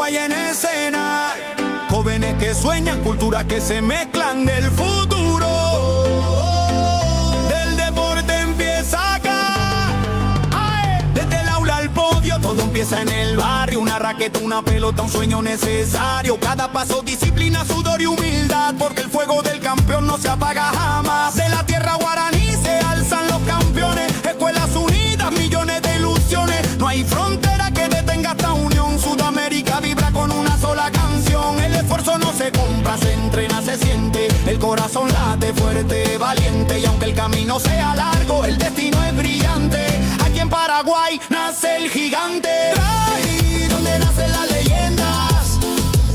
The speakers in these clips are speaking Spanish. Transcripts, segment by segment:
Paraguay en escena. Jóvenes que sueñan, culturas que se mezclan del futuro. Del deporte empieza acá. Desde el aula al podio, todo empieza en el barrio. Una raqueta, una pelota, un sueño necesario. Cada paso, disciplina, sudor y humildad, porque el fuego del campeón no se apaga jamás. De la tierra guaraní se alzan los campeones. Escuelas unidas, millones de ilusiones. No hay frontera que detenga esta unión. Sudamérica vibra con una sola canción. El esfuerzo no se compra, se entrena, se siente. El corazón late fuerte, valiente. Y aunque el camino sea largo, el destino es brillante. Aquí en Paraguay nace el gigante. Ahí donde nacen las leyendas,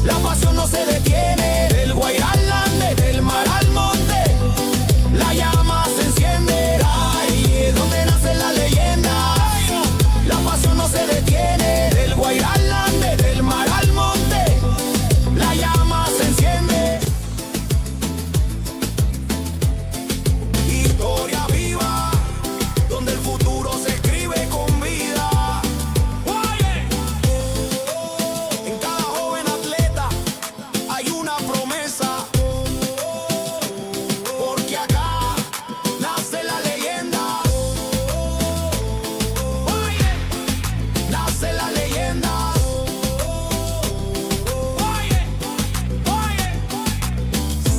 la pasión no se detiene. Del Guairá al Ande, del mar al monte, la llama se enciende. Ahí donde nacen las leyendas, la pasión no se detiene. Del Guairá al Ande, del mar al monte, la llama se enciende. Historia viva, donde el futuro se escribe con vida. En cada joven atleta hay una promesa, porque acá nace la leyenda. Nace la leyenda.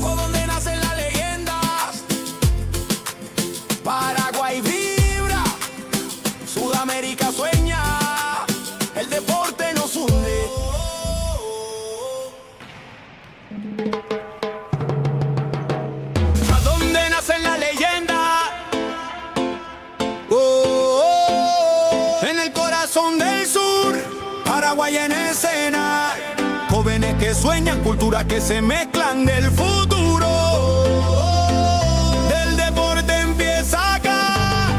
¿Por dónde nacen las leyendas? Paraguay vibra, Sudamérica sueña, el deporte nos hunde. ¿A dónde nacen las leyendas? En el corazón del sur, Paraguay en escena. Jóvenes que sueñan, culturas que se mezclan del futuro. Del deporte empieza acá.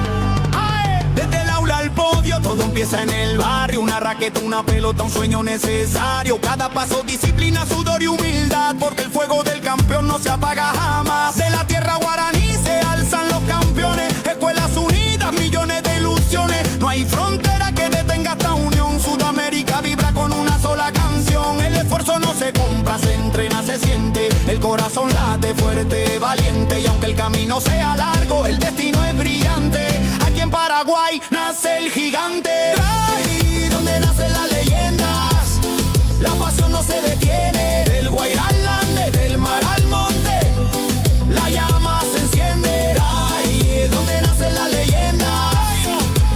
Desde el aula al podio, todo empieza en el barrio. Una raqueta, una pelota, un sueño necesario. Cada paso, disciplina, sudor y humildad, porque el fuego del campeón no se apaga jamás. De la tierra guaraní se alzan los campeones. Escuelas unidas, millones de ilusiones. No hay frontera que detenga esta unión. Sudamérica vibra con una sola canción. El esfuerzo no se compra, se entrena, se siente. El corazón late fuerte, valiente. Y aunque el camino sea largo, el destino es brillante. Aquí en Paraguay nace el gigante. Ahí donde nacen las leyendas, la pasión no se detiene. Del Guairá al Ande, del mar al monte, la llama se enciende. Ahí donde nacen las leyendas,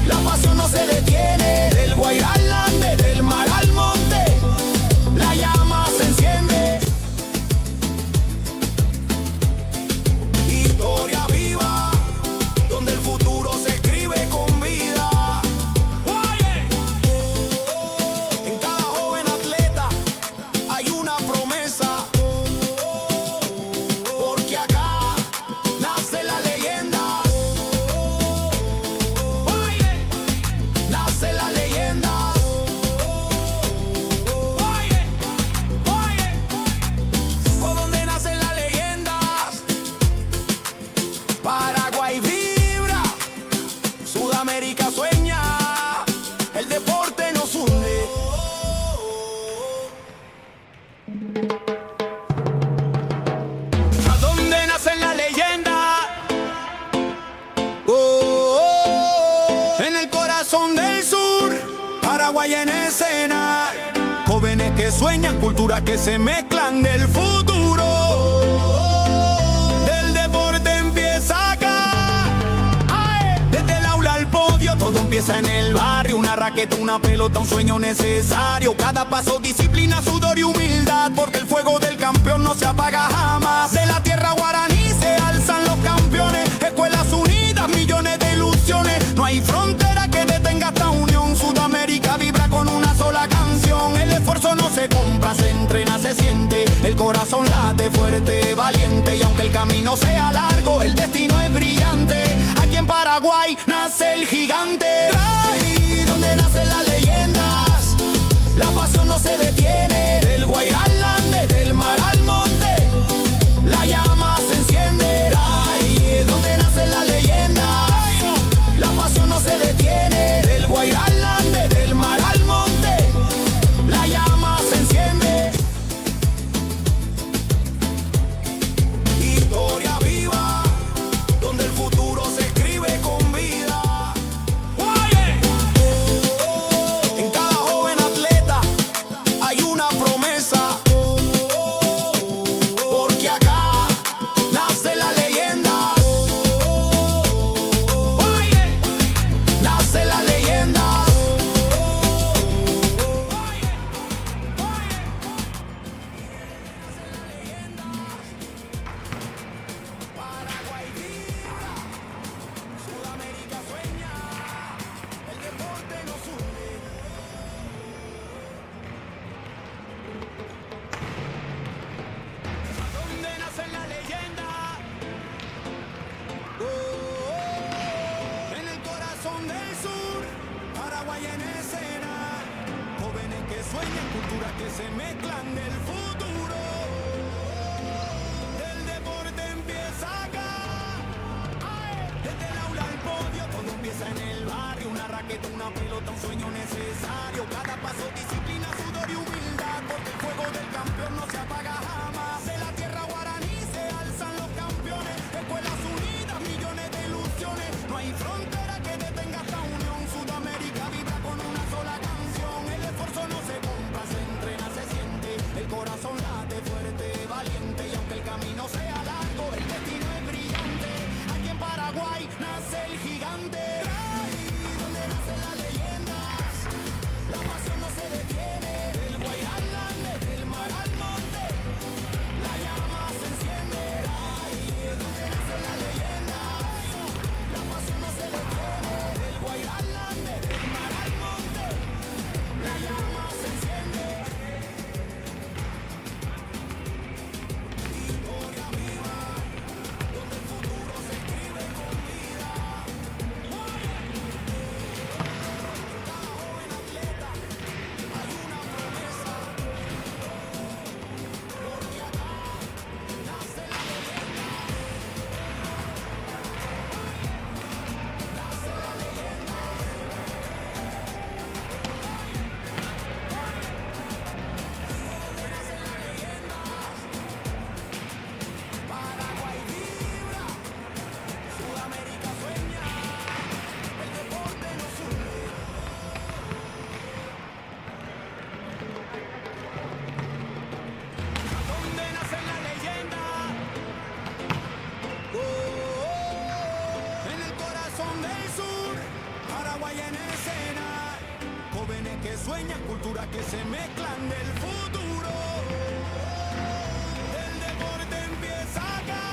la pasión no se detiene. Del Guairá al Ande, del mar al monte, la llama se enciende. Historia viva, donde el futuro se escribe con vida. En cada joven atleta hay una promesa, porque acá nace la leyenda. Nace la leyenda. ¿Por dónde nacen las leyendas? Paraguay vibra, Sudamérica sueña, el deporte nos hunde. ¿A dónde nacen las leyendas? En el corazón del sur, Paraguay en escena. Jóvenes que sueñan, culturas que se mezclan del futuro. Del deporte empieza acá. Desde el aula al podio, todo empieza en el barrio. Una raqueta, una pelota, un sueño necesario. Cada paso, disciplina, sudor y humildad, porque el fuego del campeón no se apaga jamás. De la tierra guaraní se alzan los campeones. Escuelas unidas, millones de ilusiones. No hay frontera que detenga esta unión. Sudamérica vibra con una sola canción. El esfuerzo no se compra, se entrena, se siente. El corazón late fuerte, valiente. Y aunque el camino sea largo, el destino es brillante. Aquí en Paraguay nace el gigante. Ahí donde nacen las leyendas, la pasión no se detiene. Del Guairá al Ande, del mar al monte, la llama se enciende. Ahí donde nacen las leyendas, la pasión no se detiene. Del Guairá al Ande, del mar al monte, la llama se enciende. que se mezclan del futuro. El deporte empieza acá. ¡Ay! Desde el aula al podio, todo empieza en el barrio. Una raqueta, una pelota, un sueño necesario. Cada paso, disciplina, sudor y humildad. Porque el fuego del campeón no se apaga jamás. De la tierra guaraní se alzan los campeones. Escuelas unidas, millones de ilusiones. No hay frontera que detenga esta unión. Sudamérica vibra con una sola canción. El esfuerzo no se compra, se entrena, se siente. El corazón late fuerte, valiente. Y aunque el camino sea largo, el destino es brillante. Aquí en Paraguay nace el gigante. Ahí donde nacen las leyendas. La pasión no se detiene. Del Guayarland, del mar al monte. La llama se enciende. Ahí donde nacen las leyendas. La pasión no se detiene. Del Guayarland, del mar al monte. La llama se enciende. Historia viva, donde el futuro se escribe con vida. Cada joven atleta hay una promesa. Porque acá nace la leyenda. Nace la leyenda. Nace la leyenda. Paraguay vibra, Sudamérica sueña, el deporte nos une. ¿Dónde nace la leyenda? En el corazón del sur, Paraguay en escena. Jóvenes que sueñan, culturas que se mezclan del futuro. El deporte empieza acá.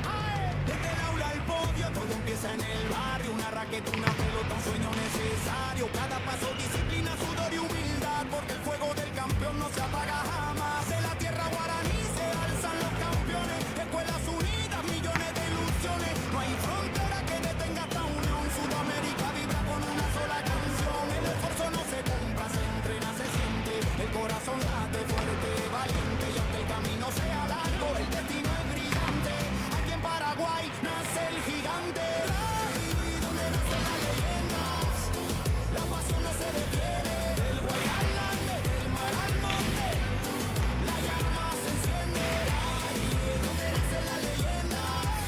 ¡Ay! Desde el aula al podio, todo empieza en el barrio. Una raqueta, una pelota, un sueño necesario. Cada paso, disciplina, sudor y humildad. Porque el fuego del campeón no se apaga jamás. De la tierra guaraní se alzan los campeones. Escuelas unidas, millones de ilusiones. No hay frontera que detenga esta unión. Sudamérica vibra con una sola canción. El esfuerzo no se compra, se entrena, se siente. El corazón late fuerte, valiente. Y aunque el camino sea largo, el destino es brillante. Aquí en Paraguay nace el gigante. Ahí donde nacen las leyendas. La pasión no se detiene. Del Guayarland, del mar al monte. La llama se enciende. Ahí donde nacen las leyendas.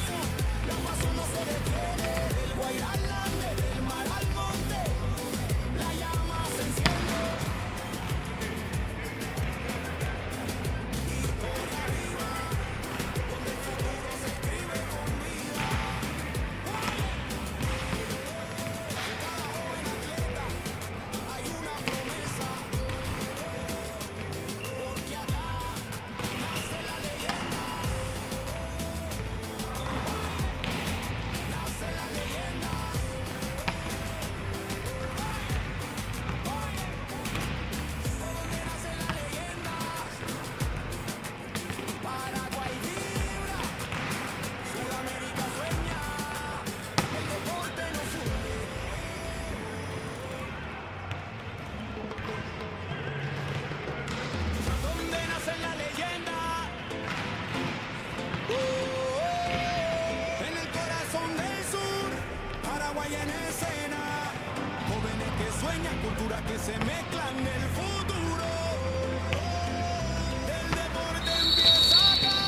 La pasión no se detiene. Del Guayarland, del mar al monte. La llama se enciende. Historia viva, donde el futuro se escribe con vida. Cada joven atleta hay una promesa. Porque acá nace la leyenda. Nace la leyenda. Donde nace la leyenda. Paraguay vibra, Sudamérica sueña, el deporte nos une. ¿Dónde nace la leyenda? En el corazón del sur, Paraguay en escena. Jóvenes que sueñan, culturas que se mezclan del futuro. El deporte empieza acá.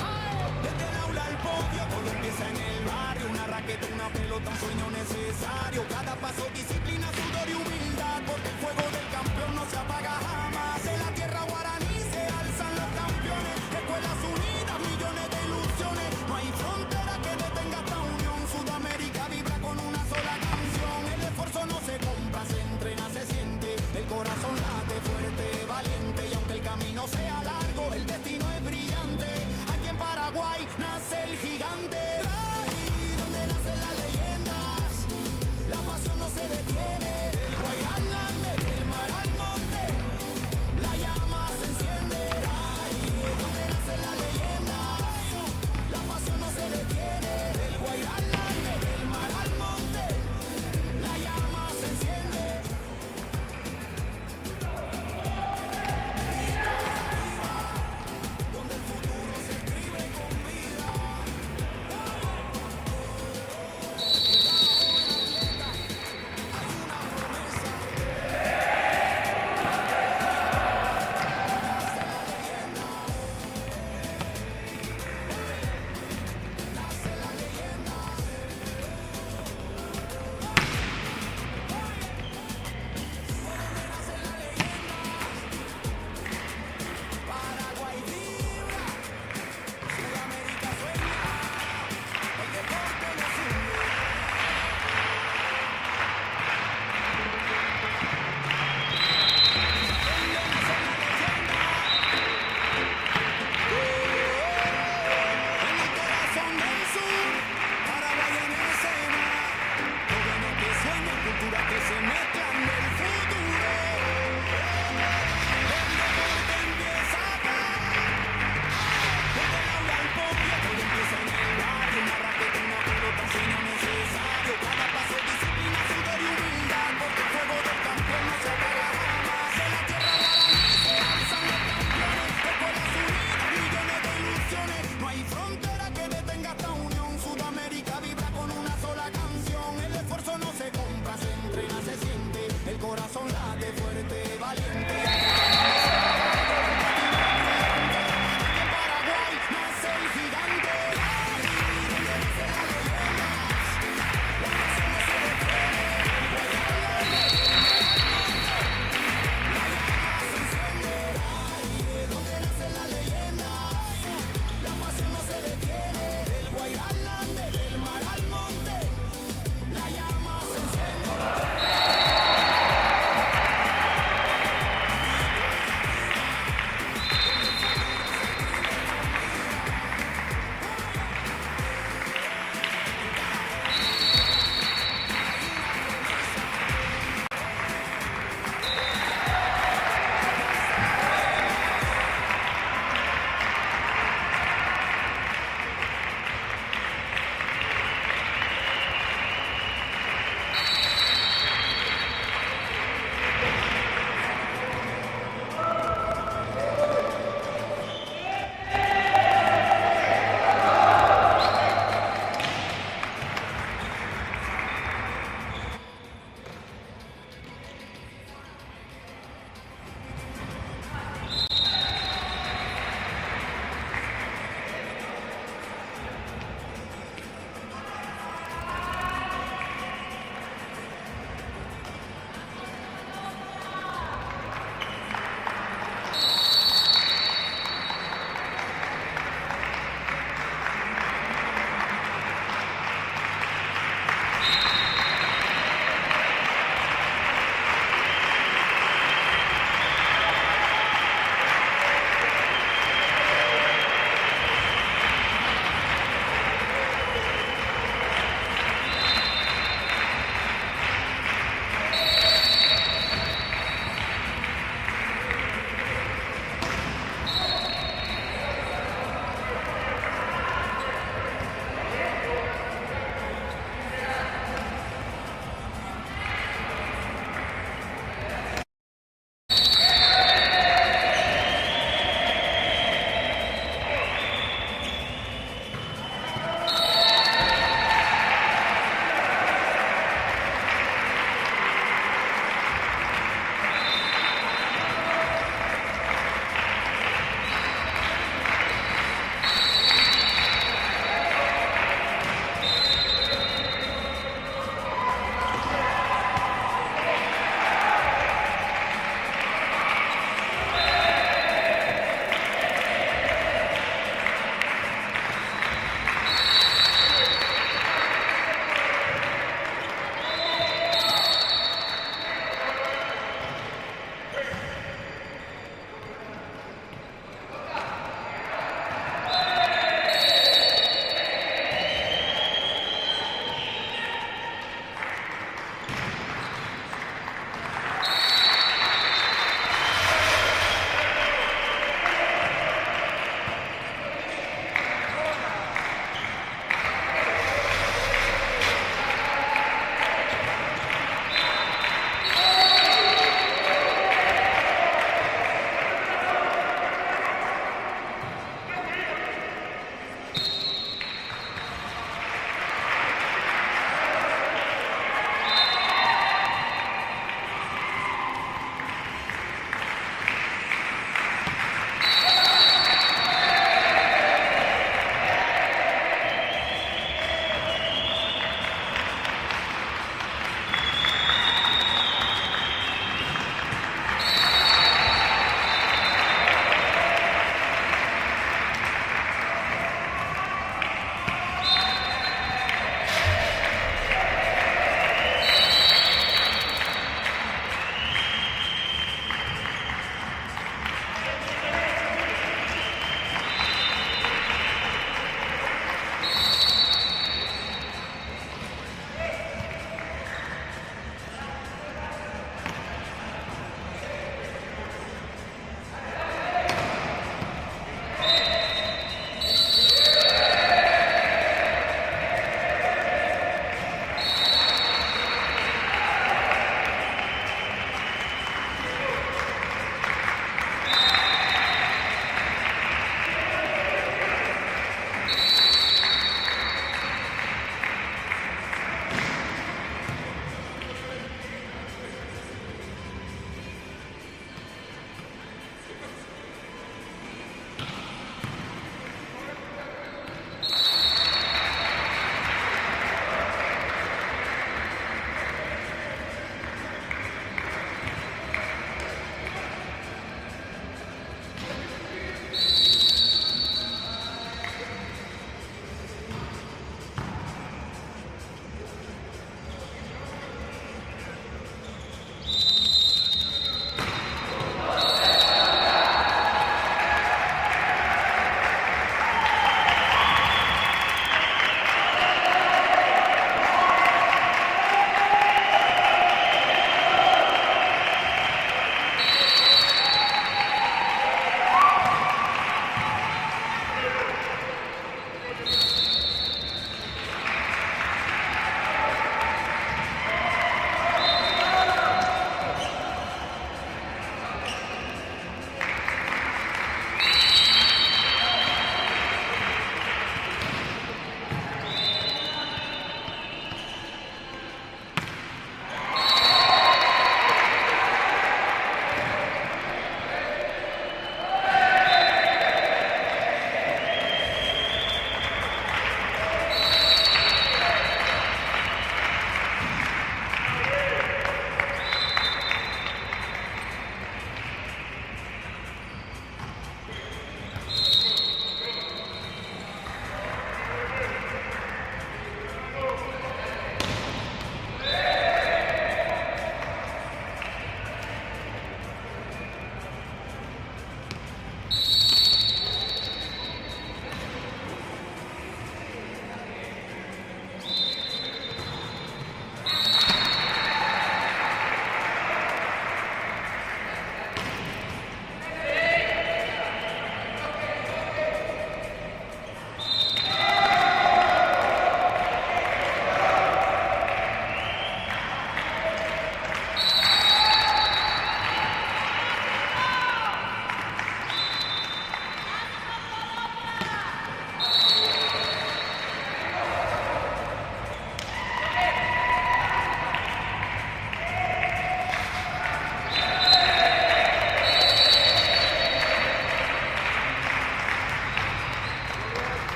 ¡Ay! Desde el aula al podio, todo empieza en el barrio. Una raqueta, una pelota, un sueño necesario. Cada paso, disciplina, sudor y humildad. Porque el fuego del campeón no se apaga jamás. De la tierra guaraní se alzan los campeones. Escuelas unidas, millones de ilusiones. No hay frontera que detenga esta unión. Sudamérica vibra con una sola canción. El esfuerzo no se compra, se entrena, se siente. El corazón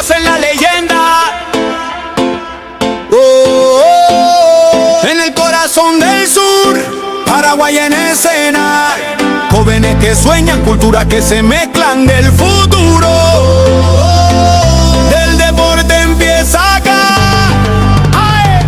nace la leyenda. Oh, oh, en el corazón del sur, Paraguay en escena. Jóvenes que sueñan, culturas que se mezclan del futuro. Del deporte empieza acá.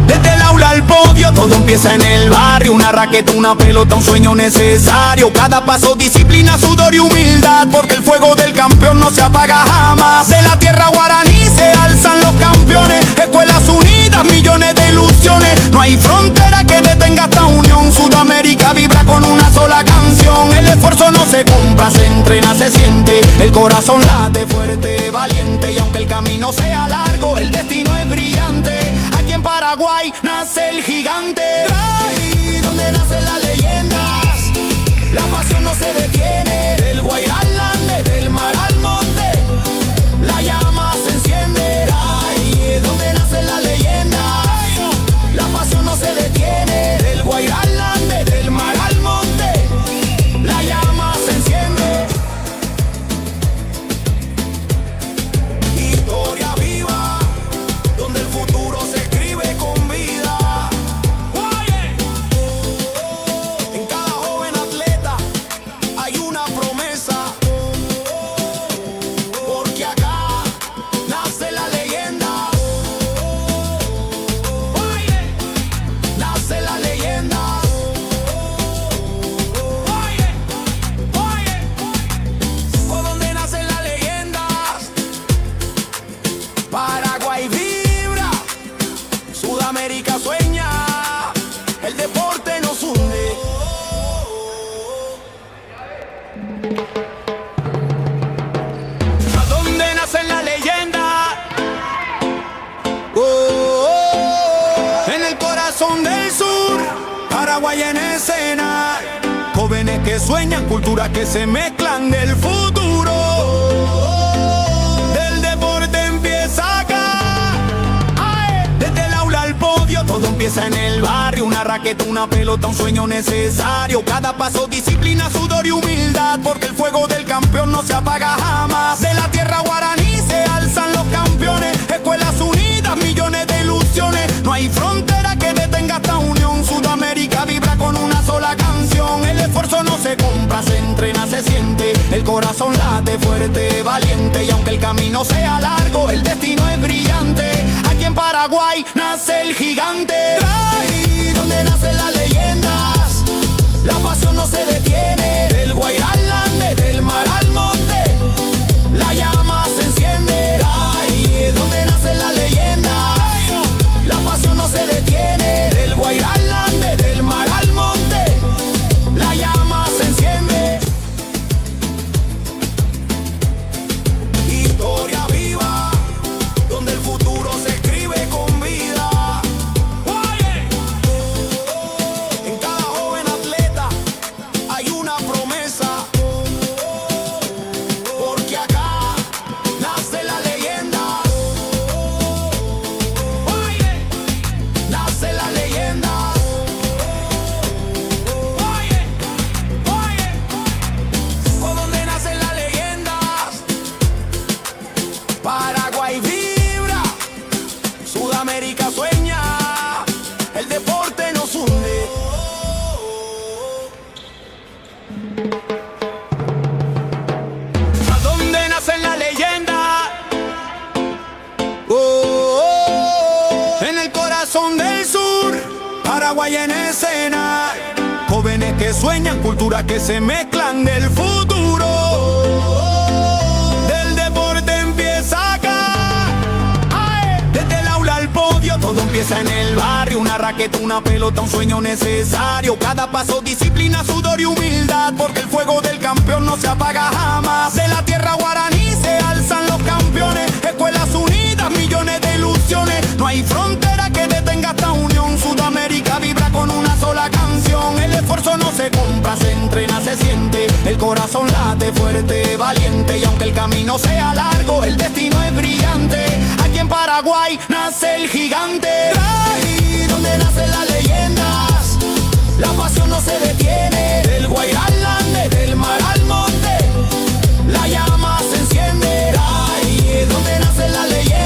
Desde el aula al podio, todo empieza en el barrio. Una raqueta, una pelota, un sueño necesario. Cada paso, disciplina, sudor y humildad, porque el fuego del campeón no se apaga jamás. De la tierra guaraní se alzan los campeones. Escuelas unidas, millones de ilusiones. No hay frontera que detenga esta unión. Sudamérica vibra con una sola canción. El esfuerzo no se compra, se entrena, se siente. El corazón late fuerte, valiente. Y aunque el camino sea largo, el destino es brillante. Aquí en Paraguay nace el gigante. Ahí donde nacen las leyendas, la pasión no se detiene. Del Guairá al Ande, del mar al monte, la llama se enciende. Ahí es donde nacen las leyendas, la pasión no se detiene. Del Guairá al Ande, del mar al monte, la llama se enciende. Historia viva, donde el futuro se escribe con vida. En cada joven atleta hay una promesa, porque acá nace la leyenda. Nace la leyenda. ¿Por dónde nacen las leyendas? Paraguay vibra, Sudamérica sueña, el deporte nos hunde. ¿A dónde nacen las leyendas? Oh, oh, en el corazón del sur, Paraguay en escena. Jóvenes que sueñan, culturas que se mezclan del futuro. Del deporte empieza acá. Desde el aula al podio, todo empieza en el barrio. Una raqueta, una pelota, un sueño necesario. Cada paso, disciplina, sudor y humildad, porque el fuego del campeón no se apaga jamás. De la tierra guaraní se alzan los campeones. Escuelas unidas, millones de ilusiones. No hay frontera que detenga esta unión. Sudamérica vibra con una sola canción. El esfuerzo no se compra, se entrena, se siente. El corazón late fuerte, valiente. Y aunque el camino sea largo, el destino es brillante. Aquí en Paraguay nace el gigante. Ahí donde nacen las leyendas, la pasión no se detiene. Del Guairá al Ande, del mar al monte, la llama se enciende. Ahí es donde nacen las leyendas, la pasión no se detiene. Del Guairá al Ande, del mar al monte, la llama se enciende. Historia viva, donde el futuro se escribe con vida. En cada joven atleta hay una promesa, porque acá nace la leyenda. Nace la leyenda. ¿Por dónde nacen las leyendas? Paraguay vibra, Sudamérica sueña, el deporte nos hunde. ¿A dónde nacen las leyendas? Oh, oh, en el corazón del sur, Paraguay en escena. Jóvenes que sueñan, culturas que se mezclan del futuro. Del deporte empieza acá. Desde el aula al podio, todo empieza en el barrio. Una raqueta, una pelota, un sueño necesario. Cada paso, disciplina, sudor y humildad, porque el fuego del campeón no se apaga jamás. De la tierra guaraní se alzan los campeones. Escuelas unidas, millones de ilusiones. No hay frontera que detenga esta unión. Sudamérica vibra con una sola canción. El esfuerzo no se compra, se entrena, se siente. El corazón late fuerte, valiente. Y aunque el camino sea largo, el destino es brillante. Aquí en Paraguay nace el gigante. Ahí donde nacen las leyendas, la pasión no se detiene. Del Guairá al Ande, del mar al monte, la llama se enciende. Ahí es donde nace la leyenda.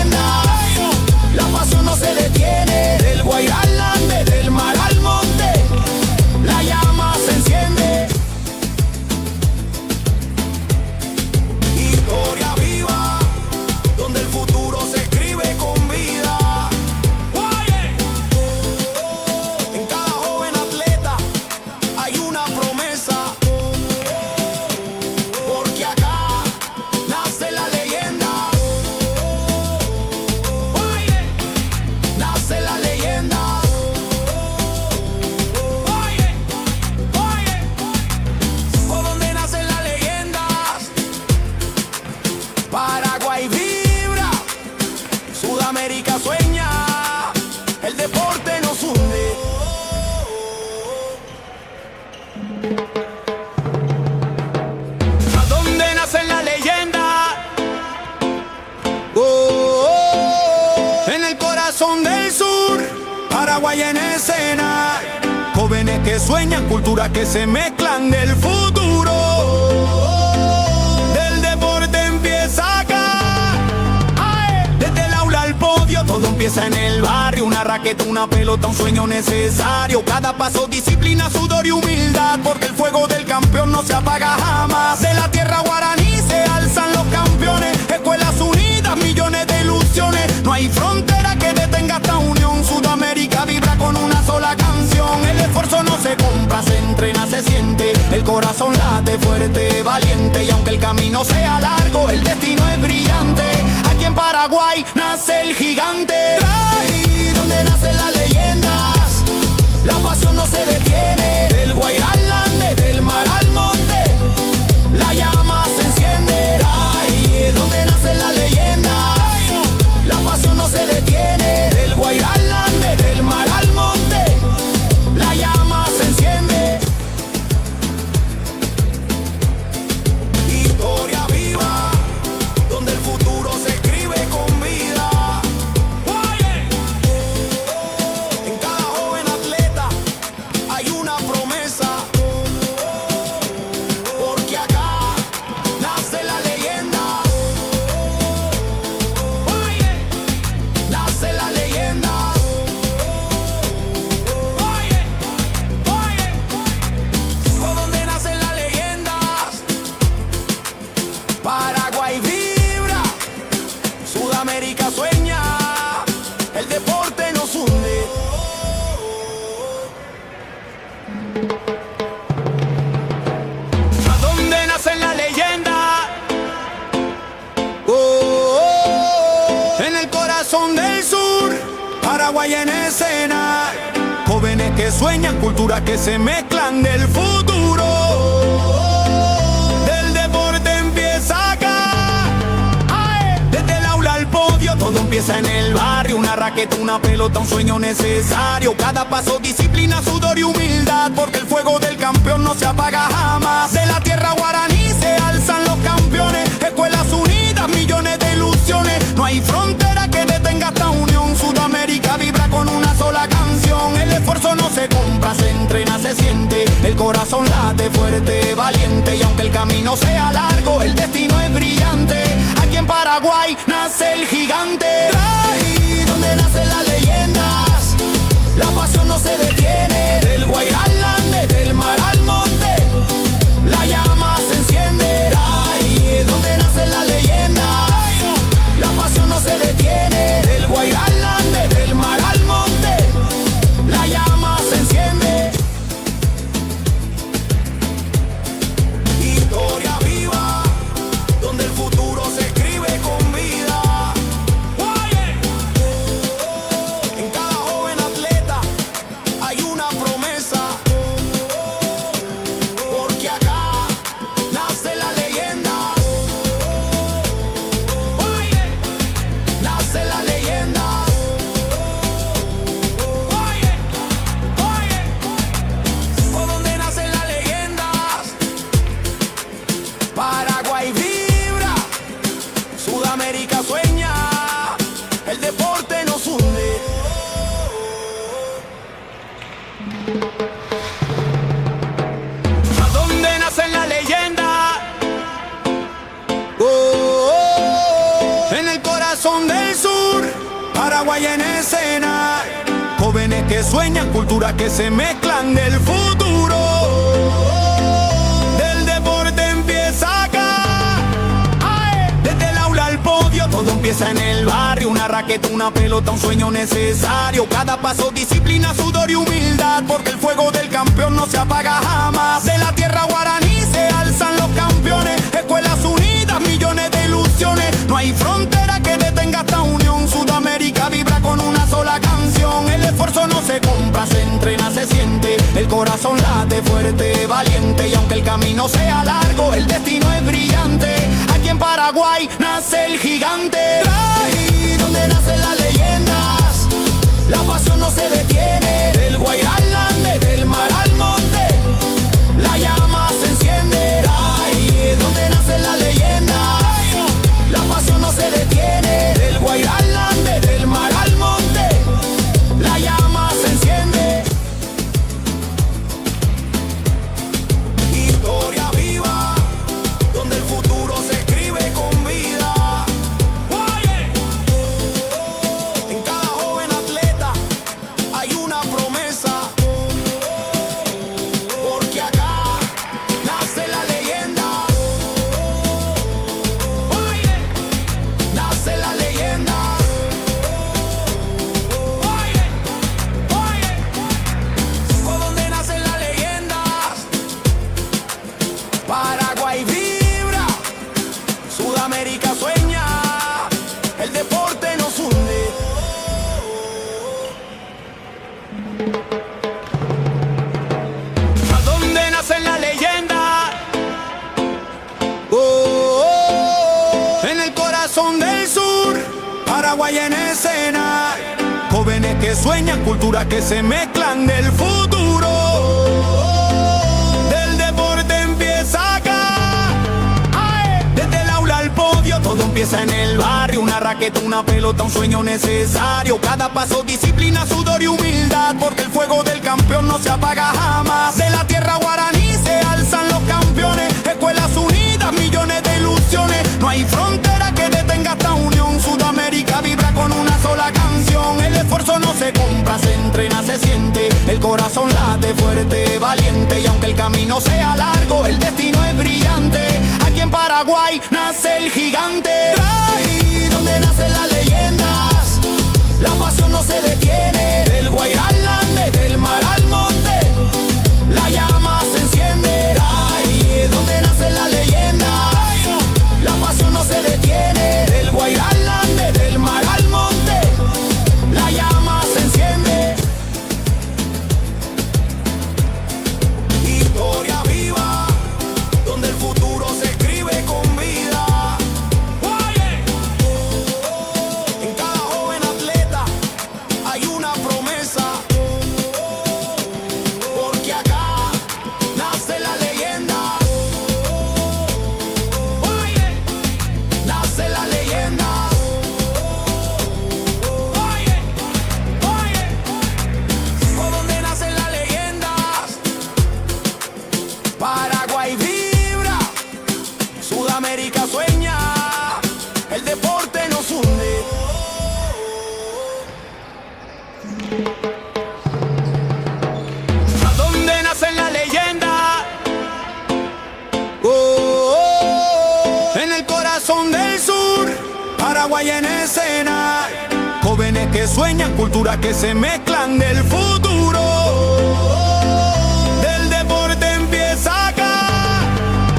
Paraguay en escena. Jóvenes que sueñan, culturas que se mezclan del futuro. Del deporte empieza acá. Desde el aula al podio, todo empieza en el barrio. Una raqueta, una pelota, un sueño necesario. Cada paso, disciplina, sudor y humildad, porque el fuego del campeón no se apaga jamás. De la tierra guaraní se alzan los campeones. Escuelas unidas, millones de ilusiones. No hay frontera que detenga esta unión. Sudamérica vibra con una sola canción. El esfuerzo no se compra, se entrena, se siente. El corazón late fuerte, valiente. Y aunque el camino sea largo, el destino es brillante. Aquí en Paraguay nace el gigante. Ahí donde nacen las leyendas, la pasión no se detiene. Del Guairá al Ande, del mar al monte, la llama se enciende. Ahí donde nacen las leyendas, la pasión no se detiene. Del Guairá al Ande, del mar al monte, la llama se enciende. Historia viva, donde el futuro se escribe con vida. En cada joven atleta hay una promesa, porque acá nace la leyenda. Nace la leyenda. Por donde nacen las leyendas, Paraguay vibra, Sudamérica sueña, el deporte nos hunde. ¿A dónde nacen las leyendas? En el corazón del sur, Paraguay en escena. Jóvenes que sueñan, culturas que se mezclan del futuro. Del deporte empieza acá. Desde el aula al podio, todo empieza en el barrio. Una raqueta, una pelota, un sueño necesario. Cada paso, disciplina, sudor y humildad, porque el fuego del campeón no se apaga jamás. De la tierra guaraní se alzan los campeones. Escuelas unidas, millones de ilusiones. No hay frontera que detenga esta unión. Sudamérica vibra con una sola canción. El esfuerzo no se compra, se entrena, se siente. El corazón late fuerte, valiente. Y aunque el camino sea largo, el destino es brillante. Aquí en Paraguay nace el gigante. Ahí donde nacen las leyendas, la pasión no se detiene. Del Guairá al Ande, del mar al monte, la llama se enciende. Ahí donde nacen las leyendas, la pasión no se detiene. Del Guairá al Ande, del mar al monte, la llama se enciende. Historia viva, donde el futuro se escribe con vida. En cada joven atleta hay una promesa, porque acá nace la leyenda. Nace la leyenda. Por donde nacen las leyendas, Paraguay vibra, Sudamérica sueña, el deporte nos hunde. ¿A dónde nacen las leyendas? En el corazón del sur, Paraguay en escena. Jóvenes que sueñan, culturas que se mezclan del futuro. Del deporte empieza acá. Desde el aula al podio, todo empieza en el barrio. Una raqueta, una pelota, un sueño necesario. Cada paso, disciplina, sudor y humildad, porque el fuego del campeón no se apaga jamás. De la tierra guaraní se alzan los campeones. Escuelas unidas, millones de ilusiones. No hay frontera que detenga esta unión. Sudamérica vibra con una sola canción. El esfuerzo no se compra, se entrena, se siente. El corazón late fuerte, valiente. Y aunque el camino sea largo, el destino es brillante. Aquí en Paraguay nace el gigante. Ahí donde nacen las leyendas, la pasión no se detiene. Del Guairá al Ande, del mar al monte, la llama se enciende. Ahí donde nacen las leyendas, la pasión no se detiene. Del Guairá al Ande, del mar al monte, la llama se corazón del sur, Paraguay en escena. Jóvenes que sueñan, culturas que se mezclan del futuro. Del deporte empieza acá. ¡Ay! Desde el aula al podio, todo empieza en el barrio. Una raqueta, una pelota, un sueño necesario. Cada paso, disciplina, sudor y humildad, porque el fuego del campeón no se apaga jamás. De la tierra guaraní se alzan los campeones. Escuelas unidas, millones de ilusiones. No hay frontera que detenga esta unión. Sudamérica vibra con una sola canción. El esfuerzo no se compra, se entrena, se siente. El corazón late fuerte, valiente. Y aunque el camino sea largo, el destino es brillante. Aquí en Paraguay nace el gigante. Ahí donde nacen las leyendas, la pasión no se detiene. Del Guairá al Ande, del mar al monte, la llama se enciende. Ahí donde nacen las leyendas, la pasión no se detiene. Del Guairá al Ande, del mar al monte, la llama se enciende. Historia viva, donde el futuro se escribe con vida. En cada joven atleta hay una promesa, porque acá nace la leyenda. Nace la leyenda. Por donde nacen las leyendas, Paraguay vibra, Sudamérica sueña, el deporte nos hunde. ¿A dónde nacen las leyendas? En el corazón del sur, Paraguay en escena. Jóvenes que sueñan, culturas que se mezclan del futuro. Del deporte empieza acá.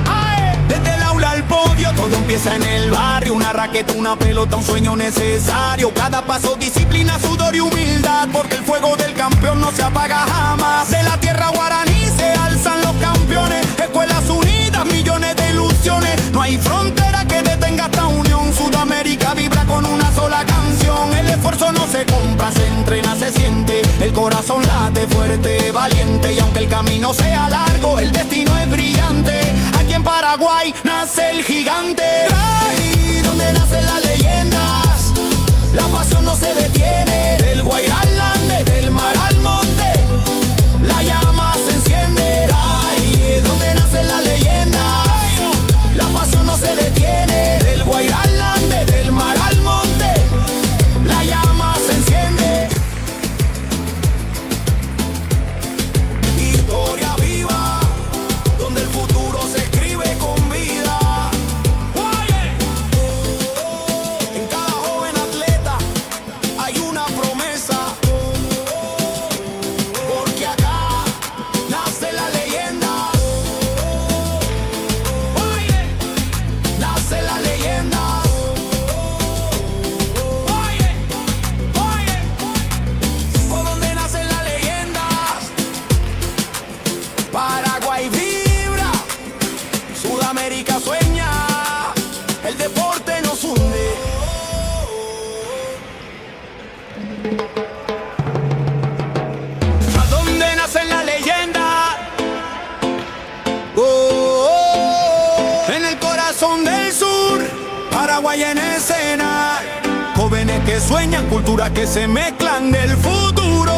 ¡Ay! Desde el aula al podio, todo empieza en el barrio. Una raqueta, una pelota, un sueño necesario. Cada paso, disciplina, sudor y humildad, porque el fuego del campeón no se apaga jamás. De la tierra guaraní se alzan los campeones. Escuelas unidas, millones de ilusiones. No hay frontera que detenga esta unión. Sudamérica vibra con una sola canción. El esfuerzo no se compra, se entrena, se siente. El corazón late fuerte, valiente. Y aunque el camino sea largo, el destino es brillante. Aquí en Paraguay nace el gigante. Ahí donde nacen las leyendas, la pasión no se detiene. Del Guairá al Ande, del mar al monte, la llama se enciende. Ahí donde nacen las leyendas, la pasión no se detiene. Del Guairá al Ande, del mar al monte, la llama se enciende. Historia viva, donde el futuro se escribe con vida. En cada joven atleta hay una promesa, porque acá nace la leyenda. Nace la leyenda. Por donde nacen las leyendas, Paraguay vibra, Sudamérica sueña, el deporte nos hunde. ¿A dónde nacen las leyendas? En el corazón del sur, Paraguay en escena. Jóvenes que sueñan, culturas que se mezclan del futuro.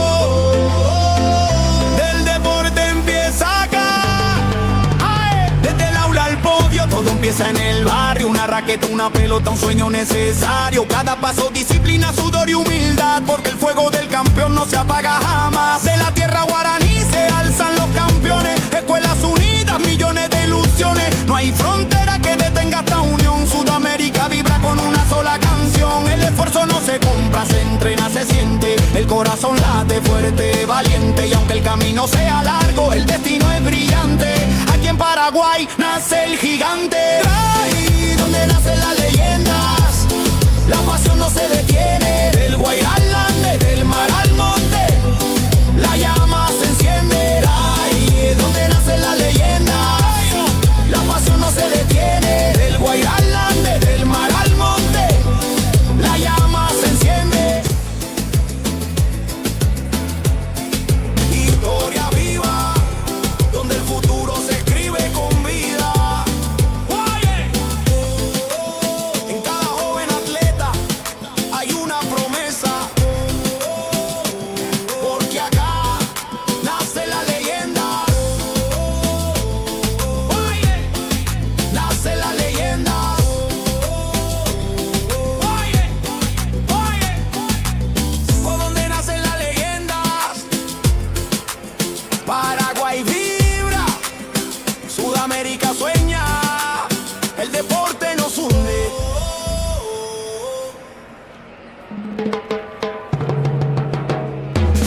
Del deporte empieza acá. ¡Ay! Desde el aula al podio, todo empieza en el barrio. Una raqueta, una pelota, un sueño necesario. Cada paso, disciplina, sudor y humildad, porque el fuego del campeón no se apaga jamás. De la tierra guaraní se alzan los campeones. Escuelas unidas, millones de ilusiones. No hay frontera que detenga esta unión. Sudamérica vibra con una sola canción. El esfuerzo no se compra, se entrena, se siente. El corazón late fuerte, valiente. Y aunque el camino sea largo, el destino es brillante. Aquí en Paraguay nace el gigante. Ahí donde nacen las leyendas, la pasión no se detiene. Del Guairá al Ande, del mar al monte, la llama se enciende. Ahí donde nacen las leyendas, la pasión no se detiene. Del Guairá al Ande, del mar al monte, nace la leyenda. Por donde nacen las leyendas. Paraguay vibra, Sudamérica sueña, el deporte nos hunde.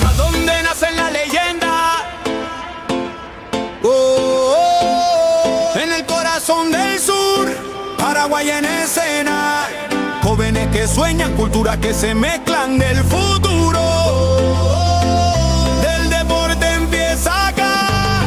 ¿A dónde nacen las leyendas? En el corazón del sur, Paraguay en escena. Jóvenes que sueñan, culturas que se mezclan del futuro. Del deporte empieza acá.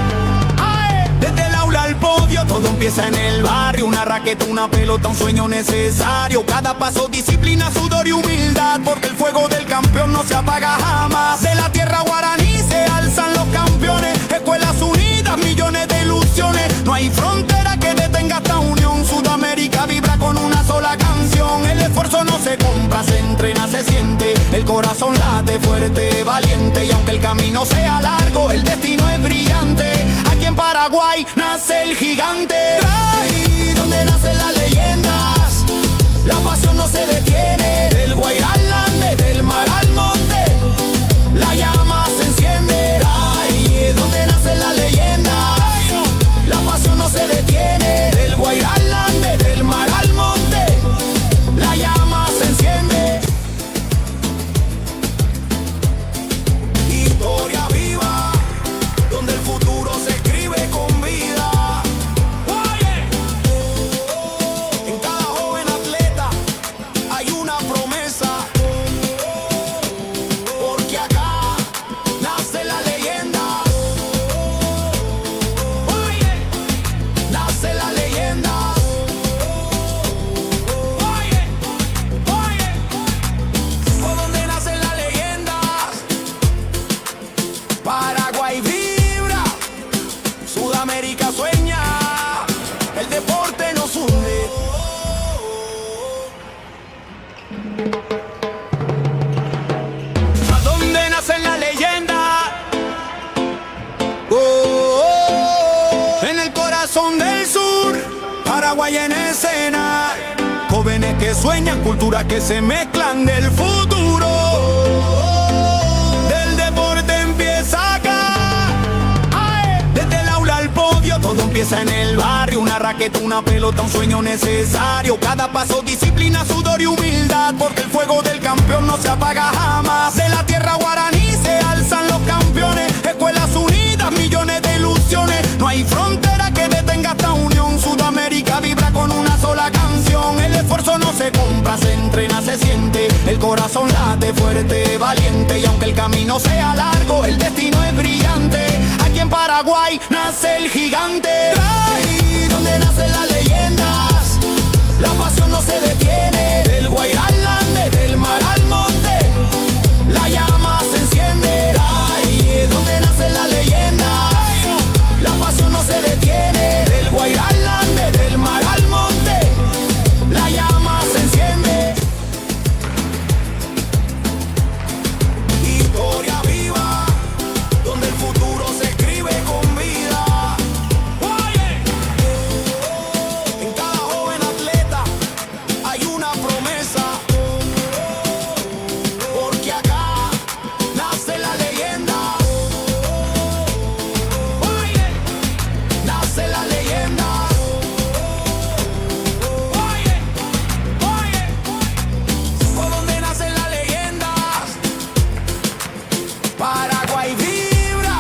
Desde el aula al podio, todo empieza en el barrio. Una raqueta, una pelota, un sueño necesario. Cada paso, disciplina, sudor y humildad, porque el fuego del campeón no se apaga jamás. De la tierra guaraní se alzan los campeones. Escuelas unidas, millones de ilusiones. No hay frontera que detenga esta unión. Sudamérica vibra con una sola canción. El esfuerzo no se compra, se entrena, se siente. El corazón late fuerte, valiente. Y aunque el camino sea largo, el destino es brillante. Aquí en Paraguay nace el gigante. Ahí donde nacen las leyendas, la pasión no se detiene. Del Guairá al Ande, del mar al monte, la llama se enciende. Ahí es donde nacen las leyendas, la pasión no se detiene. Del Guairá al Ande, del mar al monte, la llama se enciende. Historia viva, donde el futuro se escribe con vida. En cada joven atleta hay una promesa, porque acá nace la leyenda. Nace la leyenda. Por donde nacen las leyendas. Paraguay vibra, Sudamérica sueña, el deporte nos hunde. ¿A dónde nacen las leyendas? En el corazón del sur, Paraguay en escena. Jóvenes que sueñan, culturas que se mezclan del futuro. Del deporte empieza acá. Desde el aula al podio, todo empieza en el barrio. Una raqueta, una pelota, un sueño necesario. Cada paso, disciplina, sudor y humildad, porque el fuego del campeón no se apaga jamás. De la tierra guaraní se alzan los campeones. Escuelas unidas, millones de ilusiones. No hay frontera que detenga esta unión. Sudamérica vibra con una sola canción. El esfuerzo no se compra, se entrena, se siente. El corazón late fuerte, valiente. Y aunque el camino sea largo, el destino es brillante. Aquí en Paraguay nace el gigante. Ahí donde nacen las leyendas, la pasión no se detiene. Del Guairá al Ande, del mar al monte, la llama se enciende. Ahí es donde nace la leyenda, la pasión no se detiene. Del Guairá al Ande, del mar al monte, la llama se enciende. Historia viva, donde el futuro se escribe con vida. En cada joven atleta hay una promesa, porque acá nace la leyenda. Nace la leyenda. Por donde nacen las leyendas. Paraguay vibra,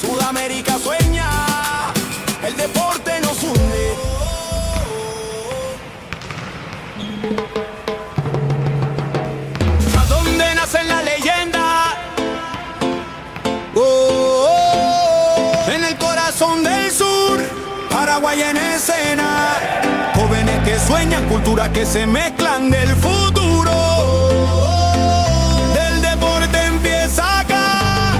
Sudamérica sueña, el deporte nos hunde. ¿A dónde nacen las leyendas? En el corazón del sur, Paraguay en escena. Jóvenes que sueñan, culturas que se mezclan del futuro. Del deporte empieza acá.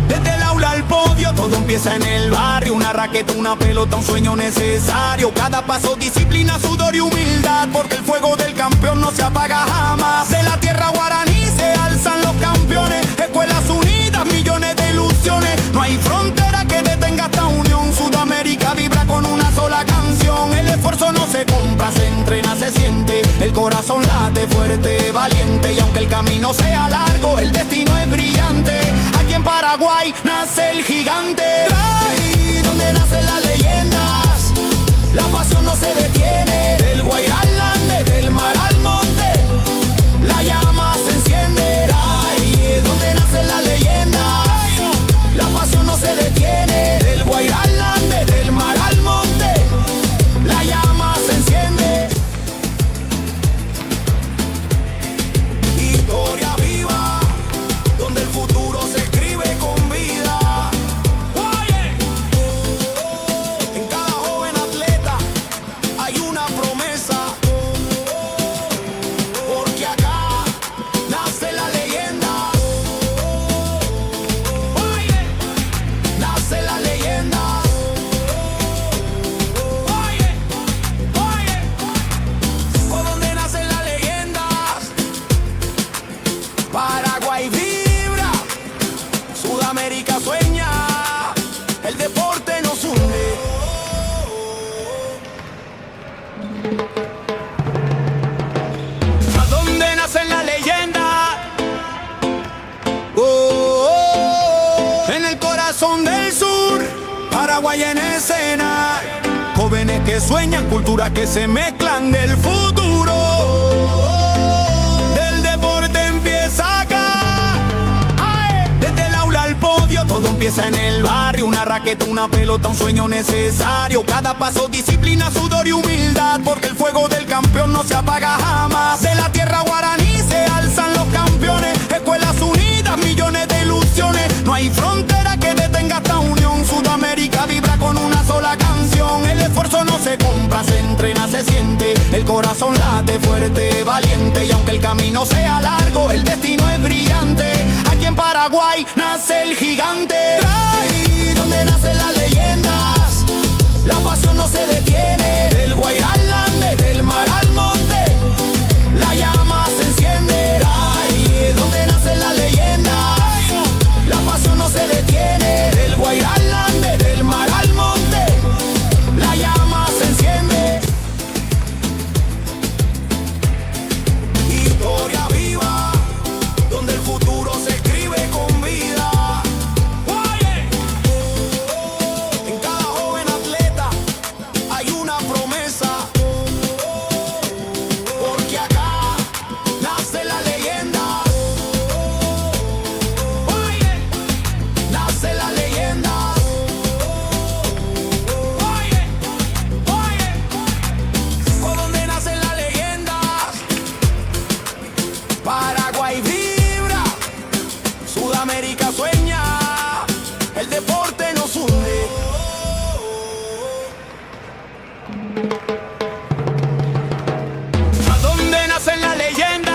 Desde el aula al podio, todo empieza en el barrio. Una raqueta, una pelota, un sueño necesario. Cada paso, disciplina, sudor y humildad, porque el fuego del campeón no se apaga jamás. De la tierra guaraní se alzan los campeones. Escuelas unidas, millones de ilusiones. No hay frontera que detenga esta unión. Sudamérica vibra con una sola canción. el corazón late fuerte, valiente, y aunque el camino sea largo, el destino es brillante. Aquí en Paraguay nace el gigante, ahí donde nacen las leyendas, la pasión no se detiene. Del Guairá al Ande, del mar al monte, la llama se enciende. Ahí donde nacen las leyendas, la pasión no se detiene. Del Guairá al Ande, del mar al monte, la llama se enciende. Historia viva, donde el futuro se escribe con vida. En cada joven atleta hay una promesa, porque acá nace la leyenda. Nace la leyenda. Por donde nacen las leyendas, Paraguay vibra, Sudamérica sueña, el deporte nos une. ¿A dónde nacen las leyendas? En el corazón del sur, Paraguay en escena. Jóvenes que sueñan, culturas que se mezclan del futuro. Del deporte empieza acá. Desde el aula al podio, todo empieza en el barrio. Una raqueta, una pelota, un sueño necesario. Cada paso, disciplina, sudor y humildad, porque el fuego del campeón no se apaga jamás. De la tierra guaraní se alzan los campeones. Escuelas unidas, millones de ilusiones. No hay frontera que detenga esta unión. Sudamérica vibra con una sola canción. El esfuerzo no se compra, se entrena, se siente. El corazón late fuerte, valiente, y aunque el camino sea largo, el destino es brillante. Aquí en Paraguay nace el gigante, ahí donde nacen las leyendas, la pasión no se detiene. Del Guairá al Ande, del mar al monte, la llama se enciende. Ahí donde nacen las leyendas, la pasión no se detiene. Del Guairá al Ande, del mar al monte, la llama se enciende. Historia viva, donde el futuro se escribe con vida. En cada joven atleta hay una promesa, porque acá nace la leyenda. Nace la leyenda. Por donde nacen las leyendas, Paraguay vibra, Sudamérica sueña, el deporte nos une. ¿A dónde nacen las leyendas?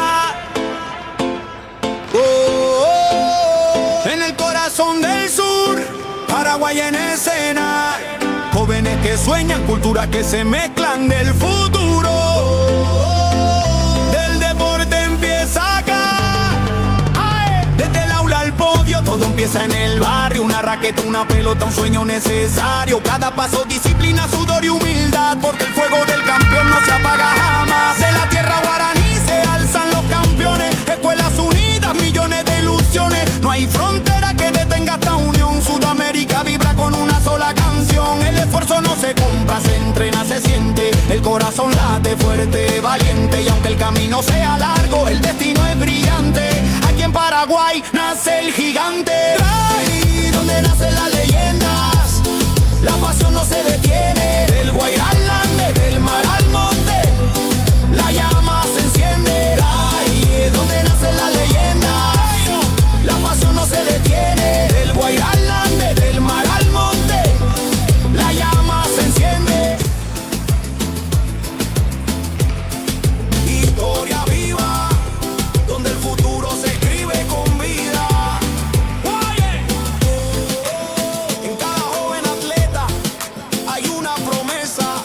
En el corazón del sur, Paraguay en escena. Jóvenes que sueñan, culturas que se mezclan del futuro. Del deporte empieza acá. Desde el aula al podio, todo empieza en el barrio. Una raqueta, una pelota, un sueño necesario. Cada paso, disciplina, sudor y humildad, porque el fuego del campeón no se apaga jamás. De la tierra guaraní se alzan los campeones. Escuelas unidas, millones de ilusiones. No hay frontera que detenga esta unión. Sudamérica vibra con una sola canción. El esfuerzo no se compra, se entrena, se siente. El corazón late fuerte, valiente, y aunque el camino sea largo, el destino es brillante. Aquí en Paraguay nace el gigante, ahí donde nacen las leyendas, la pasión no se detiene. Del Guairá al Ande, del mar al monte, la llama se enciende. Ahí donde nacen las leyendas, la pasión no se detiene. Del Guairá al Ande, del mar al monte, la llama se enciende. Historia viva, donde el futuro se escribe con vida. En cada joven atleta hay una promesa,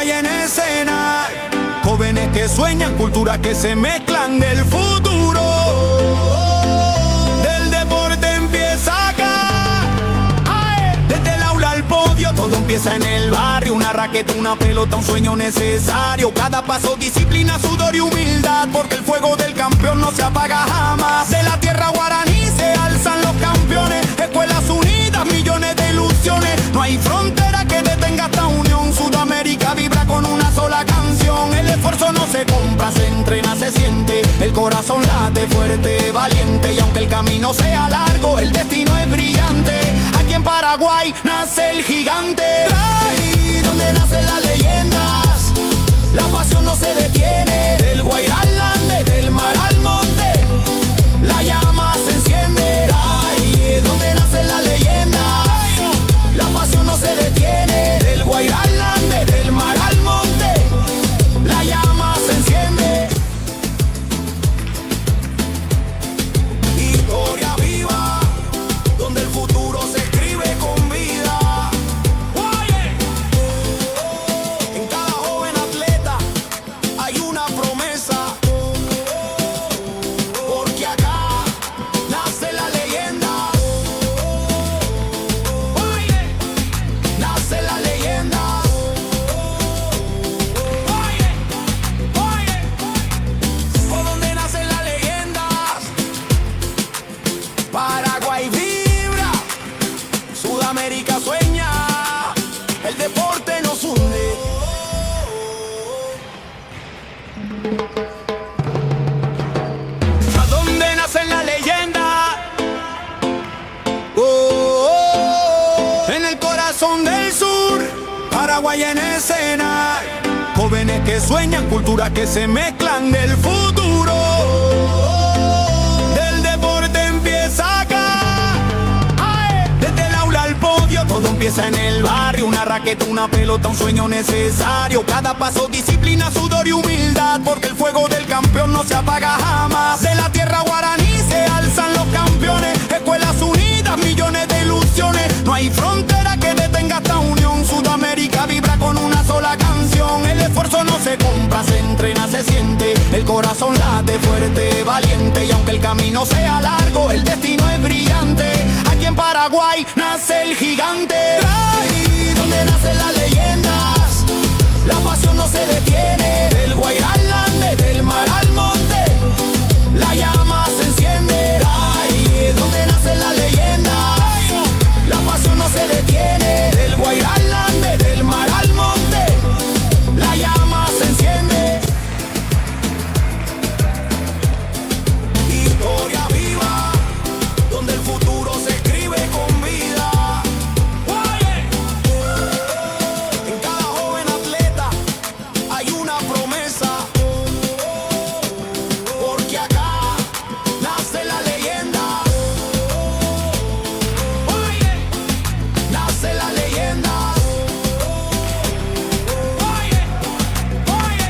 Paraguay en escena. Jóvenes que sueñan, culturas que se mezclan del futuro. Del deporte empieza acá. ¡Ay! Desde el aula al podio, todo empieza en el barrio. Una raqueta, una pelota, un sueño necesario. Cada paso, disciplina, sudor y humildad, porque el fuego del campeón no se apaga jamás. De la tierra guaraní se alzan los campeones. Escuelas unidas, millones de ilusiones. No hay frontera que detenga esta unión. Sudamérica vibra con una sola canción. El esfuerzo no se compra, se entrena, se siente. El corazón late fuerte, valiente. Y aunque el camino sea largo, el destino es brillante. Aquí en Paraguay nace el gigante. Ahí donde nacen las leyendas, la pasión no se detiene. Del Guairá al Ande, del mar al monte, la llama se enciende. Ahí donde nacen las leyendas, la pasión no se detiene. Del Guairá al Ande, del mar al monte, la llama se enciende. Historia viva, donde el futuro se escribe con vida. Oye, en cada joven atleta hay una promesa, porque acá nace la leyenda. Oye, nace la leyenda. Oye, oye, por donde nacen las leyendas. Paraguay vibra, Sudamérica sueña, el deporte nos hunde. ¿A dónde nacen las leyendas? En el corazón del sur, Paraguay en escena. Jóvenes que sueñan, culturas que se mezclan del futuro. Del deporte empieza acá. ¡Ay! Desde el aula al podio, todo empieza en el barrio. Una raqueta, una pelota, un sueño necesario. Cada paso, disciplina, sudor y humildad, porque el fuego del campeón no se apaga jamás. De la tierra guaraní se alzan los campeones. Escuelas unidas, millones de ilusiones. No hay frontera que detenga esta unión. Sudamérica vibra con una sola canción. El esfuerzo no se compra, se entrena, se siente. El corazón late fuerte, valiente. Y aunque el camino sea largo, el destino es brillante. Aquí en Paraguay nace el gigante. Ahí donde nacen las leyendas, la pasión no se detiene. Del Guairá al Ande, del mar al monte, la llama se enciende. Ahí donde nacen las leyendas, la pasión no se detiene. Del Guairá al Ande, del mar al monte, la llama se enciende. Historia viva, donde el futuro se escribe con vida. Oye, en cada joven atleta hay una promesa, porque acá nace la leyenda. Oye, nace la leyenda. Oye, oye,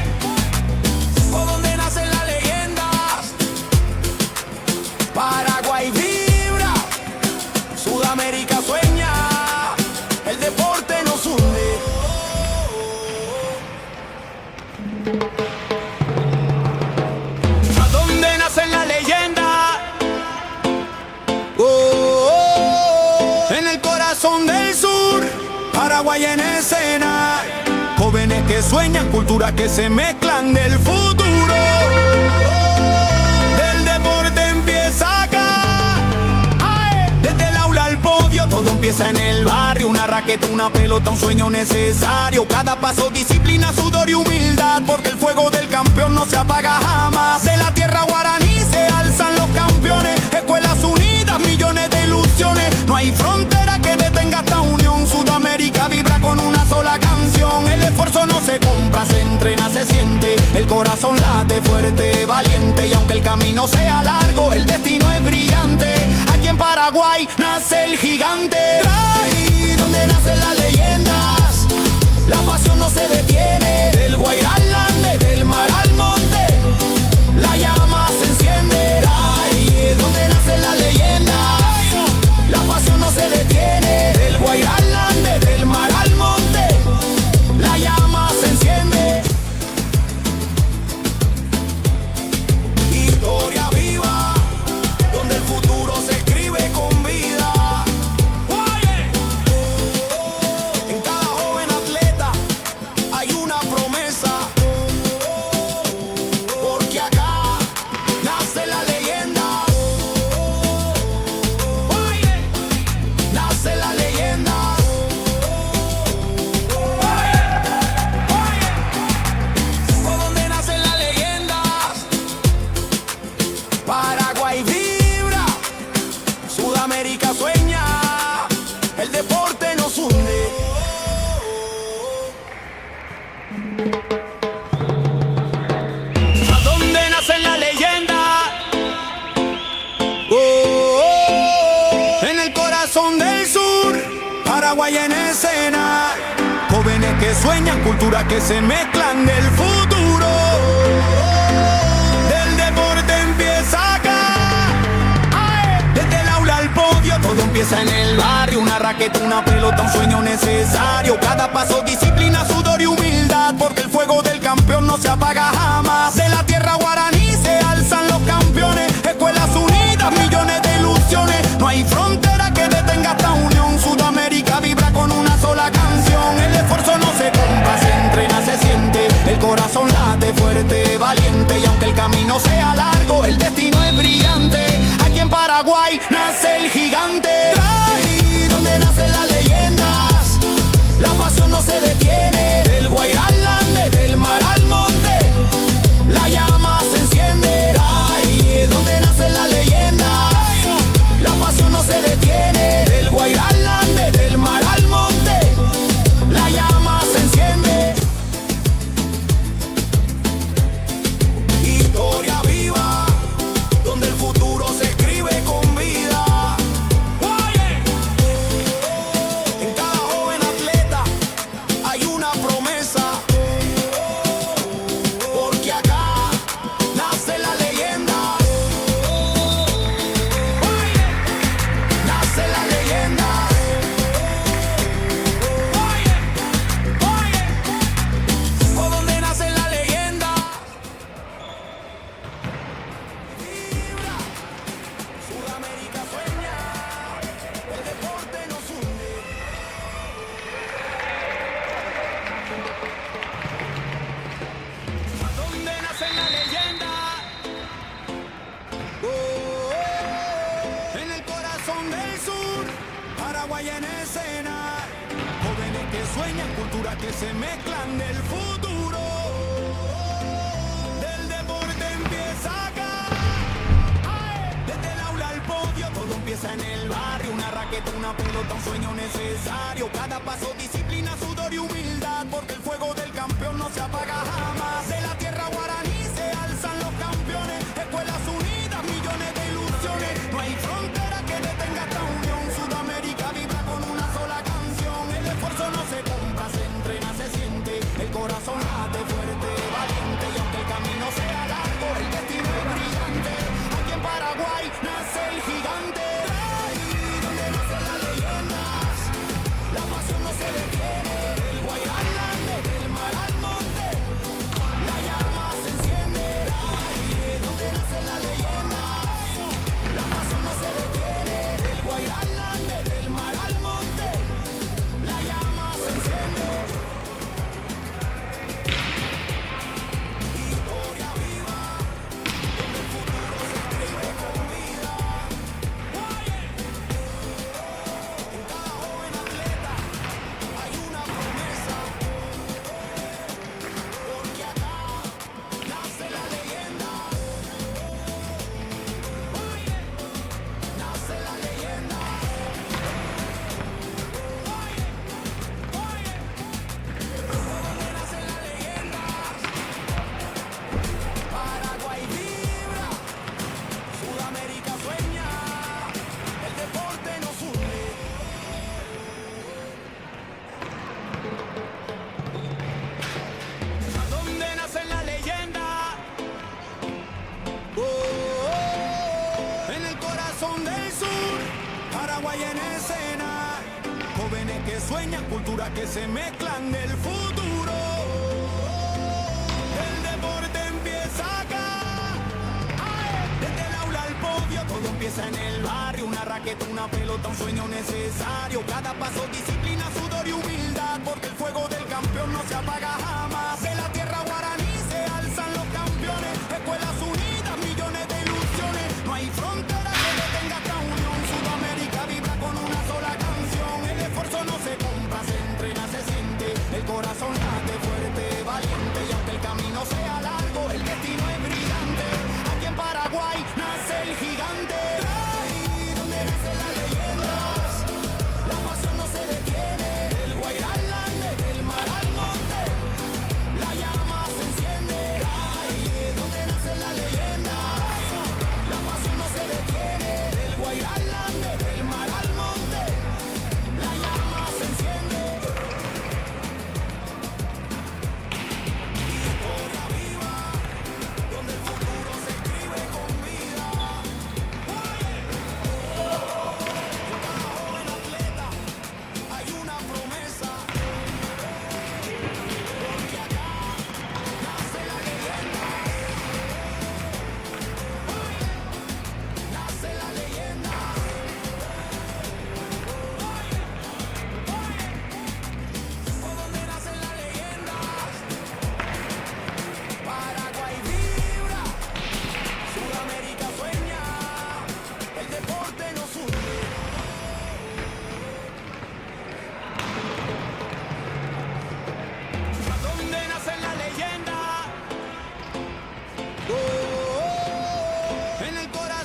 por donde nacen las leyendas. Paraguay vibra, Sudamérica sueña, el deporte nos hunde. ¿A dónde nacen las leyendas? En el corazón del sur, Paraguay en escena. Jóvenes que sueñan, culturas que se mezclan del futuro. Del deporte empieza acá. ¡Ay! Desde el aula al podio, todo empieza en el barrio. Una raqueta, una pelota, un sueño necesario. Cada paso, disciplina, sudor y humildad, porque el fuego del campeón no se apaga jamás. De la tierra guaraní se alzan los campeones. Escuelas unidas, millones de ilusiones. No hay frontera que detenga esta unión. Sudamérica vibra con una sola canción. El esfuerzo no se compra, se entrena, se siente. El corazón late fuerte, valiente. Y aunque el camino sea largo, el destino es brillante. Aquí en Paraguay nace el gigante. Ahí donde nacen las leyendas, la pasión no se detiene. Del Guairá al Ande, del mar al monte, la llama se enciende. Ahí donde nacen las leyendas, la pasión no se detiene. Del Guairá al Ande, del mar al monte, la llama se enciende. sueñan, culturas que se mezclan del futuro. Del deporte empieza acá. Desde el aula al podio, todo empieza en el barrio. Una raqueta, una pelota, un sueño necesario. Cada paso, disciplina, sudor y humildad, porque el fuego del campeón no se apaga jamás. De la tierra guaraní se alzan los campeones. Escuelas unidas, millones de ilusiones. No hay frontera que detenga esta unión. Sudamérica vibra con una sola canción. El esfuerzo no se compra, se entrena, se siente. El corazón late fuerte, valiente. Y aunque el camino sea largo, el destino es brillante. Aquí en Paraguay nace el gigante. Ahí donde nacen las leyendas, la pasión no se detiene. Del Guairá al Ande, del mar al monte, la llama se enciende. Ahí es donde nacen las leyendas, la pasión no se detiene. Del Guairá al Ande, del mar al monte, la llama se enciende. Historia viva, donde el futuro se escribe con vida. En cada joven atleta hay una promesa, porque acá nace la leyenda. Nace la leyenda. O donde nace la leyenda. Vibra, Sudamérica sueña, el deporte nos une. ¿A dónde nace la leyenda? En el corazón del sur, Paraguay en escena. Jóvenes que sueñan, culturas que se mezclan del futuro. Del deporte empieza acá. Desde el aula al podio, todo empieza en el barrio. Una raqueta, una pelota, un sueño necesario. Cada paso, disciplina, sudor y humildad, porque el fuego del campeón no se apaga jamás. De la tierra guaraní se alzan los campeones. Escuelas unidas, millones de ilusiones. No hay frontera que detenga esta unión. Sudamérica vibra con una sola canción. El esfuerzo no se compra, se entrena, se siente. El corazón late fuerte, valiente. Y aunque el camino sea largo, el destino es brillante. Aquí en Paraguay nace el gigante. Ahí donde nacen las leyendas, la pasión no se detiene. Del Guairá al Ande, del mar al monte, la llama se enciende. Ahí es donde nacen las leyendas, la pasión no se detiene. Del Guairá al Ande, del mar al monte, la llama se enciende. Historia viva, donde el futuro se escribe con vida. En cada joven atleta hay una promesa, porque acá nace la leyenda. Nace la leyenda. Donde nace la leyenda. Paraguay vibra, Sudamérica sueña, el deporte nos une. ¿A dónde nace la leyenda? En el corazón del sur, Paraguay en escena. Jóvenes que sueñan, culturas que se mezclan del futuro. El deporte empieza acá. Desde el aula al podio, todo empieza en el barrio. Una raqueta, una pelota, un sueño necesario. Cada paso, disciplina, sudor y humildad, porque el fuego del campeón no se apaga jamás. De la tierra guaraní se alzan los campeones. Escuelas unidas, millones de ilusiones. No hay frontera que detenga esta unión. Sudamérica vibra con una sola canción. El esfuerzo no se compra, se entrena, se siente. El corazón late fuerte, valiente. Y aunque el camino sea largo, el destino es brillante. Aquí en Paraguay nace el gigante. Ahí donde nacen las leyendas, la pasión no se detiene.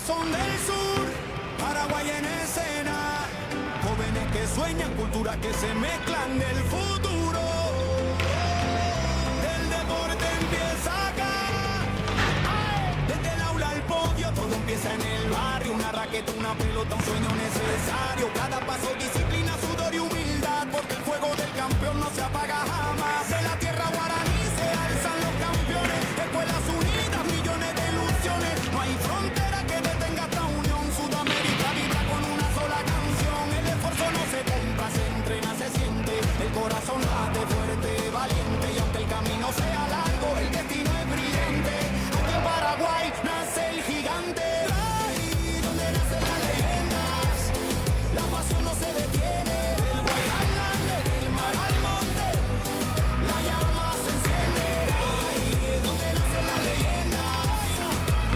corazón del sur, Paraguay en escena. Jóvenes que sueñan, culturas que se mezclan del futuro. El deporte empieza acá. Desde el aula al podio, todo empieza en el barrio. Una raqueta, una pelota, un sueño necesario. Cada paso, disciplina, sudor y humildad. Porque el fuego del campeón no se apaga jamás. De la tierra guaraní se alzan los campeones. Escuelas unidas, millones de ilusiones. No hay frontera que detenga esta unión. Sudamérica vibra con una sola canción. El esfuerzo no se compra, se entrena, se siente. El corazón late fuerte, valiente. Y aunque el camino sea largo, el destino es brillante. Aquí en Paraguay nace el gigante. Ahí donde nacen las leyendas. La pasión no se detiene. Del Guayana, del mar al monte. La llama se enciende. Ahí donde nacen las leyendas.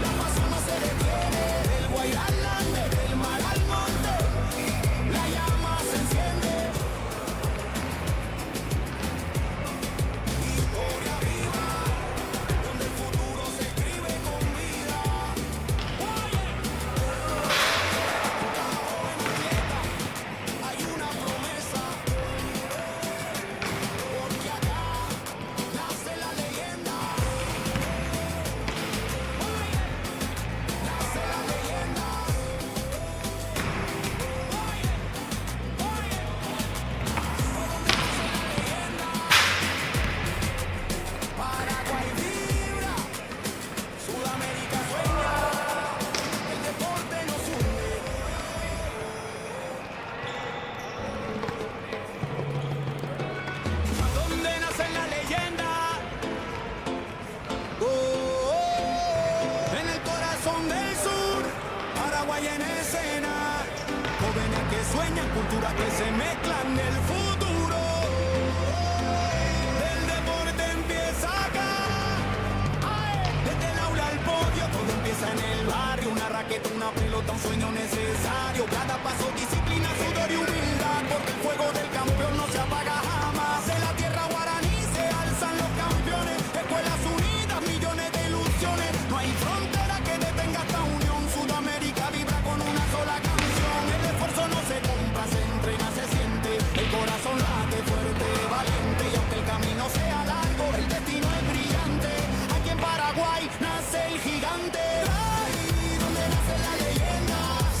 La pasión no se detiene. Del Guayana, del mar al monte. La llama se enciende. Historia viva, donde el futuro se escribe con vida. Hay una promesa, porque acá nace la leyenda. Nace la leyenda. Paraguay vibra, Sudamérica sueña, el deporte nos une. ¿Dónde nace la leyenda? En el corazón del sur, Paraguay en escena. Jóvenes que sueñan, culturas que se mezclan del futuro. El deporte empieza acá. Desde el aula al podio, todo empieza en el barrio. Una raqueta, una pelota, un sueño necesario. Cada paso, disciplina, sudor y humildad. Porque el fuego del campeón no se apaga jamás. De la tierra guaraní se alzan los campeones. Escuelas unidas, millones de ilusiones. No hay frontera que detenga esta unión. Sudamérica vibra con una sola canción. El esfuerzo no se compra, se entrena, se siente. El corazón late fuerte, valiente. Y aunque el camino sea largo, el destino es brillante. Aquí en Paraguay nace el gigante. Ahí donde nacen las leyendas.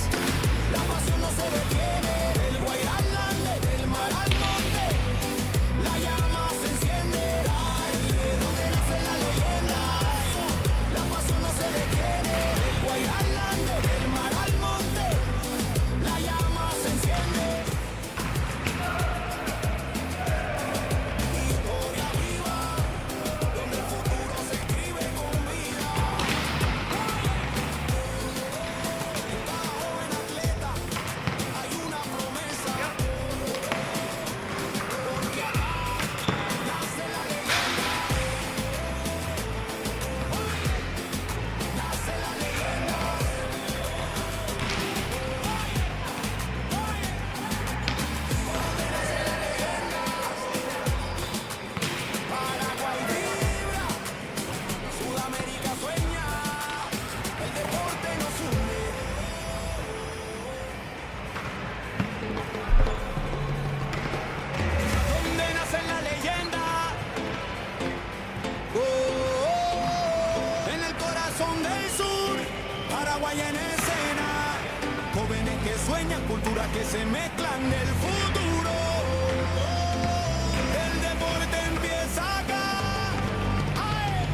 La pasión no se detiene. Del Guayana, del mar al monte. La llama se enciende. Ahí donde nacen las leyendas. La pasión no se detiene. Del Guayana, del mar al monte. La llama se enciende. Historia viva, donde el futuro se escribe con vida. En cada joven atleta hay una promesa. Porque acá nace la leyenda. Nace la leyenda. Paraguay vibra, Sudamérica sueña, el deporte nos une. ¿Dónde nace la leyenda? En el corazón del sur, Paraguay en escena. Jóvenes que sueñan, culturas que se mezclan del futuro. El deporte empieza acá.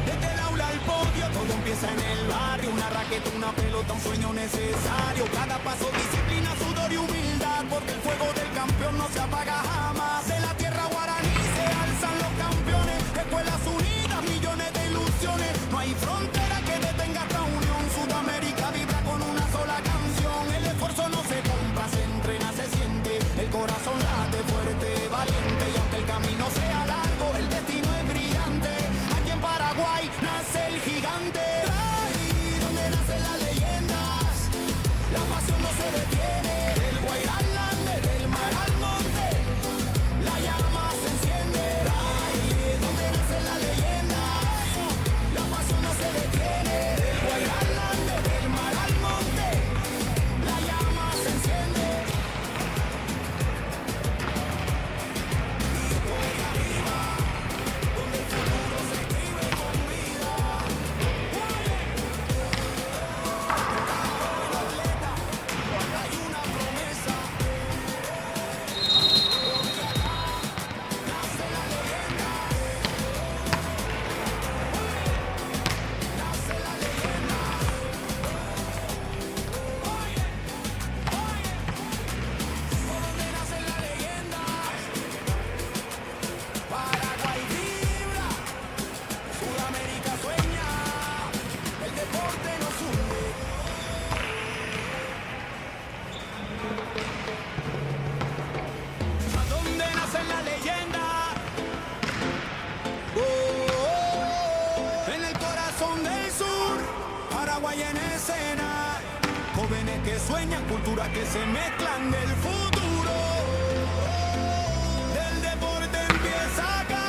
Desde el aula al podio, todo empieza en el barrio. Una raqueta, una pelota, un sueño necesario. Cada paso, disciplina, sudor y humildad. Porque el fuego del campeón no se apaga jamás. De la tierra guaraní se alzan los campeones. Escuelas unidas, millones de ilusiones. No hay frontera que detenga esta unión. Sudamérica vibra con una sola canción. El esfuerzo no se compra, se entrena, se siente. El corazón late fuerte, valiente. Y aunque el camino sea largo, el destino es brillante. Aquí en Paraguay nace el gigante. Ahí donde nacen las leyendas. La pasión no se detiene. Del Guayana, del mar al monte. Jóvenes que sueñan, culturas que se mezclan del futuro. Del deporte empieza acá.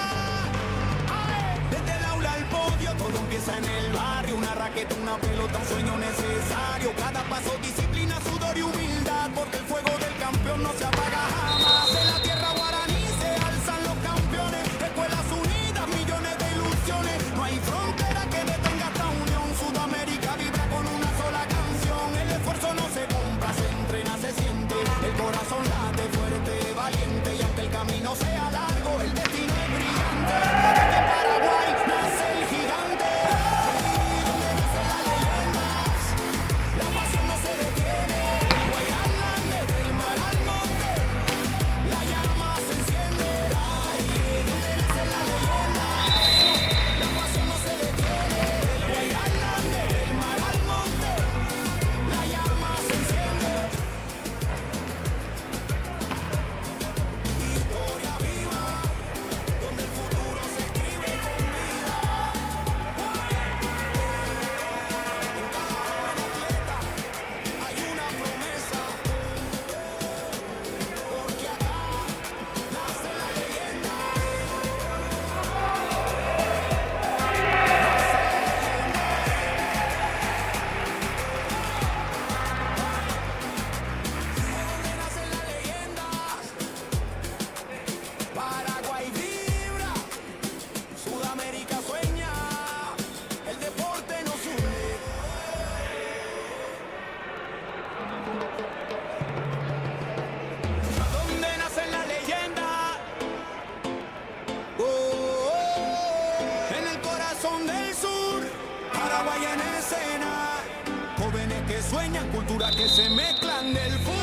Desde el aula al podio, todo empieza en el barrio. Una raqueta, una pelota, un sueño necesario. Cada paso, disciplina, sudor y humildad. Porque el fuego del campeón no se apaga jamás. En la tierra guaraní se alzan los campeones. Escuelas unidas, millones de ilusiones. No hay frontera que detenga esta unión. Sudamérica vibra con una sola canción. El esfuerzo no se compra, se entrena, se siente. El corazón late fuerte, valiente. Y aunque el camino sea largo, el destino es brillante. Desde Paraguay nace el gigante. Donde nace la leyenda. La pasión no se detiene. Guayana, desde el mar al monte. La llama se enciende. Donde nace la leyenda. La pasión no se detiene. Guayana, desde el mar al monte. La llama se enciende. Historia viva, donde el futuro se escribe con vida. En cada joven atleta hay una promesa, porque acá nace la leyenda. Donde nacen las leyendas, Paraguay vibra, Sudamérica sueña, el deporte nos une. Donde nacen las leyendas, en el corazón del sur, Paraguay en escena. Jóvenes que sueñan, culturas que se mezclan del futuro.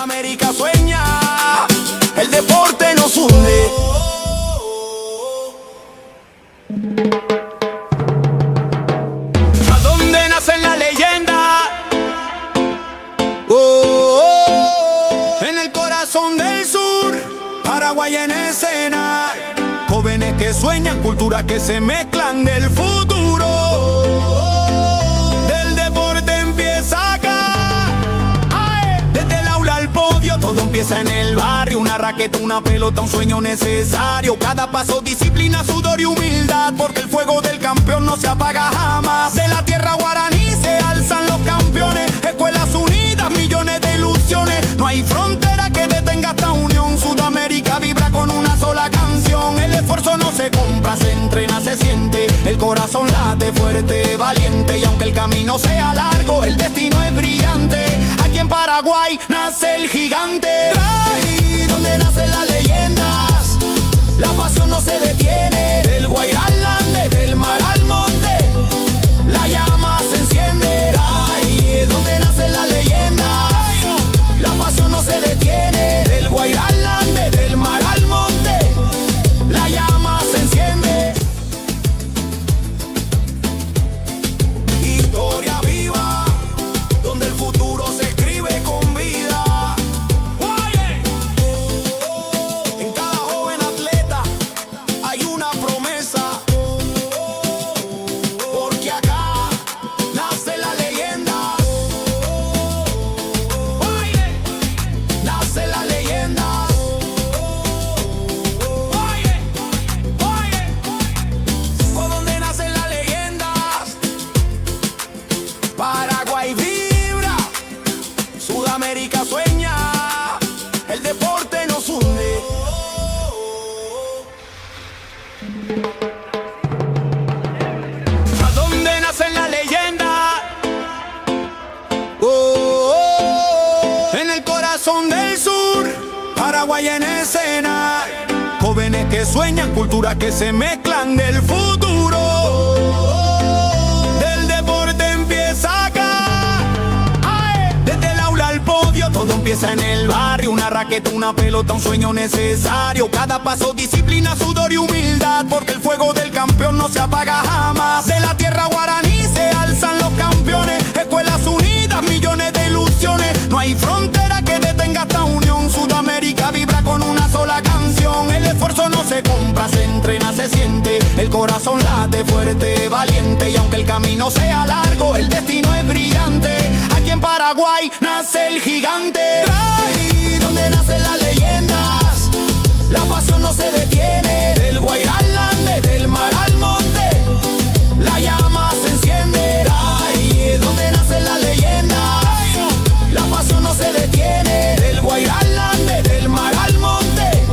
Sudamérica sueña, el deporte nos hunde. ¿A dónde nace la leyenda? En el corazón del sur, Paraguay en escena. Jóvenes que sueñan, culturas que se mezclan del futuro. Del deporte empieza acá. Desde el aula al podio, todo empieza en el barrio. Una raqueta, una pelota, un sueño necesario. Cada paso, disciplina, sudor y humildad, porque el fuego del campeón no se apaga jamás. De la tierra guaraní se alzan los campeones. Escuelas unidas, millones de ilusiones. No hay frontera que detenga esta unión. Sudamérica vibra con una sola canción. El esfuerzo no se compra, se entrena, se siente. El corazón late fuerte, valiente. Y aunque el camino sea largo, el destino es brillante. Aquí en Paraguay nace el gigante. Ahí donde nacen las leyendas, la pasión no se detiene. Del Guairá al Ande, del mar al monte, la llama se enciende. Ahí es donde nacen las leyendas, la pasión no se detiene. Del Guairá al Ande, del mar al monte, la llama se enciende. Historia viva, donde el futuro se escribe con vida. En cada joven atleta hay una promesa, porque acá nace la leyenda. Nace la leyenda. Por donde nacen las leyendas, Paraguay vibra, Sudamérica sueña, el deporte nos hunde. ¿A dónde nacen las leyendas? En el corazón del sur, Paraguay en escena. Jóvenes que sueñan, culturas que se mezclan del futuro. Del deporte empieza acá. Desde el aula al podio, todo empieza en el barrio. Una raqueta, una pelota, un sueño necesario. Cada paso, disciplina, sudor y humildad, porque el fuego del campeón no se apaga jamás. De la tierra guaraní se alzan los campeones. Escuelas unidas, millones de ilusiones. No hay frontera que detenga esta unión. Sudamérica vibra con una sola canción. El esfuerzo no se compra, se entrena, se siente. El corazón late fuerte, valiente. Y aunque el camino sea largo, el destino es brillante. Aquí en Paraguay nace el gigante. Ahí donde nacen las leyendas, la pasión no se detiene. Del Guairá al Ande, del mar al monte, la llama se enciende. Ahí es donde nacen las leyendas, la pasión no se detiene. Del Guairá al Ande, del mar al monte,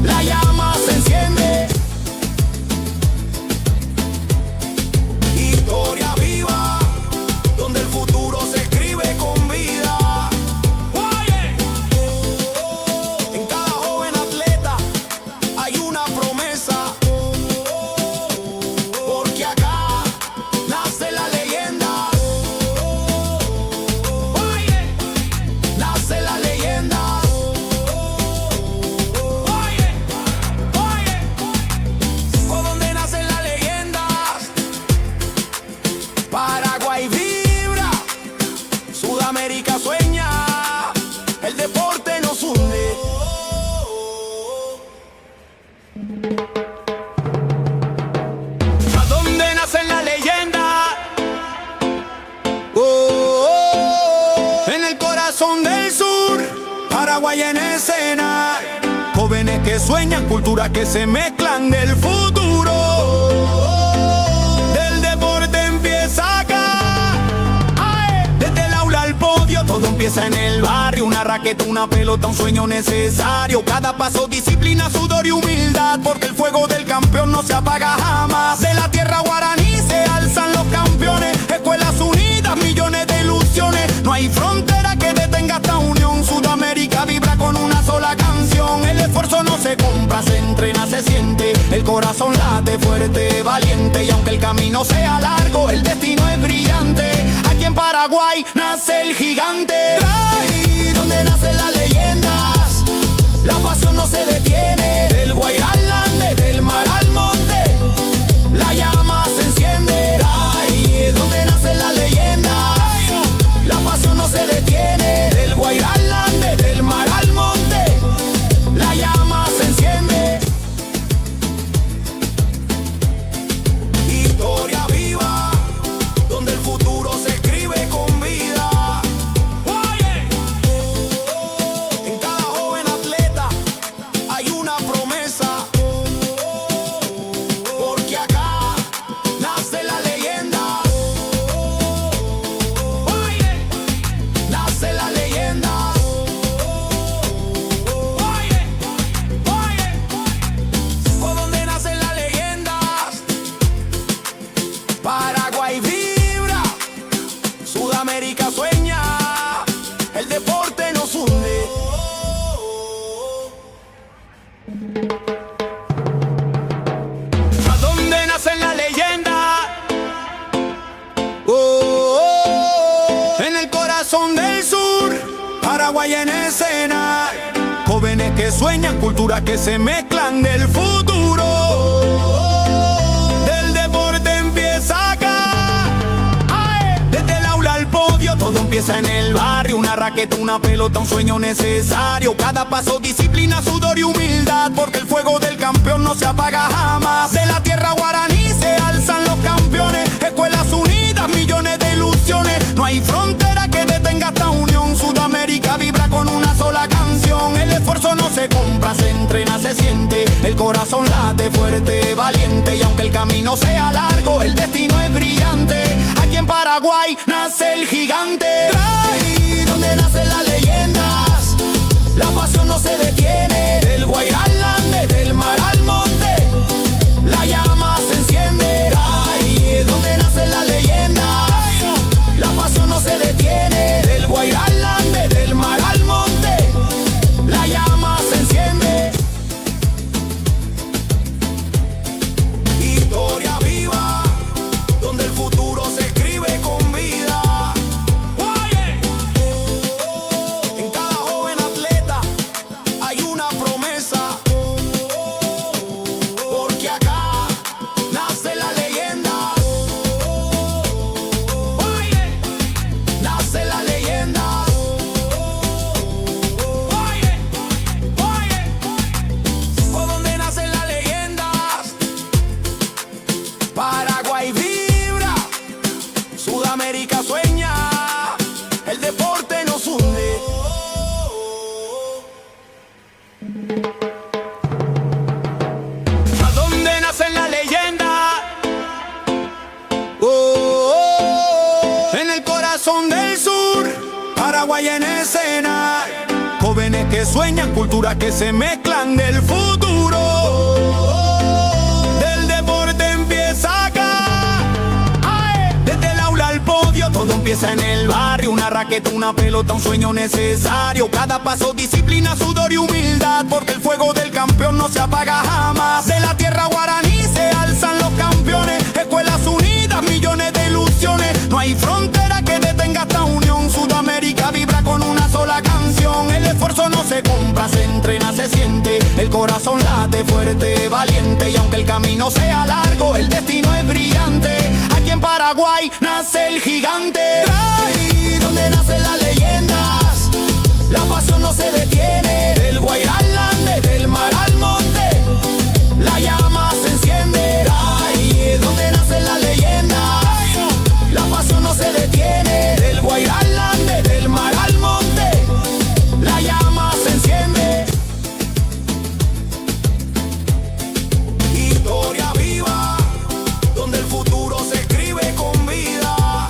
la llama se enciende. Historia viva, donde el futuro se escribe con vida. En cada joven atleta hay una promesa, porque acá nace la leyenda. Nace la leyenda. Por donde nacen las leyendas, Paraguay vibra, Sudamérica sueña, el deporte nos hunde. ¿A dónde nacen las leyendas? En el corazón del sur, Paraguay en escena. Jóvenes que sueñan, culturas que se mezclan del futuro. Del deporte empieza acá. Desde el aula al podio, todo empieza en el barrio. Una raqueta, una pelota, un sueño necesario. Cada paso, disciplina, sudor y humildad, porque el fuego del campeón no se apaga jamás. De la tierra guaraní se alzan los campeones. Escuelas unidas, millones de ilusiones. No hay frontera que detenga esta unión. Sudamérica vibra con una sola canción. El esfuerzo no se compra, se entrena, se siente. El corazón late fuerte, valiente. Y aunque el camino sea largo, el destino es brillante. Aquí en Paraguay nace el gigante. Ahí donde nace la leyenda. Paraguay en escena. Jóvenes que sueñan, culturas que se mezclan del futuro. Del deporte empieza acá. Desde el aula al podio, todo empieza en el barrio. Una raqueta, una pelota, un sueño necesario. Cada paso, disciplina, sudor y humildad, porque el fuego del campeón no se apaga jamás. De la tierra guaraní se alzan los campeones. Escuelas unidas, millones de ilusiones. No hay frontera que detenga esta unión. Sudamérica vibra con una sola canción. El esfuerzo no se compra, se entrena, se siente. El corazón late fuerte, valiente. Y aunque el camino sea largo, el destino es brillante. Aquí en Paraguay nace el gigante. Ahí donde nacen las leyendas, la pasión no se detiene. Del Guairá al Ande, del mar al monte, la llama se enciende. Ahí donde nacen las leyendas, la pasión no se detiene. Del Guairá al Ande, del mar al monte, la llama se enciende. Historia viva, donde el futuro se escribe con vida. En cada joven atleta hay una promesa, porque acá nace la leyenda. Nace la leyenda. Por donde nacen las leyendas, Paraguay vibra, Sudamérica sueña, el deporte nos hunde. ¿A dónde nacen las leyendas? En el corazón del sur, Paraguay en escena. Jóvenes que sueñan, culturas que se mezclan del futuro. Del deporte empieza acá. Desde el aula al podio, todo empieza en el barrio. Una raqueta, una pelota, un sueño necesario. Cada paso, disciplina, sudor y humildad, porque el fuego del campeón no se apaga jamás. De la tierra guaraní se alzan los campeones. Escuelas unidas, millones de ilusiones. No hay frontera que detenga esta unión. Sudamérica vibra con una sola canción. El esfuerzo no se compra, se entrena, se siente. El corazón late fuerte, valiente. Y aunque el camino sea largo, el destino es brillante. Aquí en Paraguay nace el gigante. Ahí donde nacen las leyendas, la pasión no se detiene. Del Guairá al Ande, del mar al monte, la llama se enciende. Ahí donde nacen las leyendas, la pasión no se detiene. Del Guairá al Ande, del mar al monte, la llama se enciende. Historia viva, donde el futuro se escribe con vida.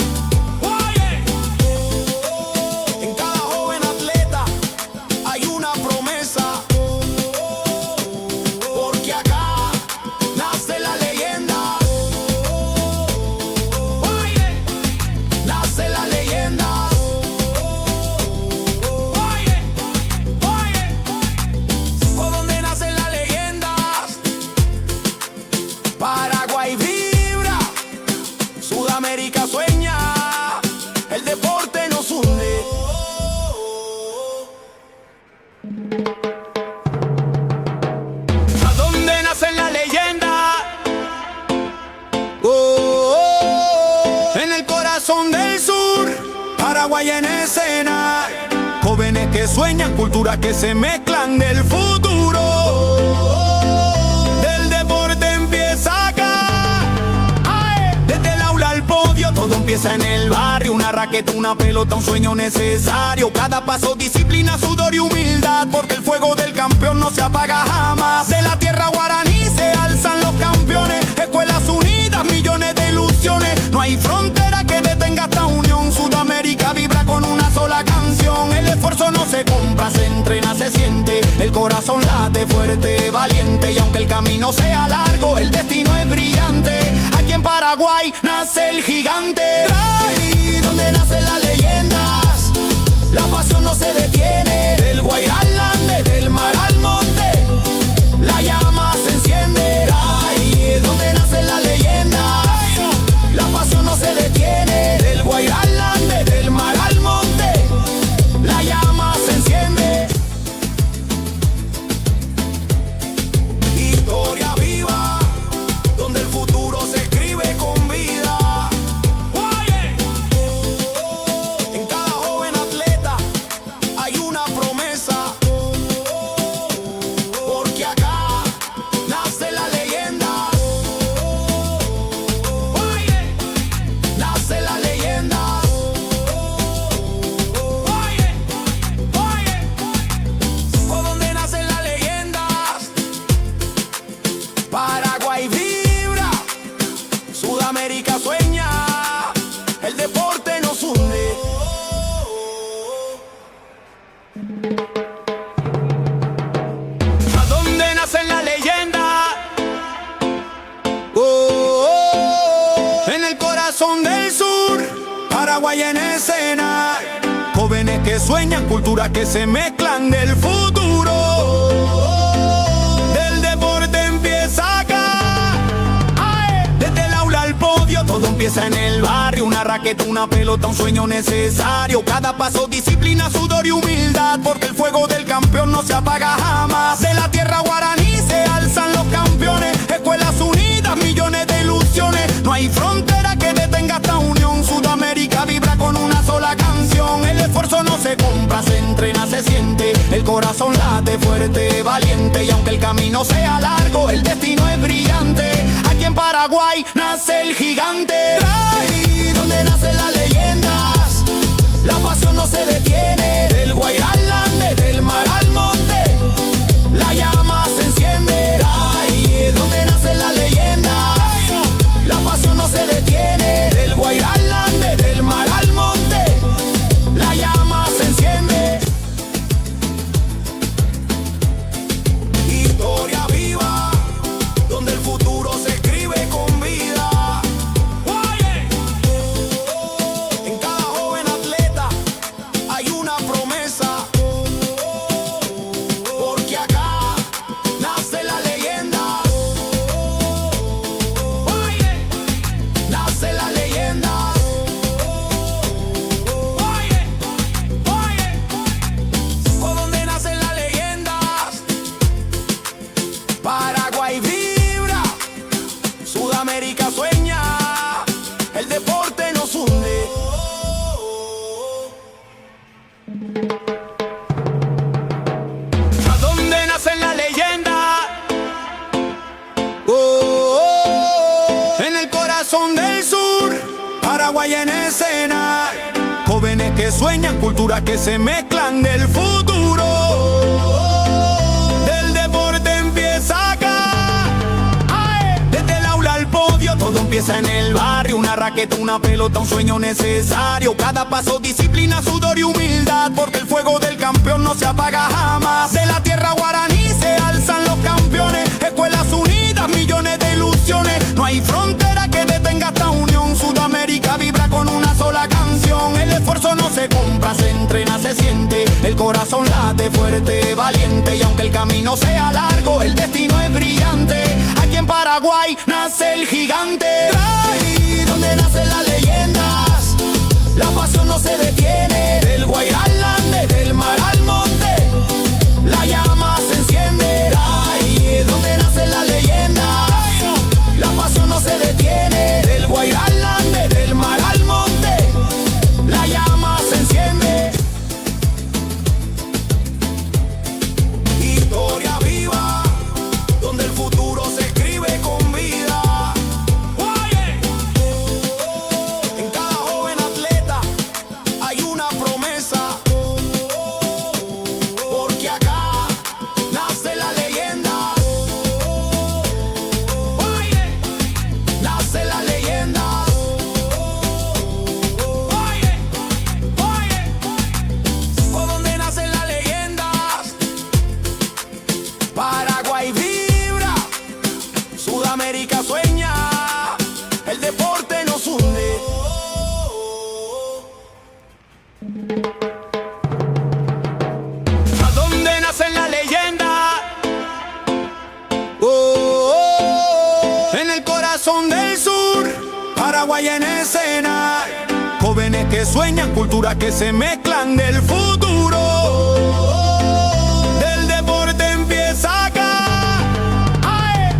En cada joven atleta hay una promesa, porque acá nace la leyenda. Nace la leyenda. Por donde nacen las leyendas, Paraguay vibra, Sudamérica sueña, el deporte nos hunde. ¿A dónde nacen las leyendas? En el corazón del sur, Paraguay en escena. Jóvenes que sueñan, culturas que se mezclan del futuro. Del deporte empieza acá. Desde el aula al podio, todo empieza en el barrio. Una raqueta, una pelota, un sueño necesario. Cada paso, disciplina, sudor y humildad, porque el fuego del campeón no se apaga jamás. De la tierra guaraní se alzan los campeones. Escuelas unidas, millones de ilusiones. No hay frontera que detenga esta unión. Sudamérica vibra con una sola canción. El esfuerzo no se compra, se entrena, se siente. El corazón late fuerte, valiente. Y aunque el camino sea largo, el destino es brillante. Aquí en Paraguay nace el gigante. Ahí donde nacen las leyendas, la pasión no se detiene. Del Guairá al Ande, del mar al monte, la llama se enciende. Ahí donde nacen las leyendas, la pasión no se detiene. Del Guairá al Ande, del mar al monte, la llama se escena. Jóvenes que sueñan, culturas que se mezclan del futuro. Del deporte empieza acá. Desde el aula al podio, todo empieza en el barrio. Una raqueta, una pelota, un sueño necesario. Cada paso, disciplina, sudor y humildad, porque el fuego del campeón no se apaga jamás. De la tierra guaraní se alzan los campeones. Escuelas unidas, millones de ilusiones. No hay frontera que detenga esta unión. Sudamérica vibra con una sola canción. El esfuerzo no se compra, se entrena, se siente. El corazón late fuerte, valiente. Y aunque el camino sea largo, el destino es brillante. Aquí en Paraguay nace el gigante. Ahí donde nacen las leyendas, la pasión no se detiene. Del Guairá al Ande, del mar al monte, la llama se enciende. Ahí donde nacen las leyendas, la pasión no se detiene. Del Guairá al Ande, del mar al monte, la llama se enciende. Historia viva, donde el futuro se escribe con vida. En cada joven atleta hay una promesa, porque acá nace la leyenda. Nace la leyenda. ¿Por dónde nacen las leyendas? Paraguay vibra, Sudamérica sueña, el deporte nos hunde. ¿A dónde nacen las leyendas? En el corazón del sur, Paraguay en escena. Jóvenes que sueñan, culturas que se mezclan del futuro. Del deporte empieza acá. Desde el aula al podio, todo empieza en el barrio. Una raqueta, una pelota, un sueño necesario. Cada paso, disciplina, sudor y humildad, porque el fuego del campeón no se apaga jamás. De la tierra guaraní se alzan los campeones. Escuelas unidas, millones de ilusiones. No hay frontera que detenga esta unión. Sudamérica vibra con una sola canción. El esfuerzo no se compra, se entrena, se siente. El corazón late fuerte, valiente. Y aunque el camino sea largo, el destino es brillante. Aquí en Paraguay nace el gigante. Ahí donde nacen las leyendas, la pasión no se detiene. Del Guairá al Ande, del mar al monte, la llama se enciende. Ahí donde nacen las leyendas, la pasión no se detiene. Del Guairá al Ande, del mar al monte, la llama se enciende. Historia viva, donde el futuro se escribe con vida. En cada joven atleta hay una promesa, porque acá nace la leyenda. Nace la leyenda. ¿Por dónde nacen las leyendas? Paraguay vibra, Sudamérica sueña, el deporte nos hunde. ¿A dónde nacen las leyendas? En el corazón del sur, Paraguay en escena. Jóvenes que sueñan, culturas que se mezclan del futuro. Del deporte empieza acá.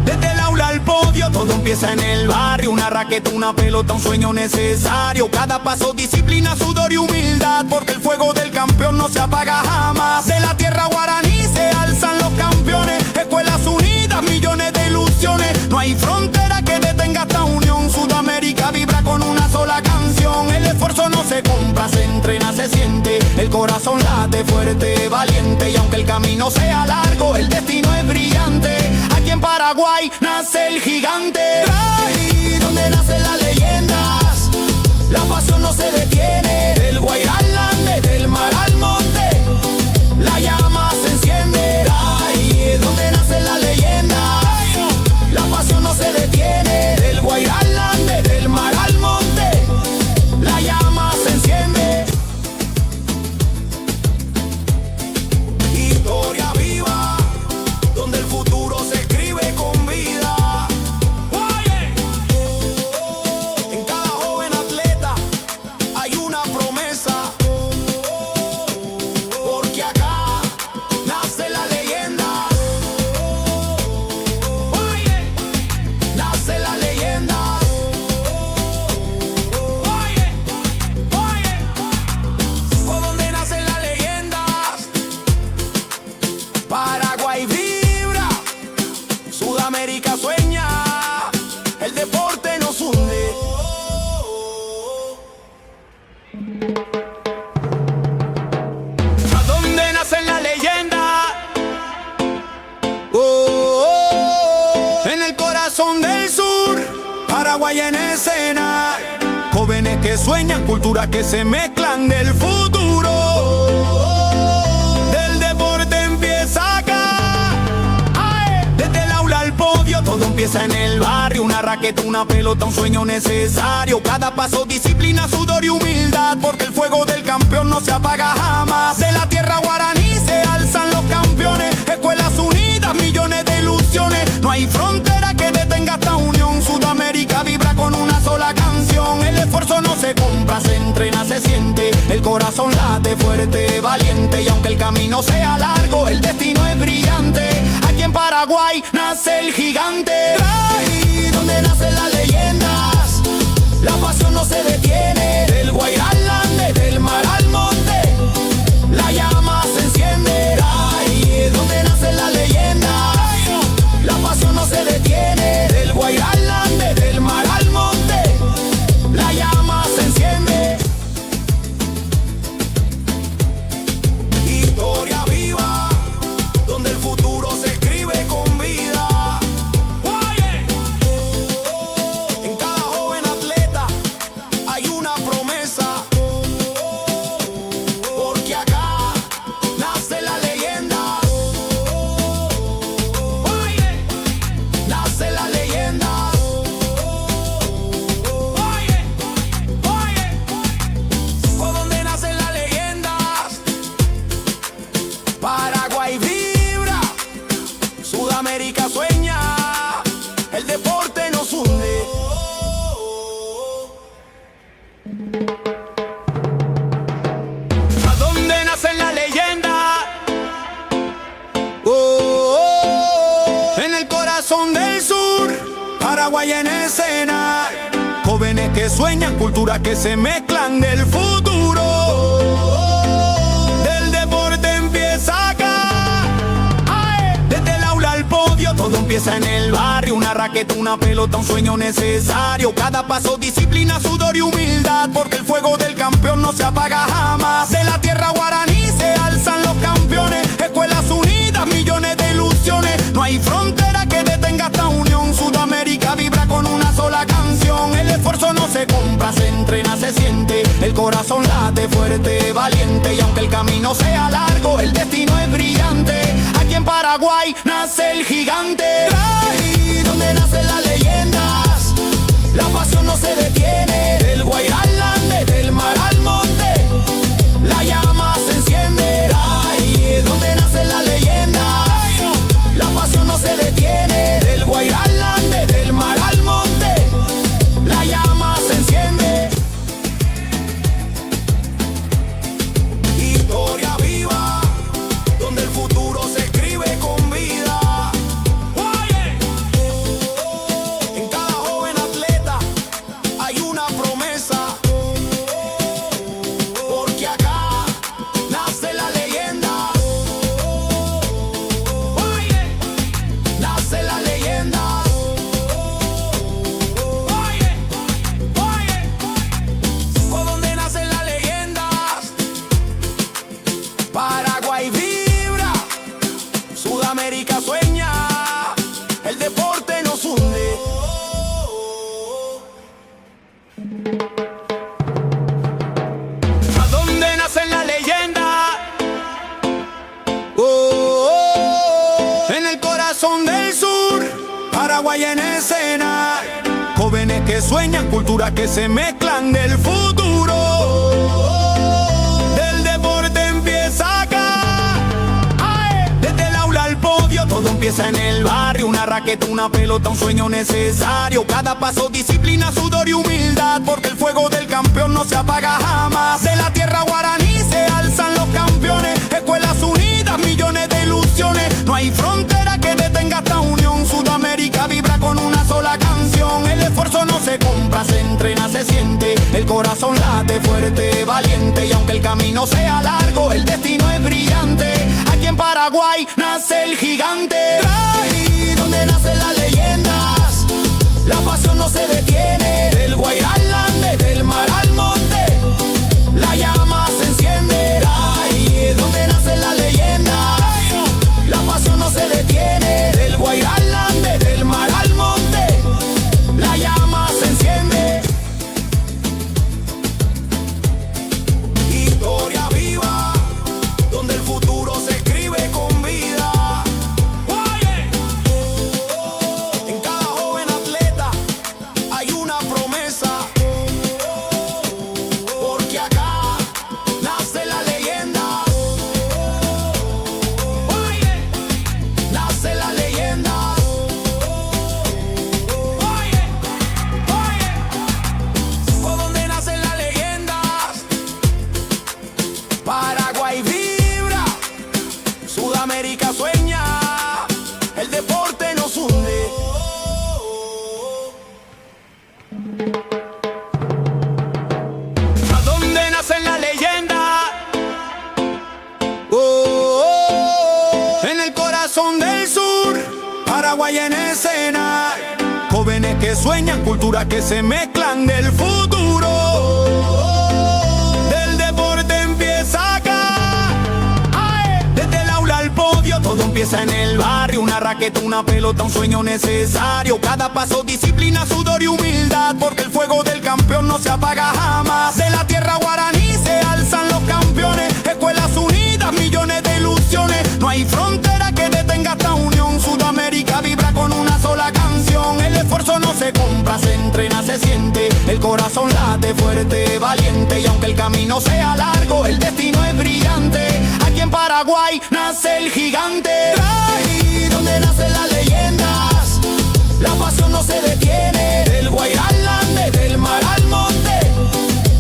Desde el aula al podio, todo empieza en el barrio. Una raqueta, una pelota, un sueño necesario. Cada paso, disciplina, sudor y humildad, porque el fuego del campeón no se apaga jamás. De la tierra guaraní se alzan los campeones. Escuelas unidas, millones de ilusiones. No hay frontera que detenga esta unión. Sudamérica vibra con una sola canción. El esfuerzo no se compra, se entrena, se siente. El corazón late fuerte, valiente. Y aunque el camino sea largo, el destino es brillante. Aquí en Paraguay nace el gigante. Ahí donde nacen las leyendas, la pasión no se detiene. Del Guairá al Ande, del mar al monte, la llama se enciende. Ahí donde nacen las leyendas, la pasión no se detiene. Del Guairá al Ande, del mar al monte, la llama se enciende. ¿A dónde nace la leyenda? En el corazón del sur, Paraguay en escena. Jóvenes que sueñan, culturas que se mezclan del futuro. Del deporte empieza acá. Desde el aula al podio, todo empieza en el barrio. Una raqueta, una pelota, un sueño necesario. Cada paso, disciplina, sudor y humildad, porque el fuego del campeón no se apaga jamás. De la tierra guaraní se alzan los campeones. Escuelas unidas, millones de ilusiones. No hay frontera que detenga esta unión. Sudamérica vibra con una sola canción. El esfuerzo no se compra, se entrena, se siente. El corazón late fuerte, valiente. Y aunque el camino sea largo, el destino es brillante. Aquí en Paraguay nace el gigante. Ahí donde nacen las leyendas, la pasión no se detiene. Del Guairá al Ande, del mar al monte, la llama se enciende. Ahí donde nacen las leyendas, la pasión no se detiene. Del Guairá al Ande, del mar al monte, la llama se enciende. Historia viva, donde el futuro se escribe con vida. En cada joven atleta hay una promesa, porque acá nace la leyenda. Nace la leyenda. ¿Por dónde nacen las leyendas? Paraguay vibra, Sudamérica sueña, el deporte nos hunde. ¿A dónde nacen las leyendas? En el corazón del sur, Paraguay en escena. Jóvenes que sueñan, culturas que se mezclan del futuro. Del deporte empieza acá. Desde el aula al podio, todo empieza en el barrio. Una raqueta, una pelota, un sueño necesario. Cada paso, disciplina, sudor y humildad, porque el fuego del campeón no se apaga jamás. De la tierra guaraní se alzan los campeones. Escuelas unidas, millones de ilusiones. No hay frontera que detenga esta unión. Sudamérica vibra con una sola canción. El esfuerzo no se compra, se entrena, se siente. El corazón late fuerte, valiente. Y aunque el camino sea largo, el destino es brillante. Aquí en Paraguay nace el gigante. Ahí donde nacen las leyendas, la pasión no se detiene. Del Guairá al Ande, del mar al monte, la llama se enciende. Ahí donde nacen las leyendas, la pasión no se detiene. Del Guairá al Ande, del mar al monte, la llama se enciende. Historia viva, donde el futuro se escribe con vida. En cada joven atleta hay una promesa, porque acá nace la leyenda. Nace la leyenda. ¿Por dónde nacen las leyendas? Paraguay vibra, Sudamérica sueña, el deporte nos hunde. ¿A dónde nacen las leyendas? En el corazón del sur, Paraguay en escena. Jóvenes que sueñan, culturas que se mezclan del futuro. Del deporte empieza acá. Desde el aula al podio, todo empieza en el barrio. Una raqueta, una pelota, un sueño necesario. Cada paso, disciplina, sudor y humildad, porque el fuego del campeón no se apaga jamás. De la tierra guaraní se alzan los campeones. Escuelas unidas, millones de ilusiones. No hay frontera que detenga esta unión. Sudamérica vibra con una sola canción. El esfuerzo no se compra, se entrena, se siente. El corazón late fuerte, valiente. Y aunque el camino sea largo, el destino es brillante. Aquí en Paraguay nace el gigante. Ahí donde nacen las leyendas, la pasión no se detiene. Del Guairá al Ande, del mar al monte, la Paraguay en escena. Jóvenes que sueñan, culturas que se mezclan del futuro. Del deporte empieza acá. ¡Ay! Desde el aula al podio, todo empieza en el barrio. Una raqueta, una pelota, un sueño necesario. Cada paso, disciplina, sudor y humildad, porque el fuego del campeón no se apaga jamás. De la tierra guaraní se alzan los campeones. Escuelas unidas, millones de ilusiones. No hay frontera que detenga esta unión. Sudamérica vibra con una sola canción. El esfuerzo no se compra, se entrena, se siente. El corazón late fuerte, valiente. Y aunque el camino sea largo, el destino es brillante. Aquí en Paraguay nace el gigante. Ahí donde nacen las leyendas, la pasión no se detiene. Del Guairá al Ande, del mar al monte,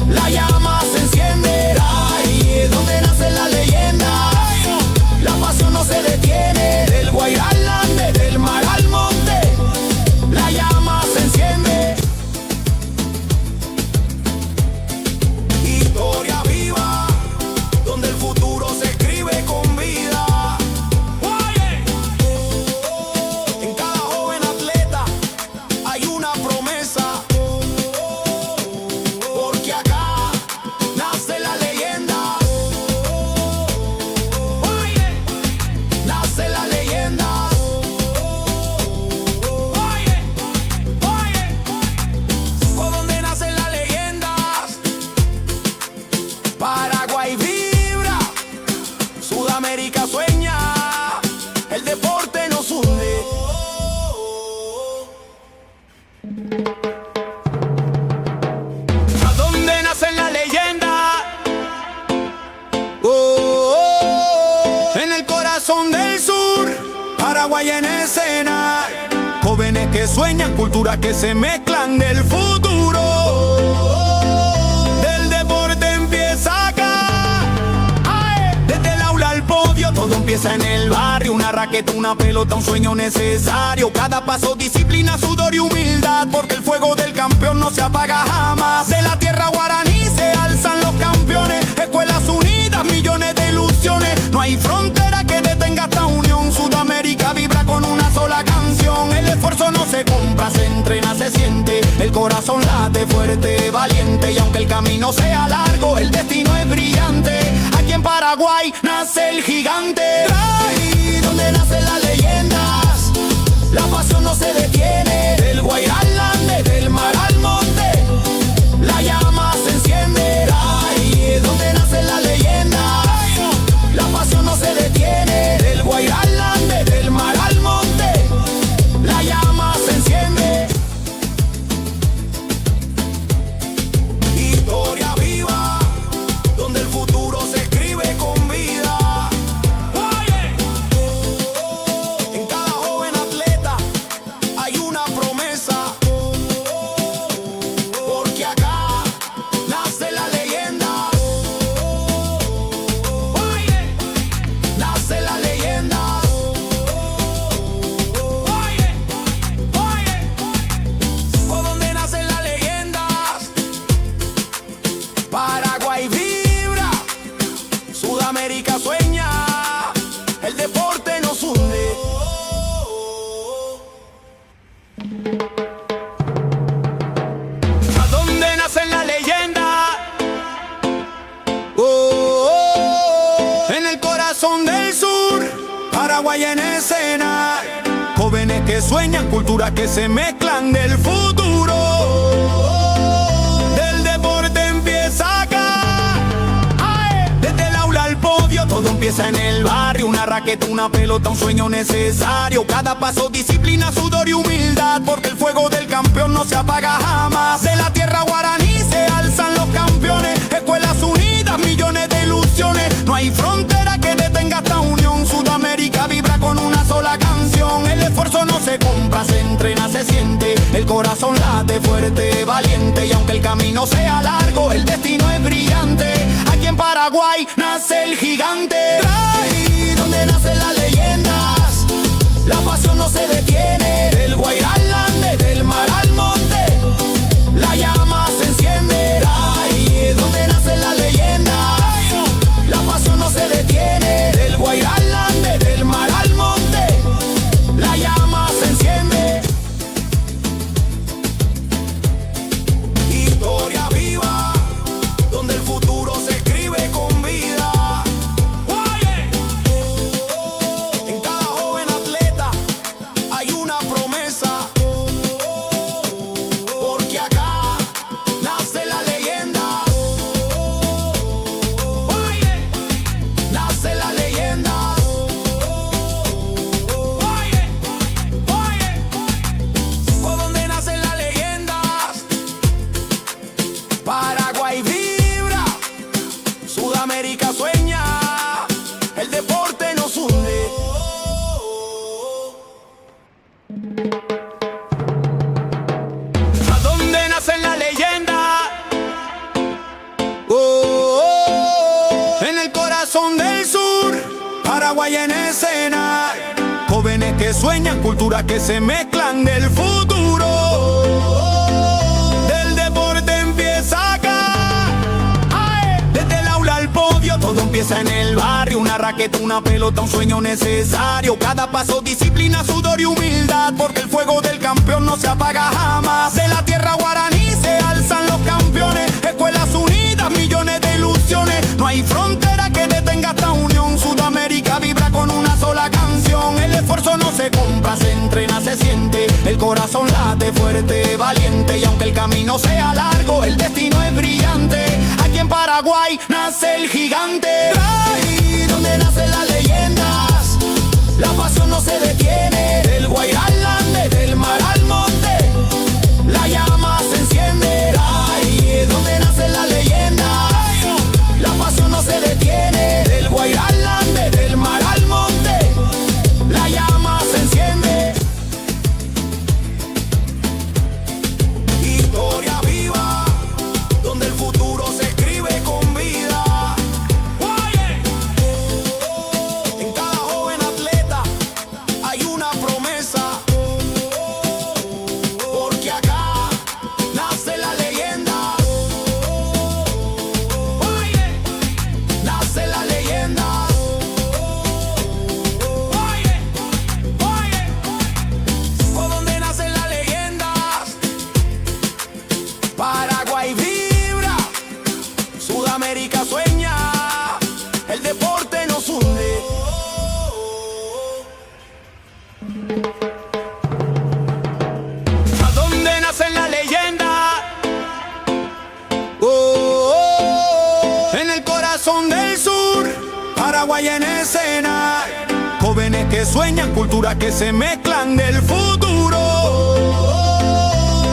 la llama se enciende. Ahí es donde nacen las leyendas, la pasión no se detiene. Del Guairá al Ande, del mar al monte, la llama se enciende. Historia viva, donde el futuro se escribe con vida. En cada joven atleta hay una promesa, porque acá nace la leyenda. Nace la leyenda. Por donde nacen las leyendas, Paraguay vibra, Sudamérica sueña, el deporte nos hunde. ¿A dónde nacen las leyendas? En el corazón del sur, Paraguay en escena. Jóvenes que sueñan, culturas que se mezclan del futuro. Del deporte empieza acá. ¡Ay! Desde el aula al podio, todo empieza en el barrio. Una raqueta, una pelota, un sueño necesario. Cada paso, disciplina, sudor y humildad, porque el fuego del campeón no se apaga jamás. De la tierra guaraní se alzan los campeones. Escuelas unidas, millones de ilusiones. No hay frontera que detenga esta unión. Sudamérica vibra con una sola canción. El esfuerzo no se compra, se entrena, se siente. El corazón late fuerte, valiente. Y aunque el camino sea largo, el destino es brillante. Aquí en Paraguay nace el gigante. Ahí donde nacen las leyendas, la pasión no se detiene. Del Guairá al Ande, del mar al monte, la llama se enciende. Ahí es donde nacen las leyendas, la pasión no se detiene. Del Guairá al Ande, del mar al monte, la llama se enciende. Historia viva, donde el futuro se escribe con vida. En cada joven atleta hay una promesa, porque acá nace la leyenda. Nace la leyenda. Por donde nacen las leyendas, Paraguay vibra, Sudamérica sueña, el deporte nos hunde. ¿A dónde nacen las leyendas? En el corazón del sur, Paraguay en escena. Jóvenes que sueñan, culturas que se mezclan del futuro. Del deporte empieza acá. ¡Ay! Desde el aula al podio, todo empieza en el barrio. Una raqueta, una pelota, un sueño necesario. Cada paso, disciplina, sudor y humildad, porque el fuego del campeón no se apaga jamás. De la tierra guaraní se alzan los campeones. Escuelas unidas, millones de ilusiones. No hay frontera que detenga esta unión. Sudamérica vibra con una sola canción. El esfuerzo no se compra, se entrena, se siente. El corazón late fuerte, valiente. Y aunque el camino sea largo, el destino es brillante. Aquí en Paraguay nace el gigante. Ahí donde nacen las leyendas, la pasión no se detiene. Del Guairá al Ande, del mar al monte, la llama se enciende. Ahí es donde nacen las leyendas, la pasión no se detiene. Del Guairá al Ande, del mar al monte, la llama se enciende. Sudamérica sueña, el deporte nos hunde. ¿A dónde nace la leyenda? En el corazón del sur, Paraguay en escena. Jóvenes que sueñan, culturas que se mezclan del futuro. Del deporte empieza acá. Desde el aula al podio, todo empieza en el barrio. Una raqueta, una pelota, un sueño necesario. Cada paso, disciplina, sudor y humildad, porque el fuego del campeón no se apaga jamás. De la tierra guaraní se alzan los campeones. Escuelas unidas, millones de ilusiones. No hay frontera que detenga esta unión. Sudamérica vibra con una sola canción. El esfuerzo no se compra, se entrena, se siente. El corazón late fuerte, valiente. Y aunque el camino sea largo, el destino es brillante. Aquí en Paraguay nace el gigante. Ahí donde nacen las leyendas, la pasión no se detiene. Del Guairá al Ande, del mar al monte, la llama se enciende. Ahí es donde nacen las leyendas, la pasión no se detiene. Del Guairá al Ande, del mar al monte, la llama se enciende. Historia viva, donde el futuro se escribe con vida. En cada joven atleta hay una promesa, porque acá nace la leyenda. Nace la leyenda. ¿Por dónde nacen las leyendas? Paraguay vibra, Sudamérica sueña, el deporte nos hunde. ¿A dónde nacen las leyendas? En el corazón del sur, Paraguay en escena. Jóvenes que sueñan, culturas que se mezclan del futuro.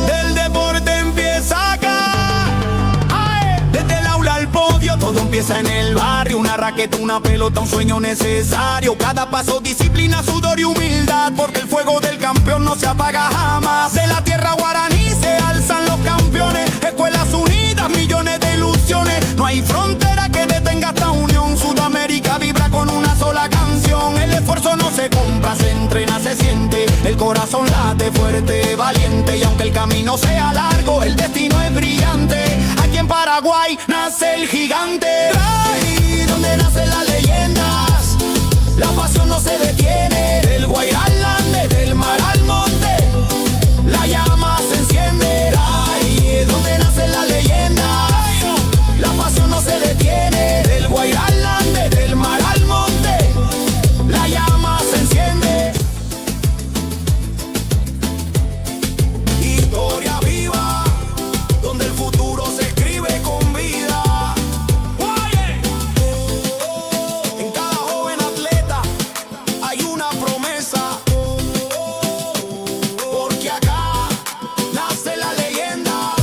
Del deporte empieza acá. Desde el aula al podio, todo empieza en el barrio. Una raqueta, una pelota, un sueño necesario. Cada paso, disciplina, sudor y humildad, porque el fuego del campeón no se apaga jamás. De la tierra guaraní se alzan los campeones. Escuelas unidas, millones de ilusiones. No hay frontera que detenga esta unión. Sudamérica vibra con una sola canción. El esfuerzo no se compra, se entrena, se siente. El corazón late fuerte, valiente. Y aunque el camino sea largo, el destino es brillante. Aquí en Paraguay nace el gigante. Ahí donde nacen las leyendas, la pasión no se detiene. Del Guairá al Ande, del mar al monte, la llama se enciende. Ahí es donde nacen las leyendas, la pasión no se detiene. Del Guairá al Ande, del mar al monte, la llama se enciende. Historia viva, donde el futuro se escribe con vida. En cada joven atleta hay una promesa, porque acá nace la leyenda.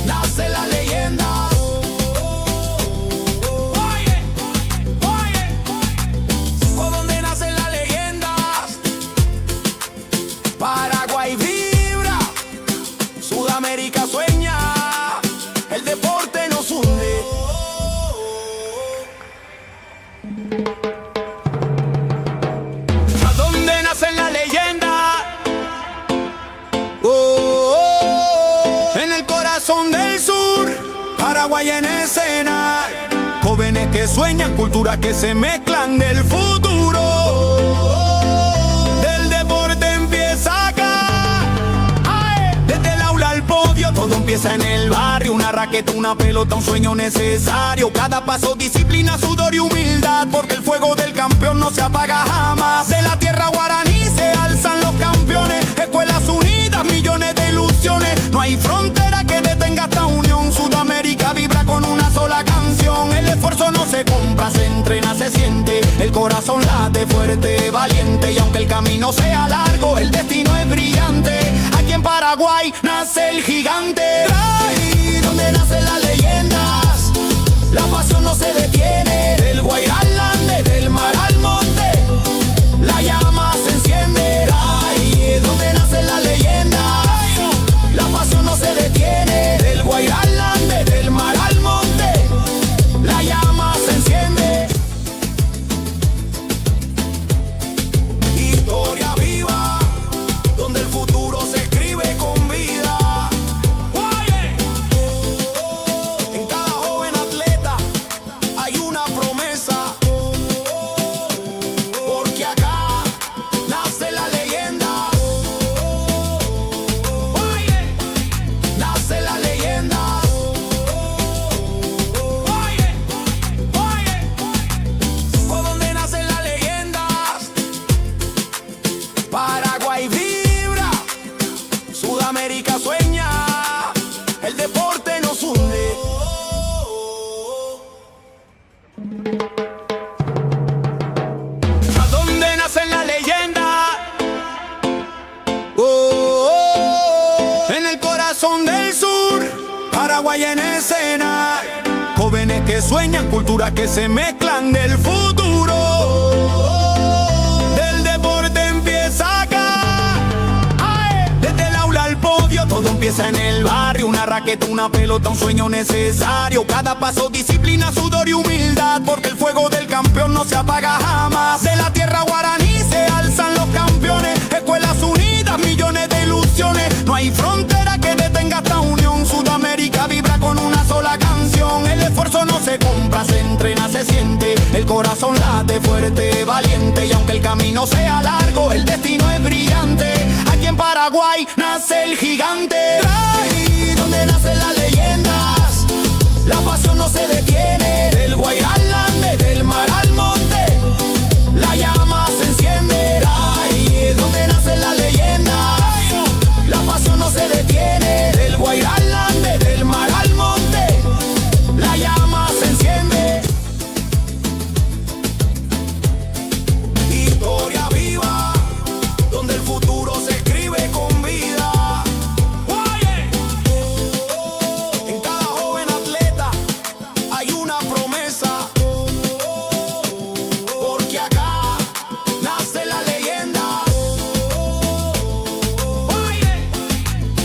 Nace la leyenda. ¿Por dónde nacen las leyendas? Paraguay vibra, Sudamérica sueña, el deporte nos hunde. ¿A dónde nacen las leyendas? En el corazón del sur, Paraguay en escena. Jóvenes que sueñan, culturas que se mezclan del futuro. Del deporte empieza acá. Desde el aula al podio, todo empieza en el barrio. Una raqueta, una pelota, un sueño necesario. Cada paso, disciplina, sudor y humildad, porque el fuego del campeón no se apaga jamás. De la tierra guaraní se alzan los campeones. Escuelas unidas, millones de ilusiones. No hay frontera que detenga esta unión. Sudamérica vibra con una sola canción. El esfuerzo no se compra, se entrena, se siente. El corazón late fuerte, valiente. Y aunque el camino sea largo, el destino es brillante. Aquí en Paraguay nace el gigante. Ahí donde nace la escena. Jóvenes que sueñan, culturas que se mezclan del futuro. Del deporte empieza acá. Desde el aula al podio, todo empieza en el barrio. Una raqueta, una pelota, un sueño necesario. Cada paso, disciplina, sudor y humildad, porque el fuego del campeón no se apaga jamás. De la tierra guaraní se alzan los campeones. Escuelas unidas, millones de ilusiones. No hay frontera que detenga esta unión. Sudamérica vibra con una sola canción. El esfuerzo no se compra, se entrena, se siente. El corazón late fuerte, valiente. Y aunque el camino sea largo, el destino es brillante. Aquí en Paraguay nace el gigante. Ahí donde nacen las leyendas, la pasión no se detiene. Del Guairá al Ande, del mar al monte, la llama se enciende. Ahí es donde nacen las leyendas, la pasión no se detiene. Del Guairá al Ande, del mar al monte, la llama se enciende. Historia viva, donde el futuro se escribe con vida. En cada joven atleta hay una promesa, porque acá nace la leyenda.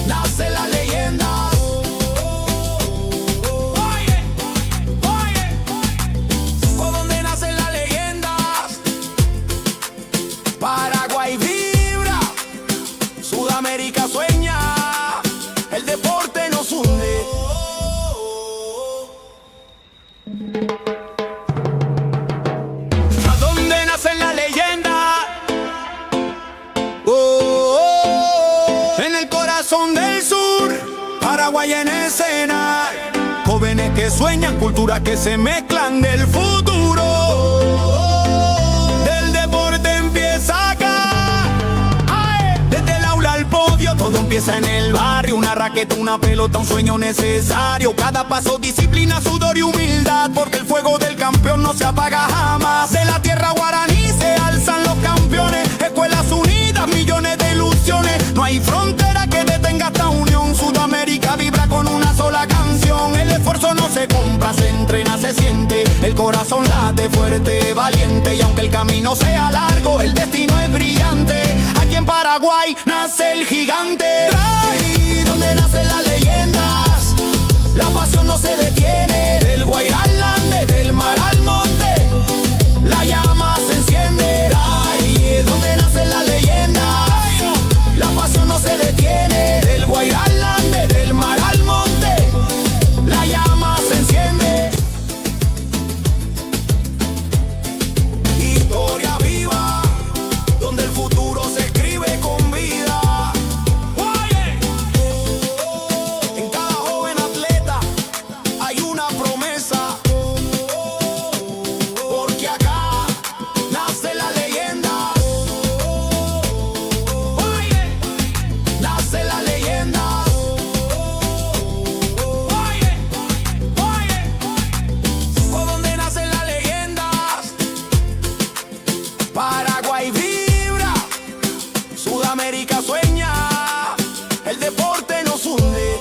Nace la leyenda. Por donde nacen las leyendas, Paraguay vibra, Sudamérica sueña, el deporte nos hunde. ¿A dónde nacen las leyendas? En el corazón del sur, Paraguay en escena. Jóvenes que sueñan, culturas que se mezclan del futuro. Del deporte empieza acá. Desde el aula al podio, todo empieza en el barrio. Una raqueta, una pelota, un sueño necesario. Cada paso, disciplina, sudor y humildad, porque el fuego del campeón no se apaga jamás. De la tierra guaraní se alzan los campeones. Escuelas unidas, millones de ilusiones. No hay frontera que detenga esta unión. Sudamérica vibra con una sola canción. El esfuerzo no se compra, se entrena, se siente. El corazón late fuerte, valiente. Y aunque el camino sea largo, el destino es brillante. Aquí en Paraguay nace el gigante. Ahí donde nacen las leyendas, la pasión no se detiene. Del Guairá al Ande, del mar al monte, la llama se enciende. Ahí es donde nacen las leyendas, la pasión no se detiene. Del Guairá al Ande, del mar al monte, la llama se enciende. Historia viva, donde el futuro se escribe con vida. En cada joven atleta hay una promesa, porque acá nace la leyenda. Nace la leyenda. Por donde nacen las leyendas, Paraguay vibra, Sudamérica sueña, el deporte nos hunde.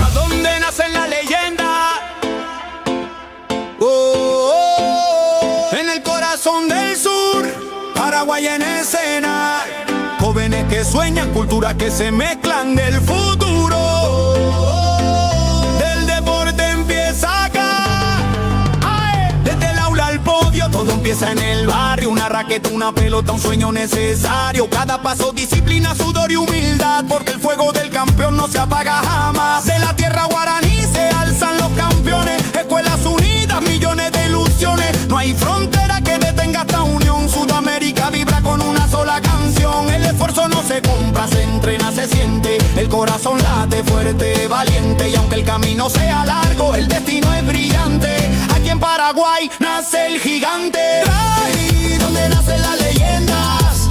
¿A dónde nacen las leyendas? En el corazón del sur, Paraguay en escena. Jóvenes que sueñan, culturas que se mezclan del futuro. Del deporte empieza acá. Desde el aula al podio, todo empieza en el barrio. Una raqueta, una pelota, un sueño necesario. Cada paso, disciplina, sudor y humildad, porque el fuego del campeón no se apaga jamás. De la tierra guaraní se alzan los campeones. Escuelas unidas, millones de ilusiones. No hay frontera que detenga esta unión. Sudamérica vibra con una sola canción. El esfuerzo no se compra, se entrena, se siente. El corazón late fuerte, valiente. Y aunque el camino sea largo, el destino es brillante. Aquí en Paraguay nace el gigante. Ahí donde nacen las leyendas,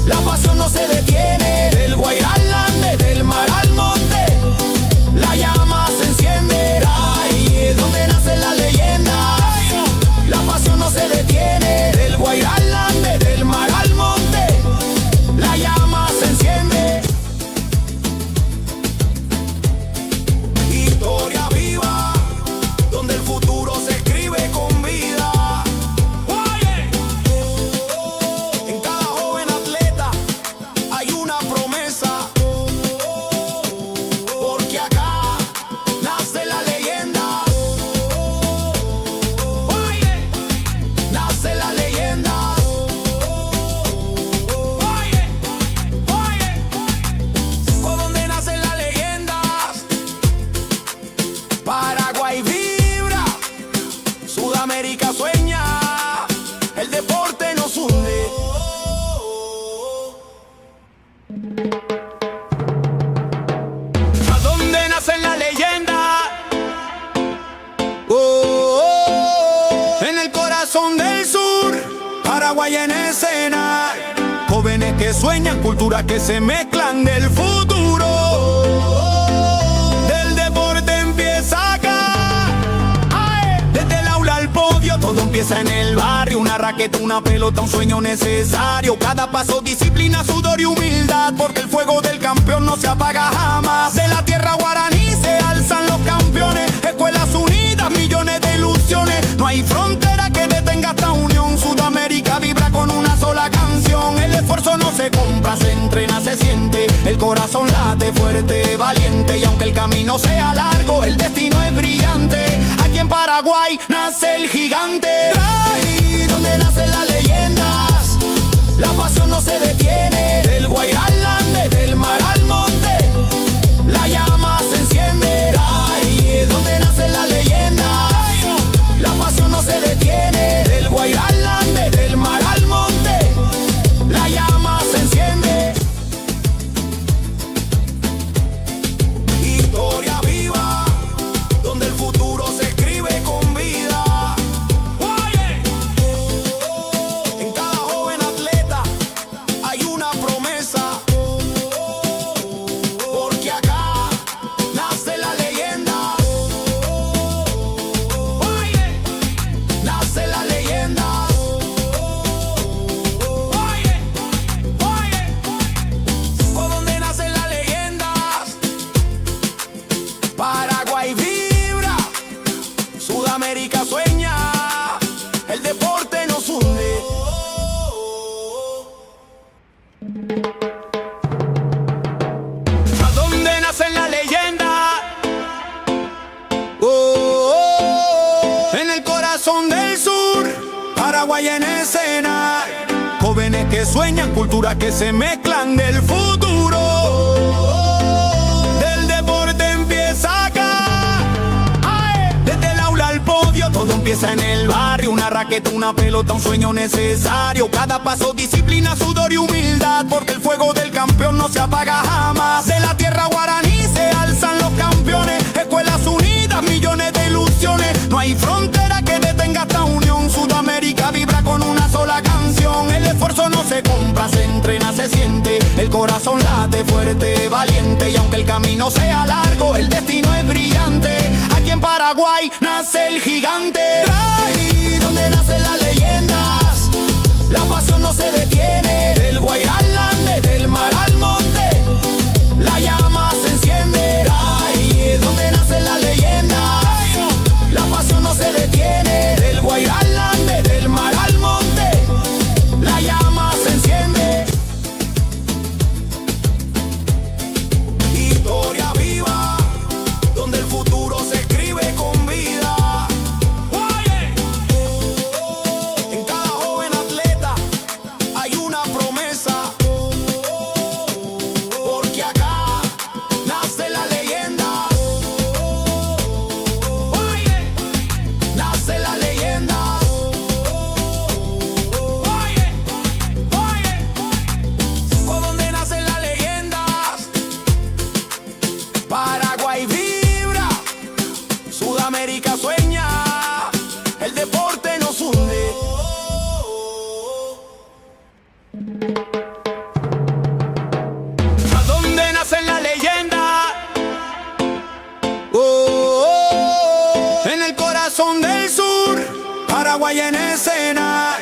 la pasión no se detiene. Del Guairá al Ande, del mar al monte, la llama se enciende. Ahí es donde nacen las leyendas, la pasión no se detiene. Del Guairá al Ande, del mar al monte, la llama se enciende. Paraguay en escena. Jóvenes que sueñan, culturas que se mezclan del futuro. Del deporte empieza acá. Desde el aula al podio, todo empieza en el barrio. Una raqueta, una pelota, un sueño necesario. Cada paso, disciplina, sudor y humildad, porque el fuego del campeón no se apaga jamás. De la tierra guaraní se alzan los campeones. Escuelas unidas, millones de ilusiones. No hay frontera que detenga esta unión. Sudamérica vibra con una sola canción. El esfuerzo no se compra, se entrena, se siente. El corazón late fuerte, valiente. Y aunque el camino sea largo, el destino es brillante. Aquí en Paraguay nace el gigante. Ahí donde nacen las leyendas, la pasión no se detiene. Del Guairá al Ande, del mar al monte, la llama se enciende. Ahí es donde nacen las leyendas, la pasión no se detiene. Del Guairá al Ande, del mar al monte, la llama se enciende. Historia viva, donde el futuro se escribe con vida. En cada joven atleta hay una promesa, porque acá nace la leyenda. Nace la leyenda. Por donde nacen las leyendas, Paraguay vibra, Sudamérica sueña, el deporte nos hunde. ¿A dónde nacen las leyendas? En el corazón del sur, Paraguay en escena. Jóvenes que sueñan, culturas que se mezclan del futuro. Del deporte empieza acá. Desde el aula al podio, todo empieza en el barrio. Una raqueta, una pelota, un sueño necesario. Cada paso, disciplina, sudor y humildad, porque el fuego del campeón no se apaga jamás. De la tierra guaraní se alzan los campeones. Escuelas unidas, millones de ilusiones. No hay frontera que detenga esta unión. Sudamérica vibra con una sola canción. El esfuerzo no se compra, se entrena, se siente. El corazón late fuerte, valiente. Y aunque el camino sea largo, el destino es brillante. Aquí en Paraguay nace el gigante. Ahí donde nacen las leyendas, la pasión no se detiene. Del Guairá al Ande, del mar al monte, la llama se enciende. Ahí es donde nacen las leyendas, la pasión no se detiene. Del Guairá al Ande, del mar al monte, la llama se enciende. Historia viva, donde el futuro se escribe con vida. En cada joven atleta hay una promesa, porque acá nace la leyenda. Nace la leyenda. Por donde nacen las leyendas, Paraguay vibra, Sudamérica sueña, el deporte nos hunde. ¿A dónde nacen las leyendas? En el corazón del sur, Paraguay en escena.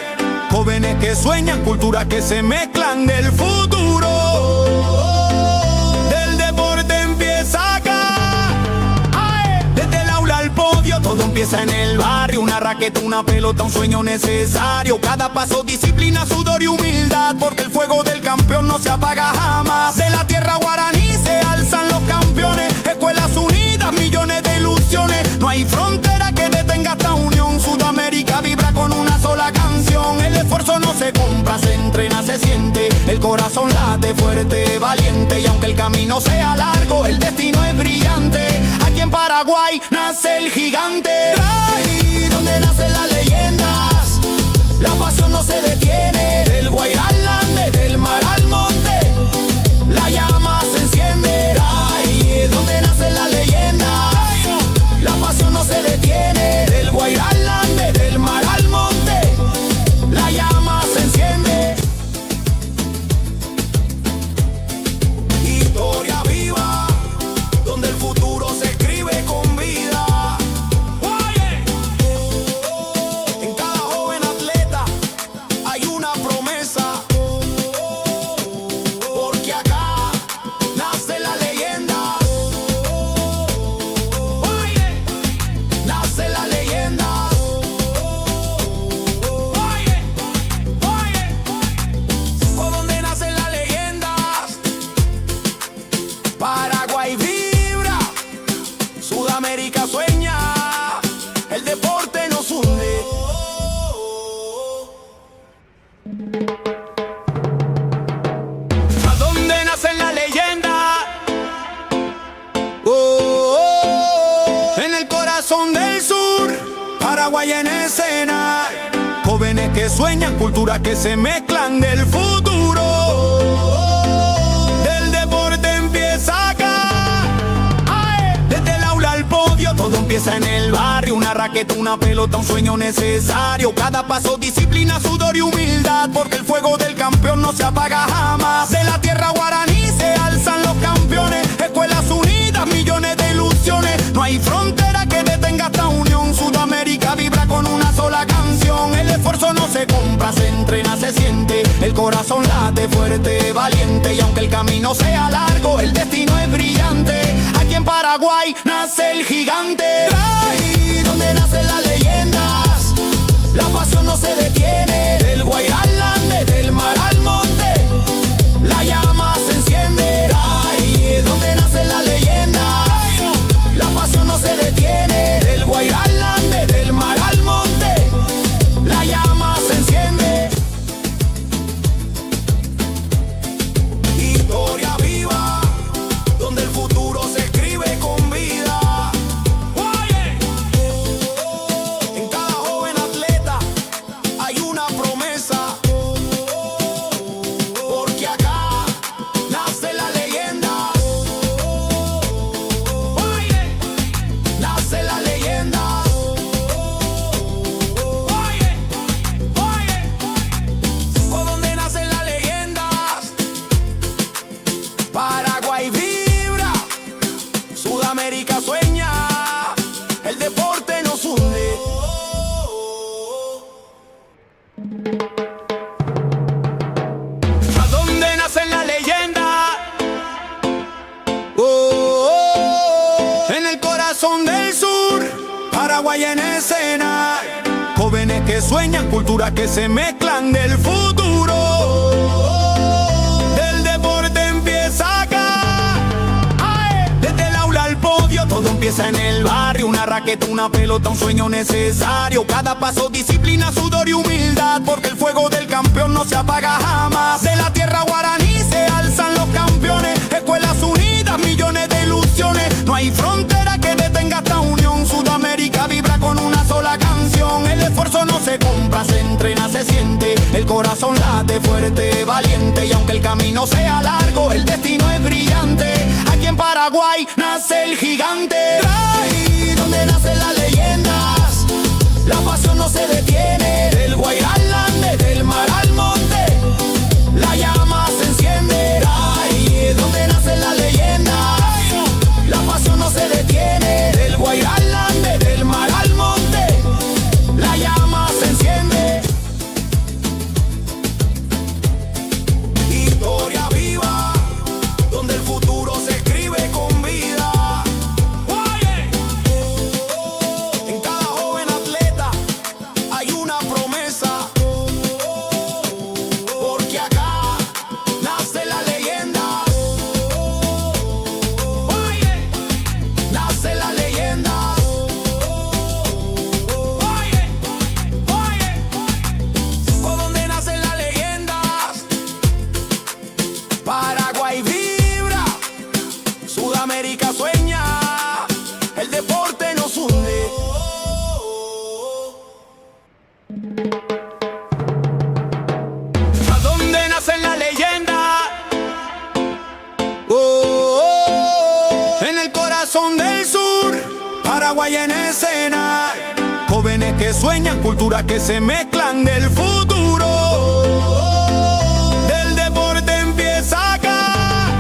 Jóvenes que sueñan, culturas que se mezclan del futuro. Del deporte empieza acá. Desde el aula al podio, todo empieza en el barrio. Una raqueta, una pelota, un sueño necesario. Cada paso, disciplina, sudor y humildad, porque el fuego del campeón no se apaga jamás. De la tierra guaraní se alzan los campeones. Escuelas unidas, millones de ilusiones. No hay frontera que detenga esta unión. Sudamérica vibra con una sola canción. El esfuerzo no se compra, se entrena, se siente. El corazón late fuerte, valiente. Y aunque el camino sea largo, el destino es brillante. Aquí en Paraguay nace el gigante. Ahí donde nacen las leyendas, la pasión no se detiene. Del Guairá al Ande, del mar al monte, la llama se enciende. Ahí es donde nacen las leyendas, la pasión no se detiene. Del Guairá al Ande, del mar al monte, la llama se enciende. Paraguay vibra, Sudamérica sueña, el deporte nos hunde. ¿A dónde nace la leyenda? En el corazón del sur, Paraguay en escena. Jóvenes que sueñan, culturas que se mezclan del futuro. Del deporte empieza acá. Desde el aula al podio, todo empieza en el barrio. Una raqueta, una pelota, un sueño necesario. Cada paso, disciplina, sudor y humildad, porque el fuego del campeón no se apaga jamás. De la tierra guaraní se alzan los campeones. Escuelas unidas, millones de ilusiones. No hay frontera que detenga esta unión. Sudamérica vibra con una sola canción. El esfuerzo no se compra, se entrena, se siente. El corazón late fuerte, valiente. Y aunque el camino sea largo, el destino es brillante. Aquí en Paraguay nace el gigante. Ahí donde nacen las leyendas, la pasión no se detiene. Del Guairá al Ande, del mar al monte, la llama se enciende. Ahí donde nacen las leyendas, la pasión no se detiene. Del Guairá al Ande, del mar al monte, la llama se enciende. Historia viva, donde el futuro se escribe con vida. En cada joven atleta hay una promesa, porque acá nace la leyenda. Nace la leyenda. ¿Por dónde nacen las leyendas? Paraguay vibra, Sudamérica sueña, el deporte nos hunde. ¿A dónde nacen las leyendas? En el corazón del sur, Paraguay en escena. Jóvenes que sueñan, culturas que se mezclan del futuro. Del deporte empieza acá. Desde el aula al podio, todo empieza en el barrio. Una raqueta, una pelota, un sueño necesario. Cada paso, disciplina, sudor y humildad, porque el fuego del campeón no se apaga jamás. De la tierra guaraní se alzan los campeones. Escuelas unidas, millones de ilusiones. No hay frontera que detenga esta unión. Sudamérica vibra con una sola canción. El esfuerzo no se compra, se entrena, se siente. El corazón late fuerte, valiente. Y aunque el camino sea largo, el destino es brillante. Aquí en Paraguay nace el gigante. Ahí donde nacen las leyendas, la pasión no se detiene. Del Guairá al Ande, del mar al monte, la llama se enciende. Ahí donde nacen las leyendas, la pasión no se detiene. Del Guairá al Ande, del mar al monte, la llama se enciende. Historia viva, donde el futuro se escribe con vida. En cada joven atleta hay una promesa, porque acá nace la leyenda. Nace la leyenda. ¿Por dónde nacen las leyendas? Paraguay vibra, Sudamérica sueña, el deporte nos hunde. ¿A dónde nacen las leyendas? En el corazón del sur, Paraguay en escena. Jóvenes que sueñan, culturas que se mezclan del futuro. Del deporte empieza acá.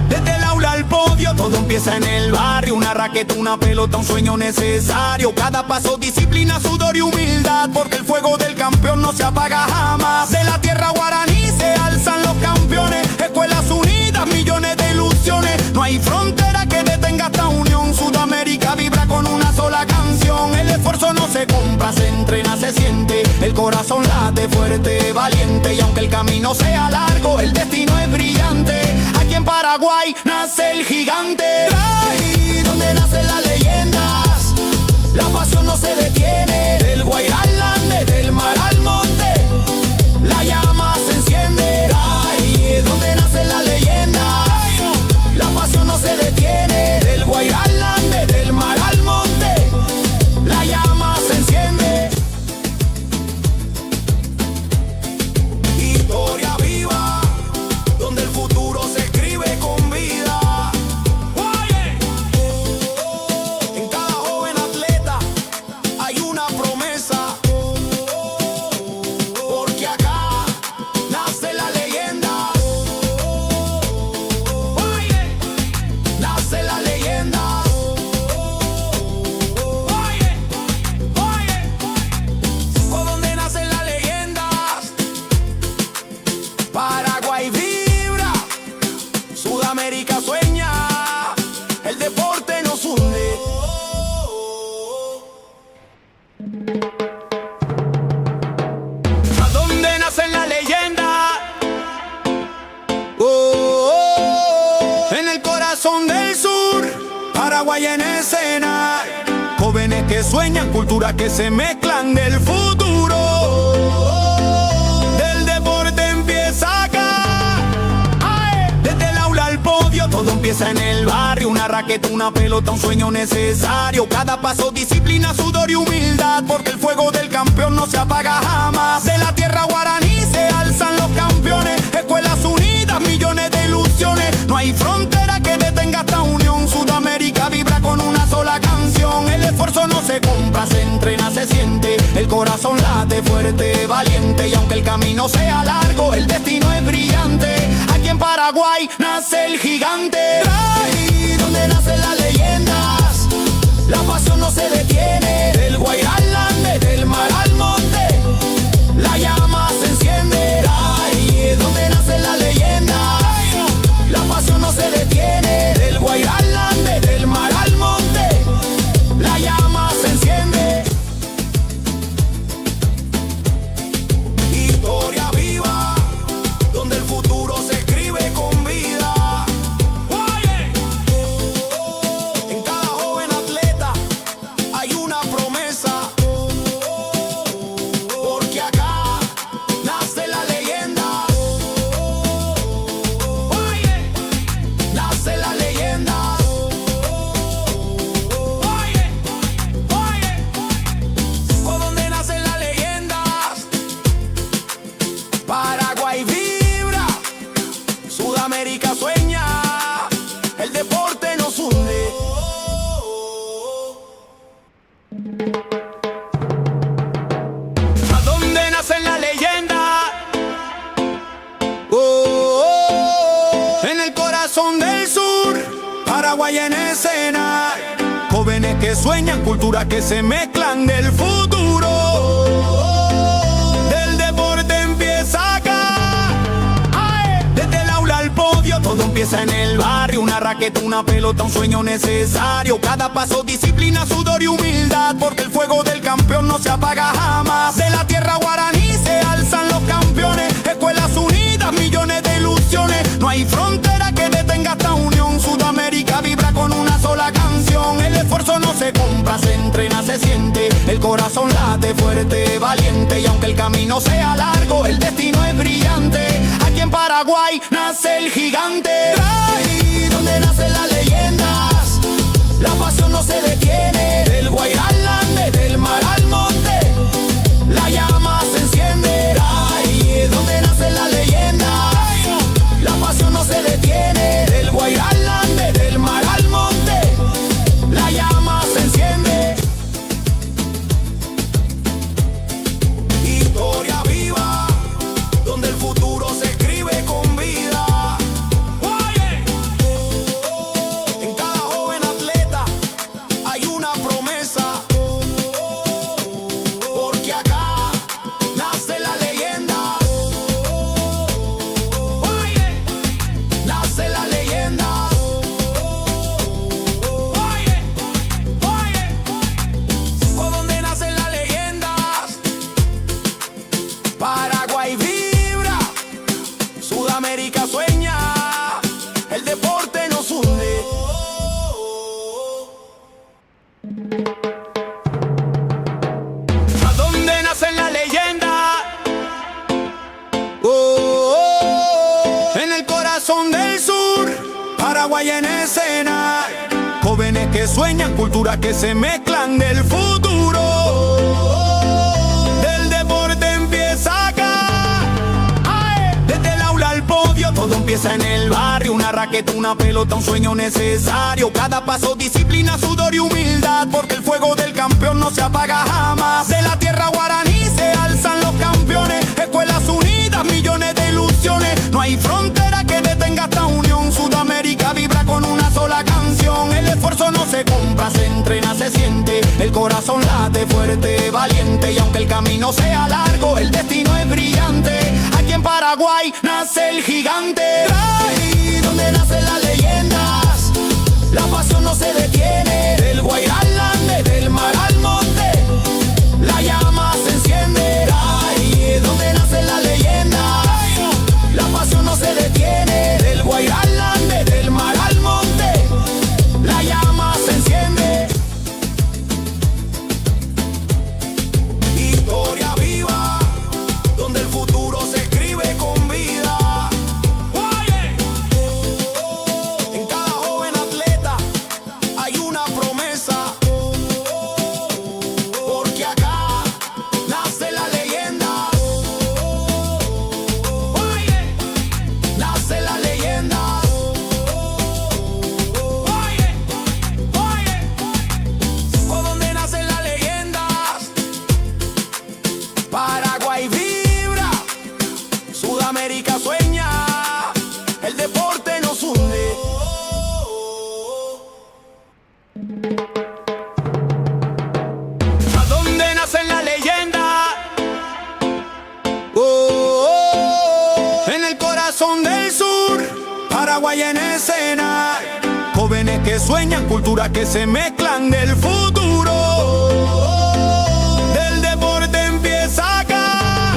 Desde el aula al podio, todo empieza en el barrio. Una raqueta, una pelota, un sueño necesario. Cada paso, disciplina, sudor y humildad, porque el fuego del campeón no se apaga jamás. De la tierra guaraní se alzan los campeones. Escuelas unidas, millones de ilusiones. No hay frontera que detenga esta unión. Sudamérica vibra con una sola canción. El esfuerzo no se compra, se entrena, se siente. El corazón late fuerte, valiente. Y aunque el camino sea largo, el destino es brillante. Aquí en en Paraguay nace el gigante. Ahí donde nacen las leyendas, la pasión no se detiene. Del Guairá al Ande, del mar al monte, la llama se enciende. Ahí donde nacen las leyendas, la pasión no se detiene. Del Guairá al Ande, del mar al monte, la llama se enciende. Historia viva, donde el futuro se escribe con vida. En cada joven atleta hay una promesa, porque acá nace la leyenda. Nace la leyenda. Por donde nacen las leyendas, Paraguay vibra, Sudamérica sueña, el deporte nos hunde. ¿A dónde nacen las leyendas? En el corazón del sur, Paraguay en escena. Jóvenes que sueñan, culturas que se mezclan del futuro. Del deporte empieza acá. Desde el aula al podio, todo empieza en el barrio. Una raqueta, una pelota, un sueño necesario. Cada paso, disciplina, sudor y humildad, porque el fuego del campeón no se apaga jamás. De la tierra guaraní se alzan los campeones. Escuelas unidas, millones de ilusiones. No hay frontera que detenga esta unión. Sudamérica vibra con una sola canción. El esfuerzo no se compra, se entrena, se siente. El corazón late fuerte, valiente. Y aunque el camino sea largo, el destino es brillante. Aquí en Paraguay nace el gigante. Ahí donde nacen las leyendas, la pasión no se detiene. Del Guairá al Ande, del mar al monte, la llama se enciende. Ahí donde nacen las leyendas, la pasión no se detiene. Del Guairá al Ande, del mar al monte, la llama se enciende. Historia viva, donde el futuro se escribe con vida. En cada joven atleta hay una promesa, porque acá nace la leyenda. Nace la leyenda. Por donde nacen las leyendas, Paraguay vibra, Sudamérica sueña, el deporte nos hunde. ¿A dónde nacen las leyendas? En el corazón del sur, Paraguay en escena. Jóvenes que sueñan, culturas que se mezclan del futuro. Del deporte empieza acá. Desde el aula al podio, todo empieza en el barrio. Una raqueta, una pelota, un sueño necesario. Cada paso, disciplina, sudor y humildad, porque el fuego del campeón no se apaga jamás. De la tierra guaraní se alzan los campeones. Escuelas unidas, millones de ilusiones. No hay frontera que detenga esta unión. Sudamérica vibra con una sola canción. El esfuerzo no se compra, se entrena, se siente. El corazón late fuerte, valiente. Y aunque el camino sea largo, el destino es brillante. Aquí en Paraguay nace el gigante. Ahí donde nacen las leyendas, la pasión no se detiene. Del Guairá al Ande, del mar al monte, la llama se enciende. Ahí donde nacen las leyendas, la pasión no se detiene. Del Guairá al Ande, del mar al monte, la llama se enciende. Historia viva, donde el futuro se escribe con vida. Paraguay en escena. Jóvenes que sueñan, culturas que se mezclan del futuro. Del deporte empieza acá. Desde el aula al podio, todo empieza en el barrio. Una raqueta, una pelota, un sueño necesario. Cada paso, disciplina, sudor y humildad, porque el fuego del campeón no se apaga jamás. De la tierra guaraní se alzan los campeones. Escuelas unidas, millones de ilusiones. No hay frontera que detenga esta unión. Sudamérica vibra con una sola canción. El esfuerzo no se compra, se entrena, se siente. El corazón late fuerte, valiente. Y aunque el camino sea largo, el destino es brillante. Aquí en Paraguay nace el gigante. Ahí donde nacen las leyendas, la pasión no se detiene. Del Guairá al Ande, del mar al monte, la llama se enciende. Ahí donde nacen las leyendas, la pasión no se detiene. Del Guairá al Ande, del mar al monte, la llama se enciende. Historia viva, donde el futuro se escribe con vida. En cada joven atleta hay una promesa, porque acá nace la leyenda. Nace la leyenda. Por donde nacen las leyendas, Paraguay vibra, Sudamérica sueña, el deporte nos hunde. ¿A dónde nacen las leyendas? En el corazón del sur, Paraguay en escena. Jóvenes que sueñan, culturas que se mezclan del futuro. Del deporte empieza acá.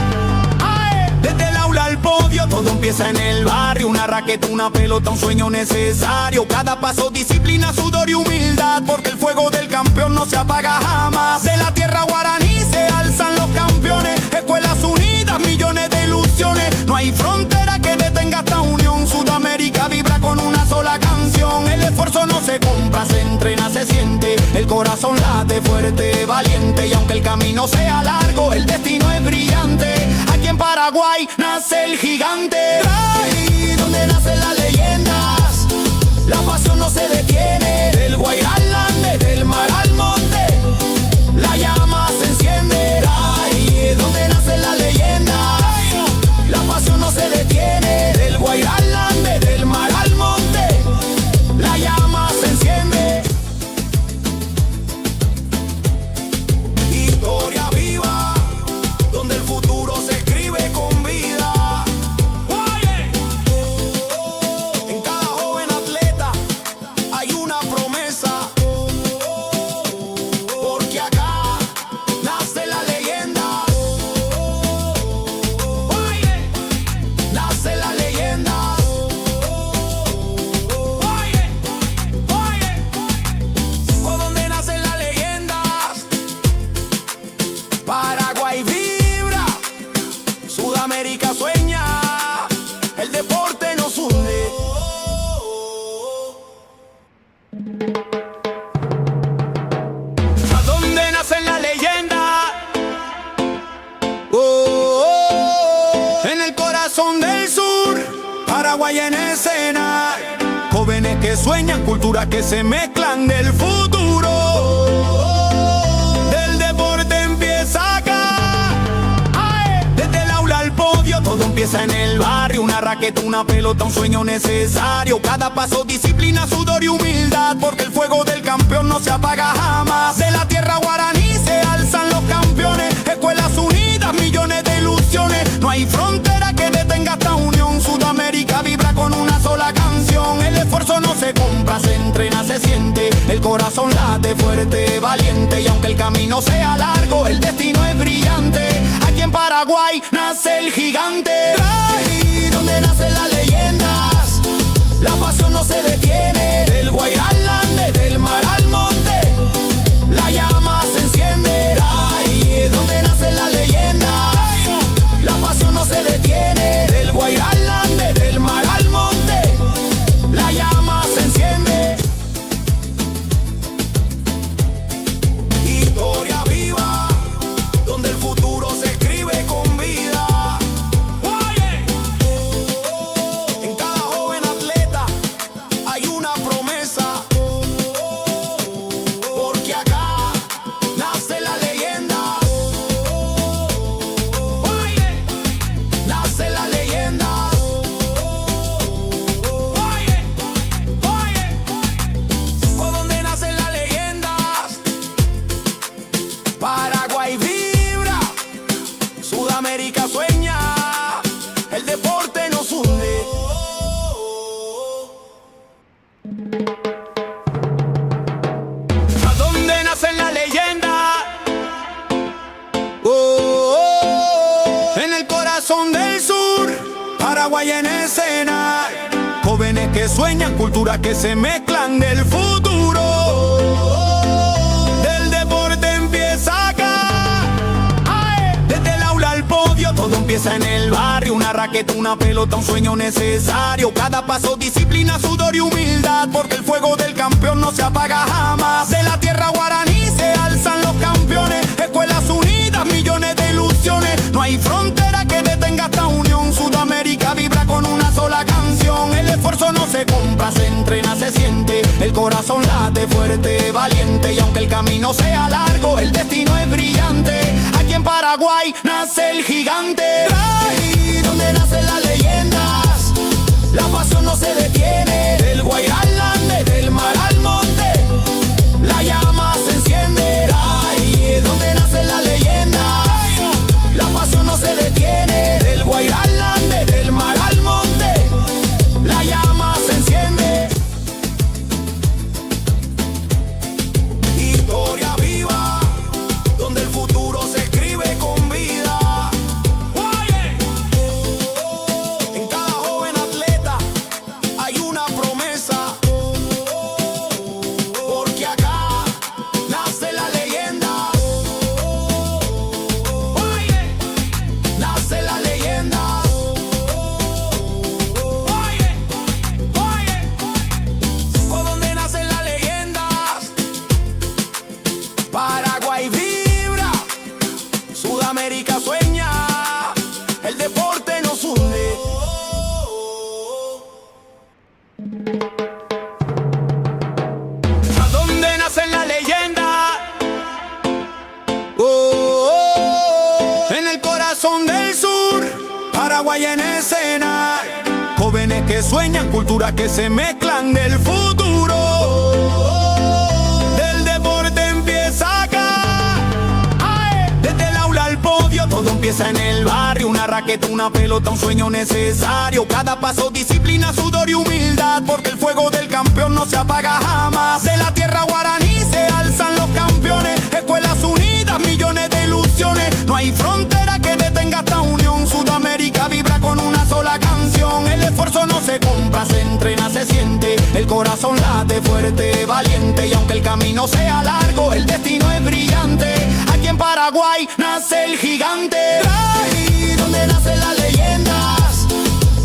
Desde el aula al podio, todo empieza en el barrio. Una raqueta, una pelota, un sueño necesario. Cada paso, disciplina, sudor y humildad, porque el fuego del campeón no se apaga jamás. De la tierra guaraní se alzan los campeones. Escuelas unidas, millones de ilusiones. No hay frontera que detenga esta unión. Sudamérica vibra con una sola canción. El esfuerzo no se compra, se entrena, se siente. El corazón late fuerte, valiente. Y aunque el camino sea largo, el destino es brillante. Aquí en Paraguay nace el gigante. Ahí donde nacen las leyendas, la pasión no se detiene. Del Guairá al Ande, del mar al monte, la llama se enciende. Ahí donde nacen las leyendas, la pasión no se detiene. Del Guairá al Ande, del mar al monte, la llama se enciende. Historia viva, donde el futuro se escribe con vida. En cada joven atleta hay una promesa, porque acá nace la leyenda. Nace la leyenda. Por donde nacen las leyendas, Paraguay vibra, Sudamérica sueña, el deporte nos hunde. ¿A dónde nacen las leyendas? En el corazón del sur, Paraguay en escena. Jóvenes que sueñan, culturas que se mezclan del futuro. Del deporte empieza acá. Desde el aula al podio, todo empieza en el barrio. Una raqueta, una pelota, un sueño necesario. Cada paso, disciplina, sudor y humildad, porque el fuego del campeón no se apaga jamás. De la tierra guaraní se alzan los campeones. Escuelas unidas, millones de ilusiones. No hay frontera que detenga esta unión. Sudamérica vibra con una sola canción. El esfuerzo no se compra, se entrena, se siente. El corazón late fuerte, valiente. Y aunque el camino sea largo, el destino es brillante. Aquí en Paraguay nace el gigante. Ahí donde nacen las leyendas, la pasión no se detiene. Del Guairá al Ande, del mar al monte, la llama se enciende. Ahí donde nacen las leyendas, la pasión no se detiene. Del Guairá al Ande, del mar al monte, la llama se ¿A dónde nace la leyenda? Oh, oh, oh. En el corazón del sur, Paraguay en escena. Jóvenes que sueñan, culturas que se mezclan del futuro. Del deporte empieza acá. ¡Ay! Desde el aula al podio, todo empieza en el barrio. Una raqueta, una pelota, un sueño necesario. Cada paso, disciplina, sudor y humildad. Porque el fuego del campeón no se apaga jamás. De la tierra guaraní se alzan los campeones. Escuelas unidas, millones de ilusiones. No hay frontera que detenga esta unión. Sudamérica vibra con una sola canción. El esfuerzo no se compra, se entrena, se siente. El corazón late fuerte, valiente. Y aunque el camino sea largo, el destino es brillante. Aquí en Paraguay nace el gigante. Ahí donde nacen las leyendas, la pasión no se detiene. Del Guairá al Ande, del mar al monte, la llama se enciende. Ahí donde nacen las leyendas, la pasión no se detiene. Del Guairá al Ande, del mar al monte, la llama se enciende. Historia viva, donde el futuro se escribe con vida. En cada joven atleta hay una promesa. Porque acá nace la leyenda. Nace la leyenda. ¿Por dónde nacen las leyendas? Paraguay vibra, Sudamérica sueña, el deporte nos hunde. ¿A dónde nacen las leyendas? Oh, oh, oh. En el corazón del sur, Paraguay en escena. Jóvenes que sueñan, culturas que se mezclan del futuro. Del deporte empieza acá. ¡Ay! Desde el aula al podio, todo empieza en el barrio. Una raqueta, una pelota, un sueño necesario. Cada paso, disciplina, sudor y humildad. Porque el fuego del campeón no se apaga jamás. De la tierra guaraní se alzan los campeones. Escuelas unidas, millones de ilusiones. No hay frontera que detenga esta unión. Sudamérica vibra con una sola canción. El esfuerzo no se compra, se entrena, se siente. El corazón late fuerte, valiente. Y aunque el camino sea largo, el destino es brillante. Aquí en Paraguay nace el gigante. Ahí donde nacen las leyendas,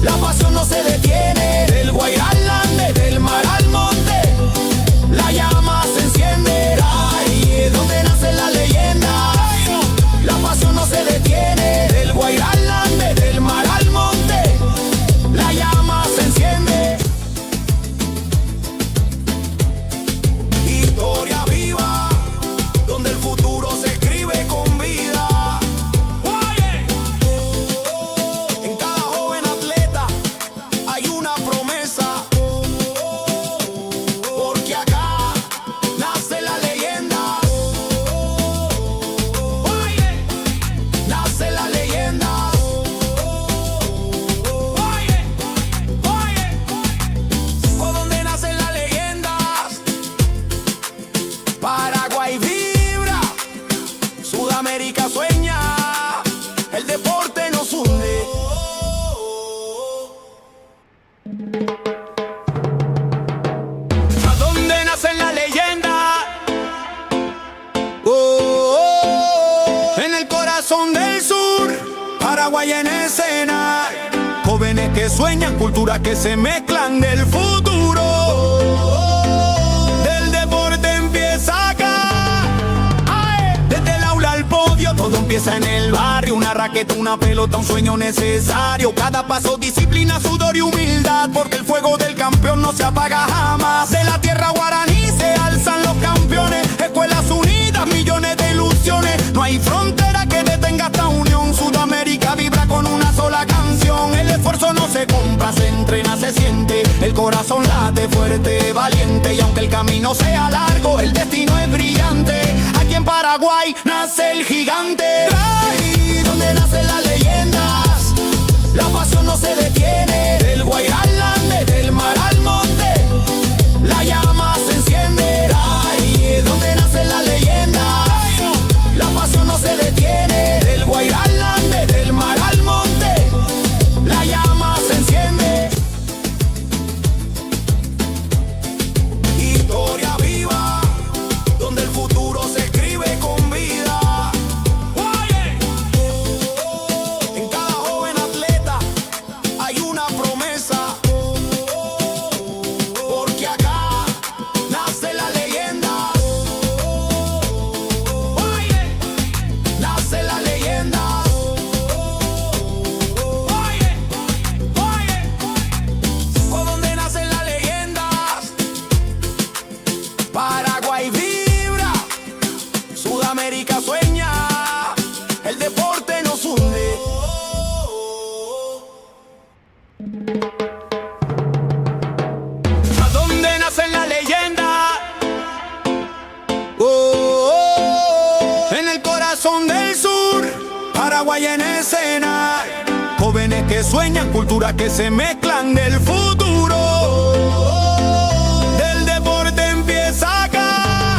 la pasión no se detiene. Del Guairá al Ande, del mar al monte, la llama se enciende. Ahí donde nacen las leyendas, la pasión no se detiene. Del Guairá al Ande, del mar al monte, la llama se enciende. Historia viva, donde el futuro se escribe con vida. En cada joven atleta hay una promesa. Porque acá nace la leyenda. Nace la leyenda. ¿Por dónde nacen las leyendas? Paraguay vibra, Sudamérica sueña, el deporte nos hunde. ¿A dónde nacen las leyendas? Oh, oh, oh. En el corazón del sur, Paraguay en escena. Jóvenes que sueñan, culturas que se mezclan del futuro. Del deporte empieza acá. ¡Ay! Desde el aula al podio, todo empieza en el barrio. Una raqueta, una pelota, un sueño necesario. Cada paso, disciplina, sudor y humildad. Porque el fuego del campeón no se apaga jamás. De la tierra guaraní se alzan los campeones. Escuelas unidas, millones de ilusiones. No hay frontera que detenga esta unión. Sudamérica vibra con una sola canción. El esfuerzo no se compra, se entrena, se siente. El corazón late fuerte, valiente. Y aunque el camino sea largo, el destino es brillante. Aquí en Paraguay nace el gigante. Ahí donde nacen las leyendas, la pasión no se detiene. Del Guairá al Ande, del mar al monte, corazón del sur, Paraguay en escena. Jóvenes que sueñan, culturas que se mezclan del futuro. Del deporte empieza acá.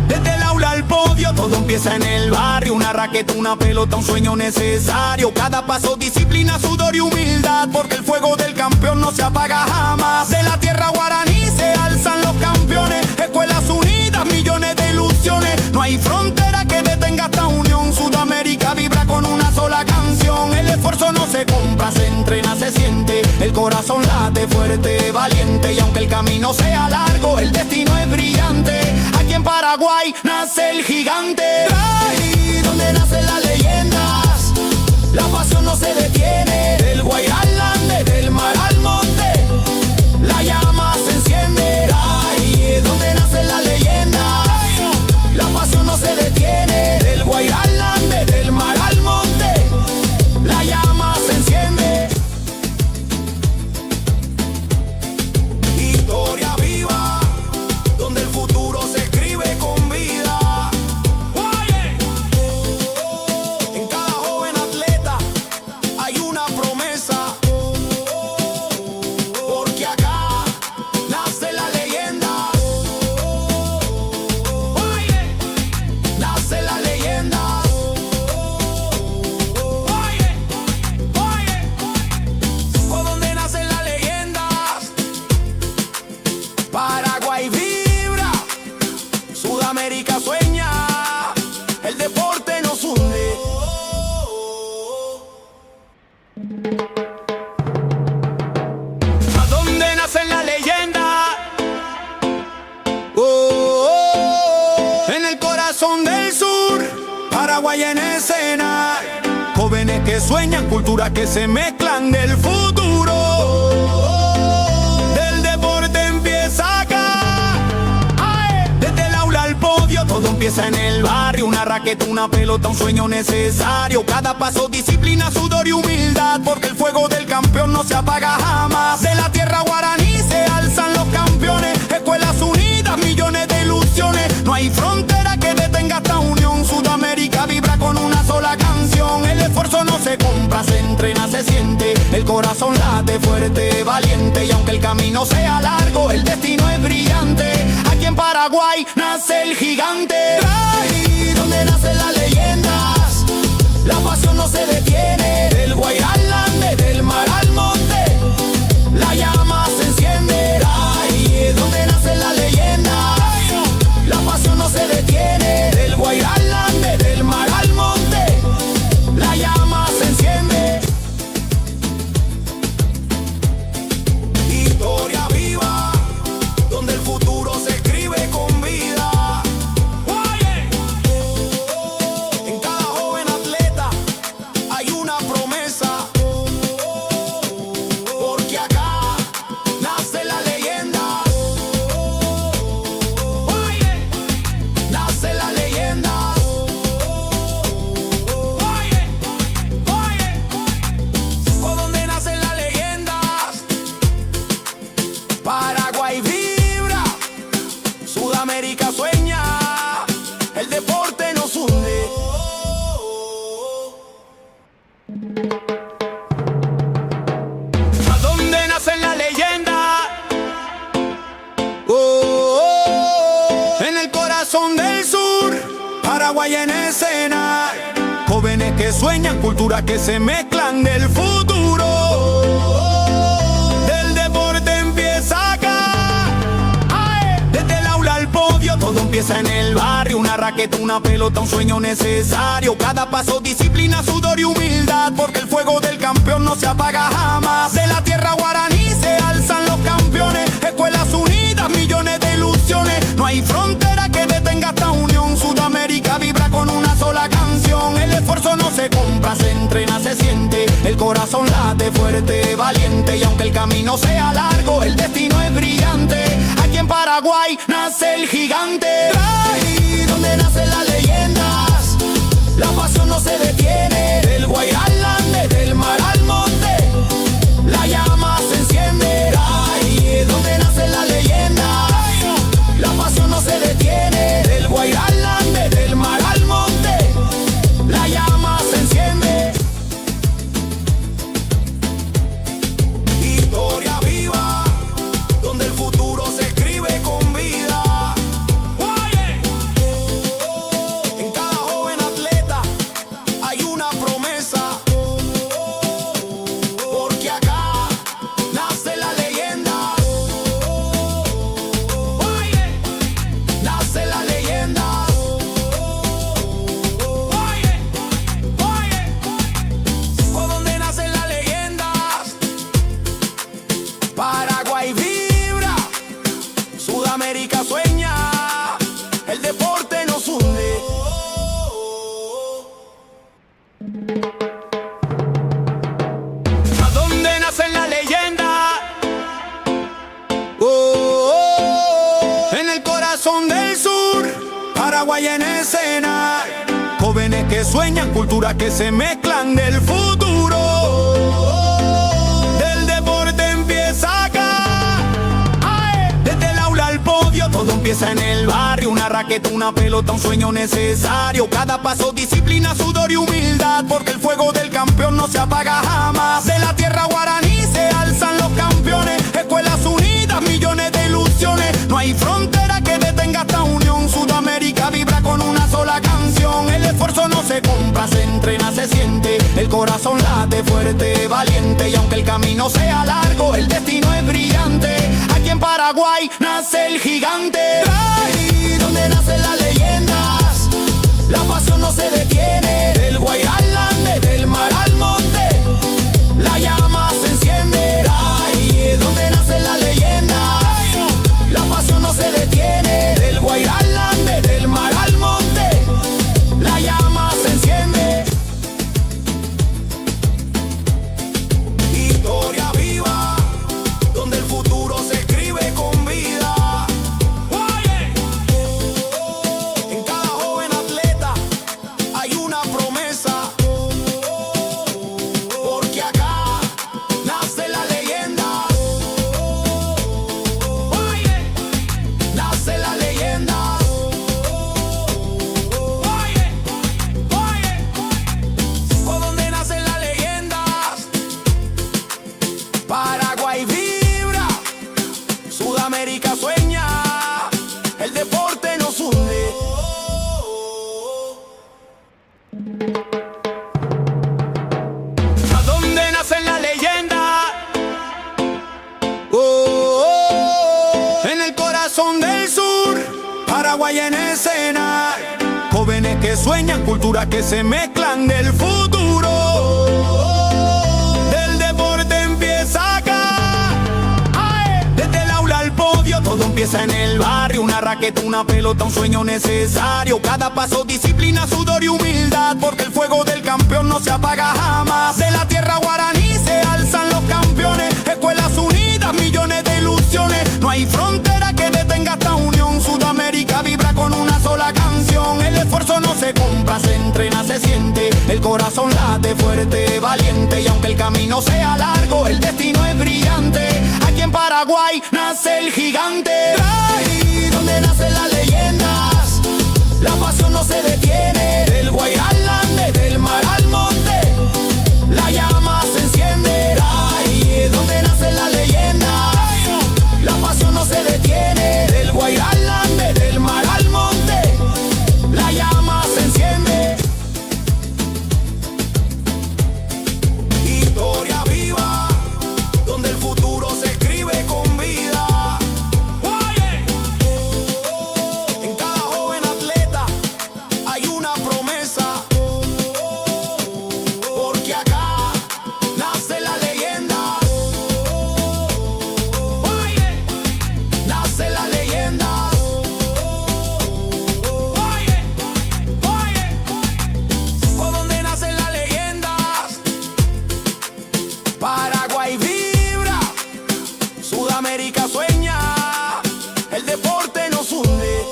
Desde el aula al podio, todo empieza en el barrio. Una raqueta, una pelota, un sueño necesario. Cada paso, disciplina, sudor y humildad, porque el fuego del campeón no se apaga jamás. De la tierra guaraní se alzan los campeones. Escuelas unidas, millones de ilusiones. No hay frontera que detenga esta unión. Sudamérica vibra con una sola canción. El esfuerzo no se compra, se entrena, se siente. El corazón late fuerte, valiente. Y aunque el camino sea largo, el destino es brillante. Aquí en Paraguay nace el gigante. Ahí donde nacen las leyendas, la pasión no se detiene. Del Guairá al Ande, del mar al monte, la llama se enciende. Ahí donde nacen las leyendas, la pasión no se detiene. Del Guairá al Ande, del mar al monte, la llama se enciende. Historia viva, donde el futuro se escribe con vida. En cada joven atleta hay una promesa, porque acá nace la leyenda. Nace la leyenda. Por donde nacen las leyendas, Paraguay vibra, Sudamérica sueña, el deporte nos hunde. ¿A dónde nacen las leyendas? En el corazón del sur, Paraguay en escena. Jóvenes que sueñan, culturas que se mezclan del futuro. Del deporte empieza acá. Desde el aula al podio, todo empieza en el barrio. Una raqueta, una pelota, un sueño necesario. Cada paso, disciplina, sudor y humildad, porque el fuego del campeón no se apaga jamás. De la tierra guaraní se alzan los campeones. Escuelas unidas, millones de ilusiones. No hay frontera que detenga esta unión. Sudamérica vibra con una sola canción. El esfuerzo no se compra, se entrena, se siente. El corazón late fuerte, valiente. Y aunque el camino sea largo, el destino es brillante. Aquí en Paraguay nace el gigante. Ahí donde nacen las leyendas, la pasión no se detiene. Del Guairá al Ande, del mar al monte, la llama se enciende. Ahí donde nacen las leyendas, la pasión no se detiene. Del Guairá al Ande, del mar al monte, la llama se enciende. Historia viva, donde el futuro se escribe con vida. En cada joven atleta hay una promesa, porque acá nace la leyenda. Nace la leyenda. Por donde nacen las leyendas, Paraguay vibra, Sudamérica sueña, el deporte nos hunde. ¿A dónde nacen las leyendas? En el corazón del sur, Paraguay en escena. Jóvenes que sueñan, culturas que se mezclan del futuro. Del deporte empieza acá. Desde el aula al podio, todo empieza en el barrio. Una raqueta, una pelota, un sueño necesario. Cada paso, disciplina, sudor y humildad, porque el fuego del campeón no se apaga jamás. De la tierra guaraní se alzan los campeones. Escuelas unidas, millones de ilusiones. No hay frontera que detenga esta unión. Sudamérica vibra con una sola canción. El esfuerzo no se compra, se entrena, se siente. El corazón late fuerte, valiente. Y aunque el camino sea largo, el destino es brillante. Aquí en Paraguay nace el gigante. Ahí donde nacen las leyendas, la pasión no se detiene. Del Guairá al Ande, del mar al monte, la llama se enciende. Ahí donde nacen las leyendas, la pasión no se detiene. Del Guairá al Ande, del mar al monte, donde el futuro se escribe con vida. En cada joven atleta hay una promesa, porque acá nace la leyenda. Nace la leyenda. Por donde nacen las leyendas, Paraguay vibra, Sudamérica sueña, el deporte nos hunde. ¿A dónde nacen las leyendas? En el corazón del sur, Paraguay en escena. Jóvenes que sueñan, culturas que se mezclan del futuro. Del deporte empieza acá. Desde el aula al podio, todo empieza en el barrio. Una raqueta, una pelota, un sueño necesario. Cada paso, disciplina, sudor y humildad, porque el fuego del campeón no se apaga jamás. De la tierra guaraní se alzan los campeones. Escuelas unidas, millones de ilusiones. No hay frontera que detenga esta unión. Sudamérica vibra con una sola canción. El esfuerzo no se compra, se entrena, se siente. El corazón late fuerte, valiente. Y aunque el camino sea largo, el destino es brillante. Aquí en Paraguay nace el gigante. Ahí donde nacen las leyendas, la pasión no se detiene. Del Guairá al Ande, del mar al monte, la llama se enciende. Ahí donde nacen las leyendas, la pasión no se detiene. Del Guairá al Ande, del mar al monte, la llama se enciende. Historia viva, donde el futuro se escribe con vida. En cada joven atleta hay una promesa, porque acá nace la leyenda. Nace la leyenda. Por donde nacen las leyendas, Paraguay vibra, Sudamérica sueña, el deporte nos hunde. ¿A dónde nacen las leyendas? En el corazón del sur, Paraguay en escena. Jóvenes que sueñan, culturas que se mezclan del futuro. Del deporte empieza acá. Desde el aula al podio, todo empieza en el barrio. Una raqueta, una pelota, un sueño necesario. Cada paso, disciplina, sudor y humildad, porque el fuego del campeón no se apaga jamás. De la tierra guaraní se alzan los campeones. Escuelas unidas, millones de ilusiones. No hay frontera que detenga esta unión. Sudamérica vibra con una sola canción. El esfuerzo no se compra, se entrena, se siente. El corazón late fuerte, valiente. Y aunque el camino sea largo, el destino es brillante. Aquí en Paraguay nace el gigante. Ahí donde nacen las leyendas, la pasión no se detiene. Del Guairá al Ande, del mar al monte, la llama se enciende. Ahí donde nacen las leyendas, la pasión no se detiene. Del Guairá al Ande, del mar al monte, la llama se enciende. Historia viva, donde el futuro se escribe con vida. En cada joven atleta hay una promesa, porque acá nace la leyenda. Nace la leyenda. Por donde nacen las leyendas, Paraguay vibra, Sudamérica sueña, el deporte nos hunde.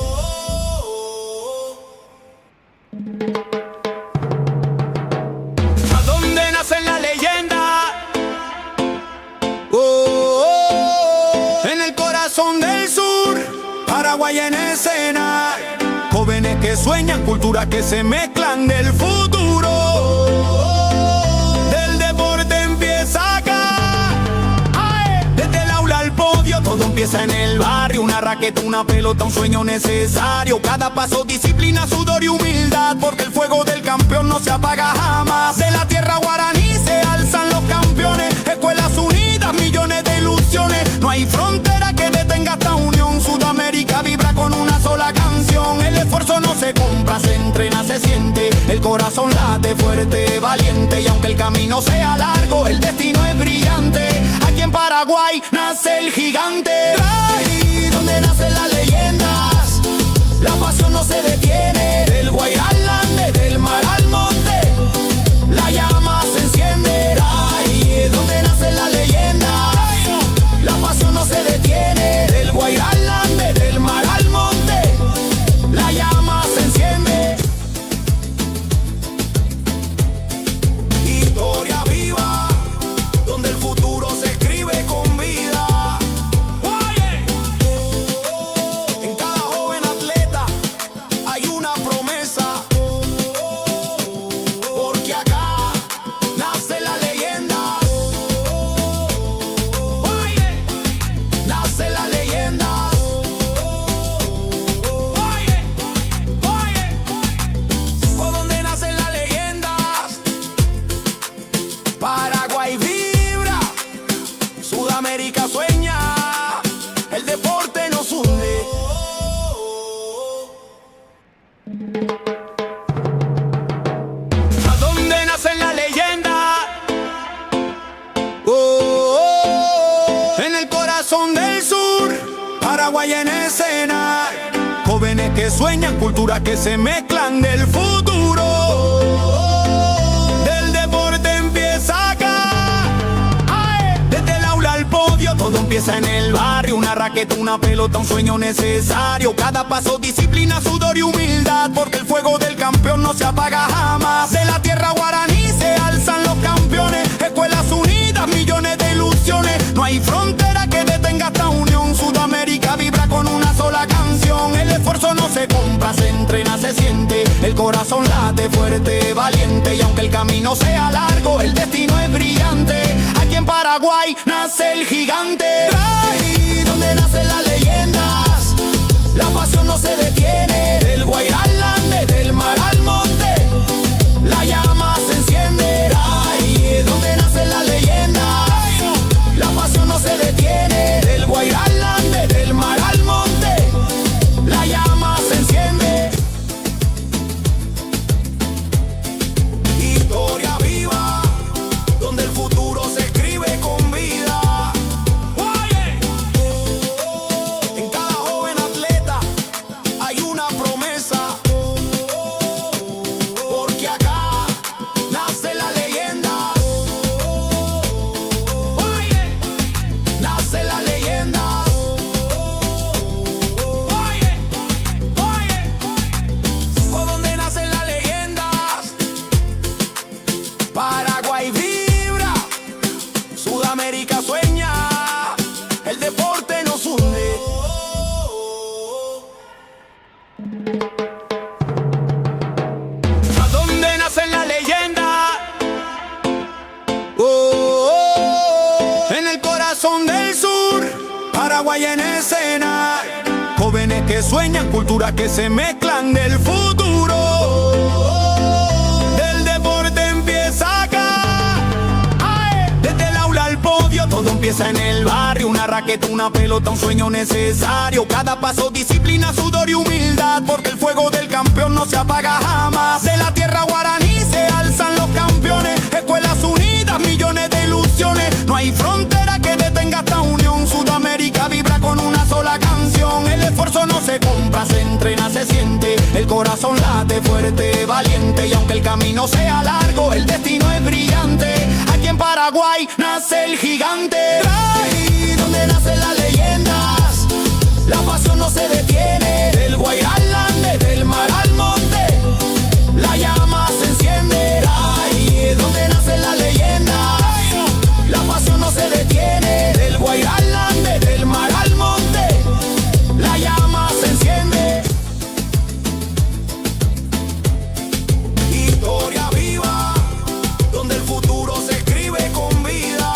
¿A dónde nacen las leyendas? En el corazón del sur, Paraguay en escena. Jóvenes que sueñan, culturas que se mezclan del futuro. Del deporte empieza acá. Desde el aula al podio, todo empieza en el barrio, una raqueta, una pelota, un sueño necesario. Cada paso, disciplina, sudor y humildad, porque el fuego del campeón no se apaga jamás. De la tierra guaraní se alzan los campeones, escuelas unidas, millones de ilusiones. No hay frontera que detenga esta unión. Sudamérica vibra con una sola canción. El esfuerzo no se compra, se entrena, se siente. El corazón late fuerte, valiente. Y aunque el camino sea largo, el destino es brillante. Aquí en Paraguay nace el gigante. Ahí donde nacen las leyendas, la pasión no se detiene. Del Guairá al Ande, del mar al monte, la llama se enciende. Ahí donde nacen las leyendas, la pasión no se detiene. Del Guairá al Ande, del mar al monte, la llama se enciende. Historia viva, donde el futuro se escribe con vida. En cada joven atleta hay una promesa, porque acá nace la leyenda. Nace la leyenda. Por donde nacen las leyendas, Paraguay vibra, Sudamérica sueña, el deporte nos hunde. ¿A dónde nacen las leyendas? En el corazón del sur, Paraguay en escena. Jóvenes que sueñan, culturas que se mezclan del futuro. Del deporte empieza acá. ¡Ay! Desde el aula al podio, todo empieza en el barrio. Una raqueta, una pelota, un sueño necesario. Cada paso, disciplina, sudor y humildad, porque el fuego del campeón no se apaga jamás. De la tierra guaraní se alzan los campeones, escuelas unidas, millones de ilusiones. No hay frontera que detenga esta unión. Sudamérica vibra con una sola canción. El esfuerzo no se compra, se entrena, se siente. El corazón late fuerte, valiente. Y aunque el camino sea largo, el destino es brillante. Aquí en Paraguay nace el gigante. Ahí donde nacen las leyendas, la pasión no se detiene. Del Guairá al Ande, del mar al monte, la llama se enciende. Ahí donde nacen las leyendas, la pasión no se detiene. Del Guairá al Ande, del mar al monte, la llama se enciende. Historia viva, donde el futuro se escribe con vida. En cada joven atleta hay una promesa, porque acá nace la leyenda. Nace la leyenda. Por donde nacen las leyendas, Paraguay vibra, Sudamérica sueña, el deporte nos hunde. ¿A dónde nacen las leyendas? En el corazón del sur, Paraguay en escena. Jóvenes que sueñan, culturas que se mezclan del futuro. Del deporte empieza acá. ¡Ay! Desde el aula al podio, todo empieza en el barrio. Una raqueta, una pelota, un sueño necesario. Cada paso, disciplina, sudor y humildad, porque el fuego del campeón no se apaga jamás. De la tierra guaraní se alzan los campeones, escuelas unidas, millones de ilusiones. No hay frontera que detenga esta unión. Sudamérica vibra con una sola canción. El esfuerzo no se compra, se entrena, se siente. El corazón late fuerte, valiente. Y aunque el camino sea largo, el destino es brillante. Aquí en Paraguay nace el gigante. Ahí donde nacen las leyendas, la pasión no se detiene. Del Guairá al Ande, del mar al monte, la llama se enciende. Ahí donde nacen las leyendas, la pasión no se detiene. Del Guairá al Ande, del mar al monte, la llama se enciende. Historia viva, donde el futuro se escribe con vida.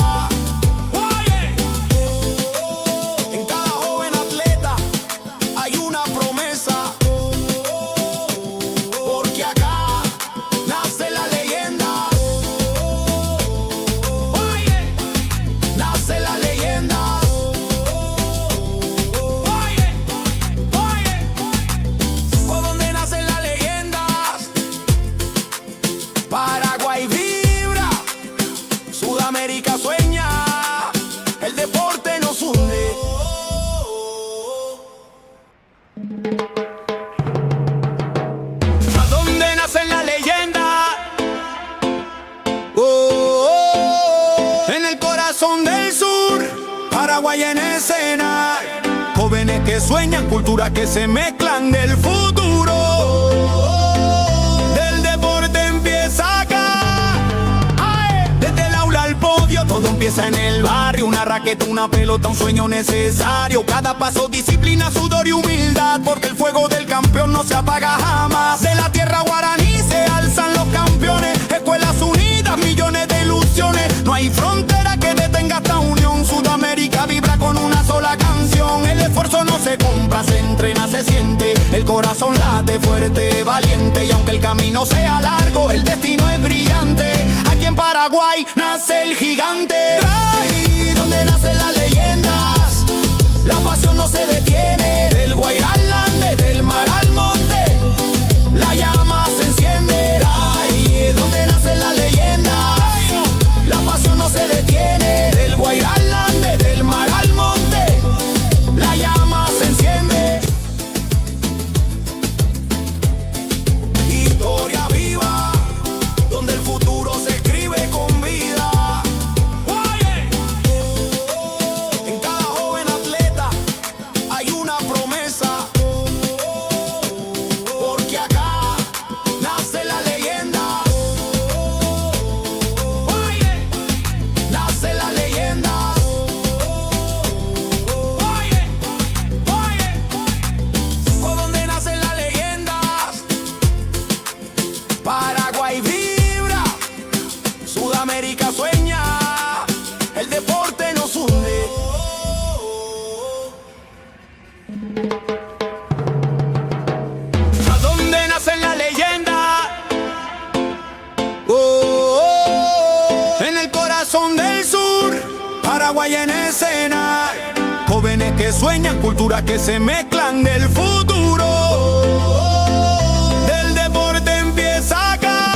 que sueñan, culturas que se mezclan del futuro. Del deporte empieza acá. ¡Ay! Desde el aula al podio, todo empieza en el barrio. Una raqueta, una pelota, un sueño necesario. Cada paso, disciplina, sudor y humildad, porque el fuego del campeón no se apaga jamás. De la tierra guaraní se alzan los campeones. Escuelas unidas, millones de ilusiones. No hay frontera que detenga esta unión. Sudamérica vibra con una sola canción. El esfuerzo no se compra, se entrena, se siente. El corazón late fuerte, valiente. Y aunque el camino sea largo, el destino es brillante. Aquí en Paraguay nace el gigante. Ahí donde nacen las leyendas, la pasión no se detiene. Del Guairá al Ande, del mar al monte, la llama se enciende. Ahí donde nacen las leyendas, la pasión no se detiene. Del Guairá al Ande, del mar al monte, la llama se enciende. Historia viva, donde el futuro se escribe con vida. En cada joven atleta hay una promesa, porque acá nace la leyenda. Nace la leyenda. ¿Por dónde nacen las leyendas? Paraguay vibra, Sudamérica sueña, el deporte nos hunde. ¿A dónde nacen las leyendas? En el corazón del sur, Paraguay en escena. Jóvenes que sueñan, culturas que se mezclan del futuro. Del deporte empieza acá.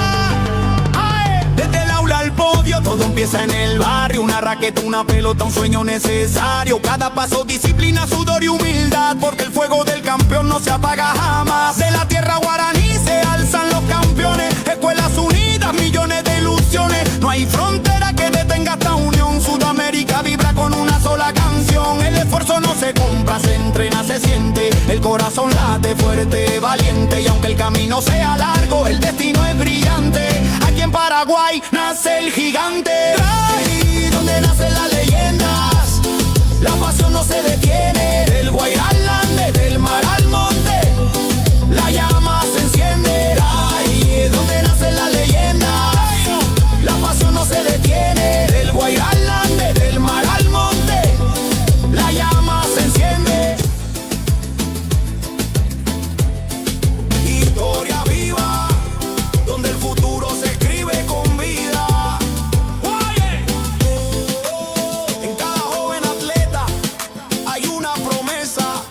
¡Ay! Desde el aula al podio, todo empieza en el barrio. Una raqueta, una pelota, un sueño necesario. Cada paso, disciplina, sudor y humildad, porque el fuego del campeón no se apaga jamás. De la tierra guaraní se alzan los campeones. Escuelas unidas, millones de ilusiones. No hay frontera que detenga esta unión. Sudamérica vibra con una sola canción. El esfuerzo no se compra, se entrena, se siente. El corazón late fuerte, valiente. Y aunque el camino sea largo, el destino es brillante. Aquí en Paraguay nace el gigante. Ahí donde nacen las leyendas, la pasión no se detiene. Del Guairá al Ande, del mar al monte, la llama se enciende. Ahí donde nacen las leyendas, la pasión no se detiene. Del Guairá al Ande, del mar al monte, la llama se enciende. Historia viva, donde el futuro se escribe con vida. En cada joven atleta hay una promesa,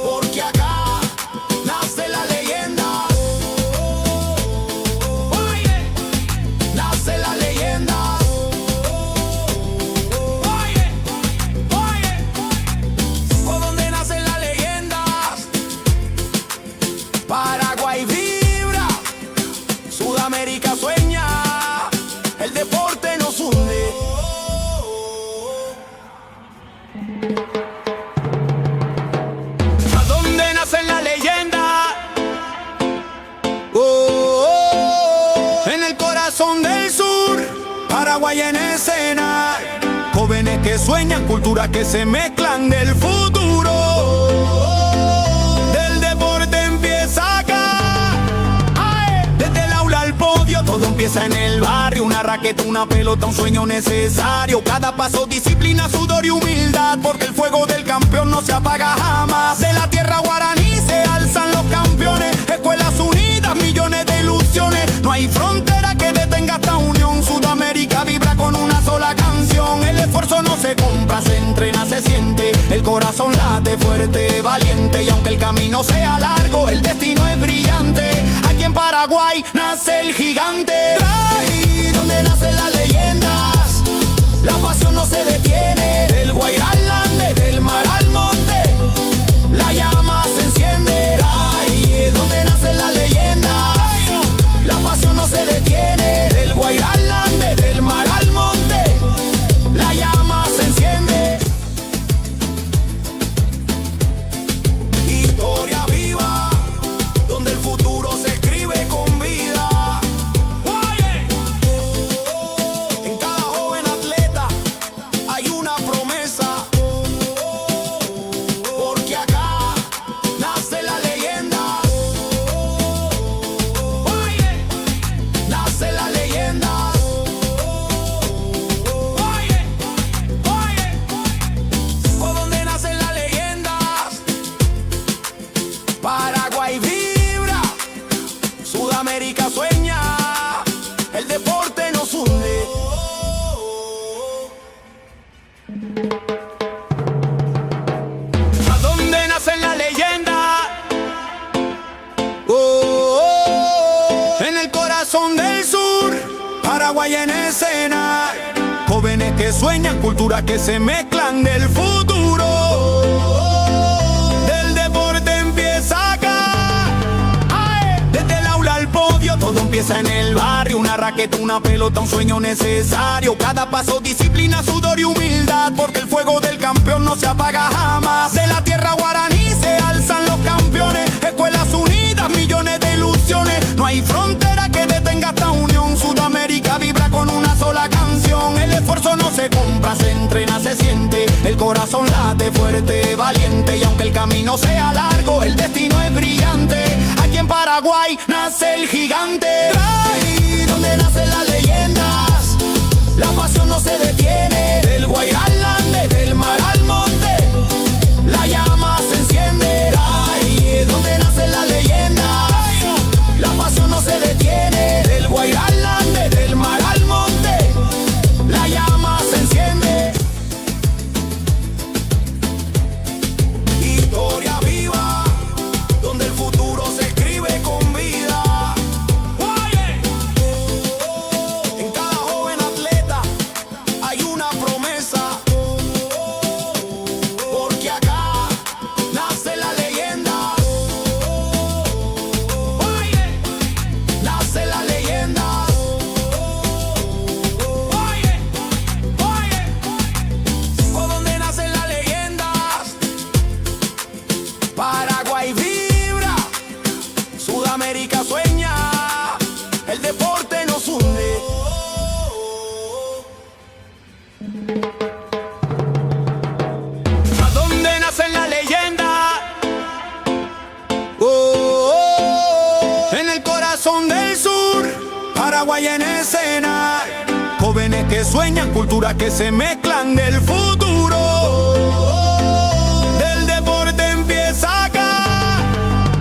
porque acá nace la leyenda. Nace la leyenda. ¿Por dónde nacen las leyendas? Paraguay vibra, Sudamérica sueña, el deporte nos hunde. ¿A dónde nacen las leyendas? En el corazón del sur, Paraguay en escena. Jóvenes que sueñan, culturas que se mezclan del futuro. Del deporte empieza acá. ¡Ay! Desde el aula al podio, todo empieza en el barrio. Una raqueta, una pelota, un sueño necesario. Cada paso, disciplina, sudor y humildad, porque el fuego del campeón no se apaga jamás. De la tierra guaraní se alzan los campeones. Escuelas unidas, millones de ilusiones. No hay frontera que detenga esta unión. Sudamérica vibra con una sola canción. El esfuerzo no se compra, se entrena, se siente. El corazón late fuerte, valiente. Y aunque el camino sea largo, el destino es brillante. Aquí en Paraguay nace el gigante. Ahí donde nacen las leyendas, la pasión no se detiene. Del Guairá al Ande, del mar al monte, la llama se enciende. Ahí donde nacen las leyendas, la pasión no se detiene. Del Guairá al Ande, del mar al monte, la llama se enciende. Paraguay en escena. Jóvenes que sueñan, culturas que se mezclan del futuro. Del deporte empieza acá. ¡Ay! Desde el aula al podio, todo empieza en el barrio. Una raqueta, una pelota, un sueño necesario. Cada paso, disciplina, sudor y humildad, porque el fuego del campeón no se apaga jamás. De la tierra guaraní se alzan los campeones. Escuelas unidas, millones de ilusiones. No hay frontera que detenga esta unión. Sudamérica vibra con una sola canción. El esfuerzo no se compra, se entrena, se siente. El corazón late fuerte, valiente. Y aunque el camino sea largo, el destino es brillante. Aquí en Paraguay nace el gigante. Ahí donde nacen las leyendas, la pasión no se detiene. Del Guairá al Ande, del mar al monte, la llama se enciende. Ahí donde nacen las leyendas, la pasión no se detiene. Del Guairá al Ande, del mar al monte, la llama se enciende. Historia viva, donde el futuro se escribe con vida. En cada joven atleta hay una promesa, porque acá nace la leyenda. Nace la leyenda. Por donde nacen las leyendas, Paraguay vibra, Sudamérica sueña, el deporte nos hunde. ¿A dónde nacen las leyendas? En el corazón del sur, Paraguay en escena. Jóvenes que sueñan, culturas que se mezclan del futuro. Del deporte empieza acá.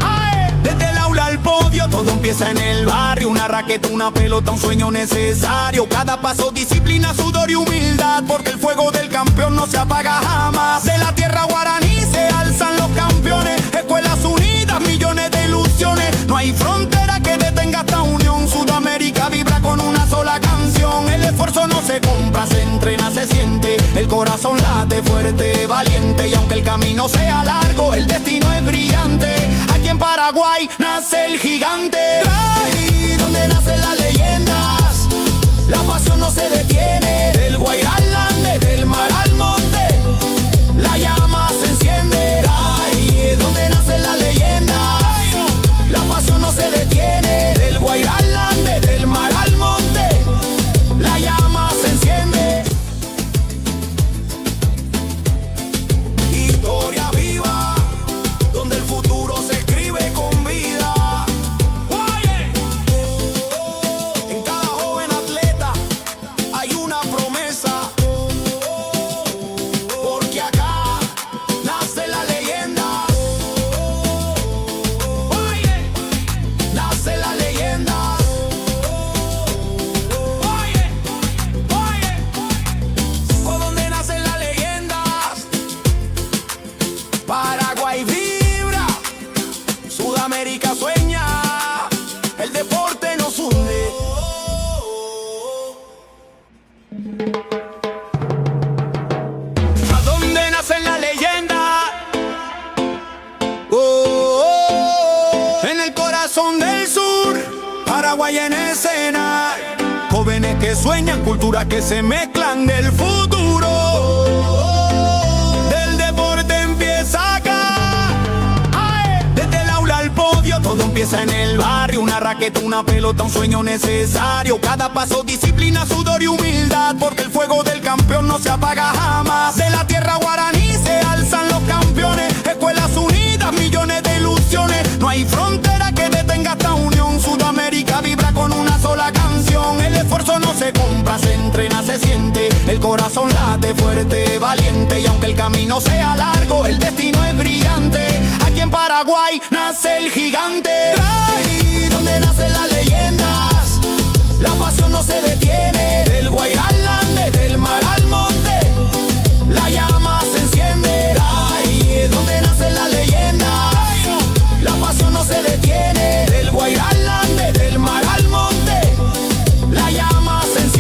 ¡Ay! Desde el aula al podio, todo empieza en el barrio. Una raqueta, una pelota, un sueño necesario. Cada paso, disciplina, sudor y humildad, porque el fuego del campeón no se apaga jamás. De la tierra guaraní se alzan los campeones. Escuelas unidas, millones de ilusiones. No hay frontera que detenga esta unión. Sudamérica vibra con una sola canción. El esfuerzo no se compra, se entrena, se siente. El corazón late fuerte, valiente. Y aunque el camino sea largo, el destino es brillante. Aquí en Paraguay nace el gigante. Ahí donde nacen las leyendas, la pasión no se detiene. Del Guairá al Ande, del mar al monte, la llama se enciende. Ahí donde nacen las leyendas, la pasión no se detiene. Del Guairá al Ande, del mar al monte, la llama se enciende. Historia viva, donde el futuro se escribe con vida. En cada joven atleta hay una promesa, porque acá nace la leyenda. Nace la leyenda. Por donde nacen las leyendas, Paraguay vibra, Sudamérica sueña, el deporte nos hunde. ¿A dónde nacen las leyendas? En el corazón del sur, Paraguay en escena. Jóvenes que sueñan, culturas que se mezclan del futuro. Del deporte empieza acá. ¡Ay! Desde el aula al podio, todo empieza en el barrio. Una raqueta, una pelota, un sueño necesario. Cada paso, disciplina, sudor y humildad, porque el fuego del campeón no se apaga jamás. De la tierra guaraní se alzan los campeones. Escuelas unidas, millones de ilusiones. No hay frontera que detenga esta unión. Sudamérica vibra con una sola canción. El esfuerzo no se compra, se entrena, se siente. El corazón late fuerte, valiente. Y aunque el camino sea largo, el destino es brillante. Aquí en Paraguay nace el gigante. Ahí donde nacen las leyendas, la pasión no se detiene. Del Guairá al Ande, del mar al monte, la llama se enciende. Ahí donde nacen las leyendas, la pasión no se detiene. Del Guairá al Ande, del mar al monte, la llama se enciende.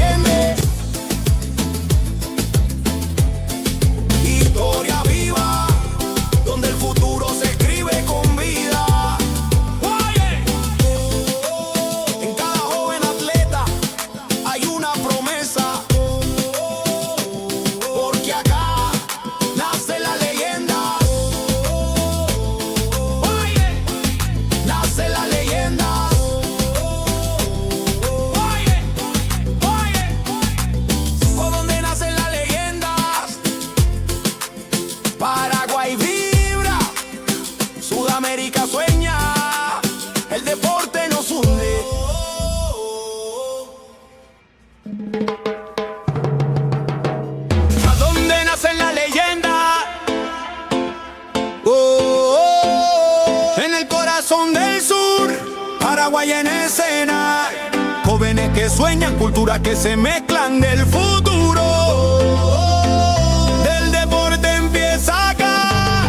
Paraguay en escena. Jóvenes que sueñan, culturas que se mezclan del futuro. Del deporte empieza acá.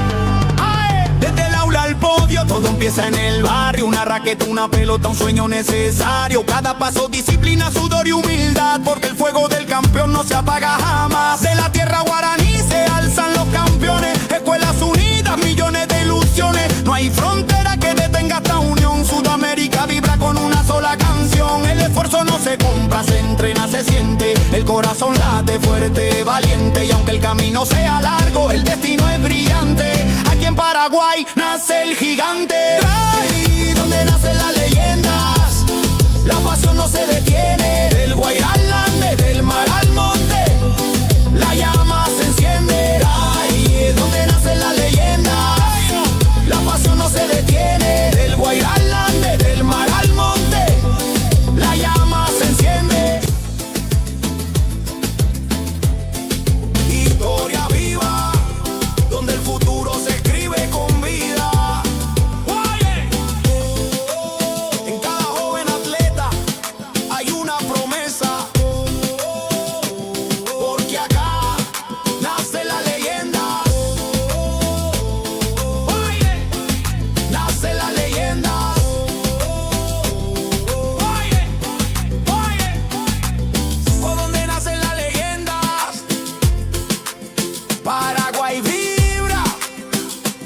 Desde el aula al podio, todo empieza en el barrio. Una raqueta, una pelota, un sueño necesario. Cada paso, disciplina, sudor y humildad, porque el fuego del campeón no se apaga jamás. De la tierra guaraní se alzan los campeones. Escuelas unidas, millones de ilusiones. No hay frontera que detenga esta unión. Sudamérica vibra con una sola canción. El esfuerzo no se compra, se entrena, se siente. El corazón late fuerte, valiente. Y aunque el camino sea largo, el destino es brillante. Aquí en Paraguay nace el gigante. Ahí donde nacen las leyendas, la pasión no se detiene. Del Guairá al Ande, del mar al monte, la llama se enciende. Ahí donde nacen las leyendas, la pasión no se detiene. Del Guairá al Ande, del mar al monte, la llama se enciende. Historia viva, donde el futuro se escribe con vida. En cada joven atleta hay una promesa, porque acá nace la leyenda. Nace la leyenda. Por donde nacen las leyendas, Paraguay vibra,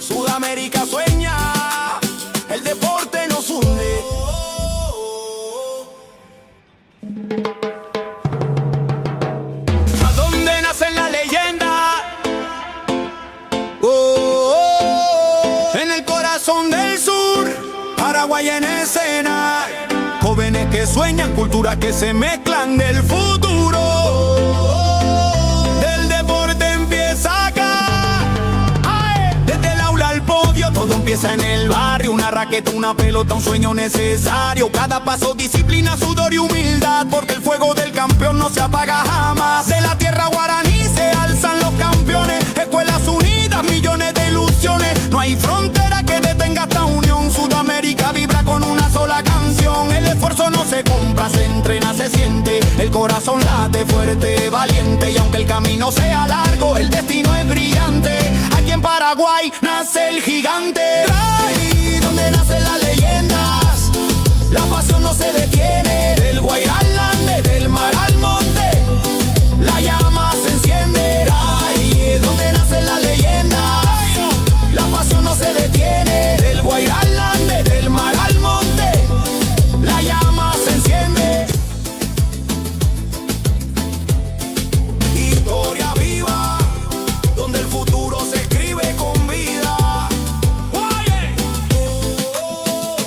Sudamérica sueña, el deporte nos hunde. ¿A dónde nacen las leyendas? En el corazón del sur, Paraguay en escena. Jóvenes que sueñan, culturas que se mezclan del futuro. Del deporte empieza acá. Desde el aula al podio, todo empieza en el barrio. Una raqueta, una pelota, un sueño necesario. Cada paso, disciplina, sudor y humildad, porque el fuego del campeón no se apaga jamás. De la tierra guaraní se alzan los campeones. Escuelas unidas, millones de ilusiones. No hay frontera que detenga esta unión. Sudamérica vibra con una sola canción. El esfuerzo no se compra, se entrena, se siente. El corazón late fuerte, valiente. Y aunque el camino sea largo, el destino es brillante. Aquí en Paraguay nace el gigante. Ahí donde nacen las leyendas, la pasión no se detiene. Del Guairá al Ande, del mar al monte, la llama se enciende. Ahí donde nacen las leyendas, la pasión no se detiene. Del Guairá al Ande, del mar al monte, la llama se enciende. Historia viva, donde el futuro se escribe con vida.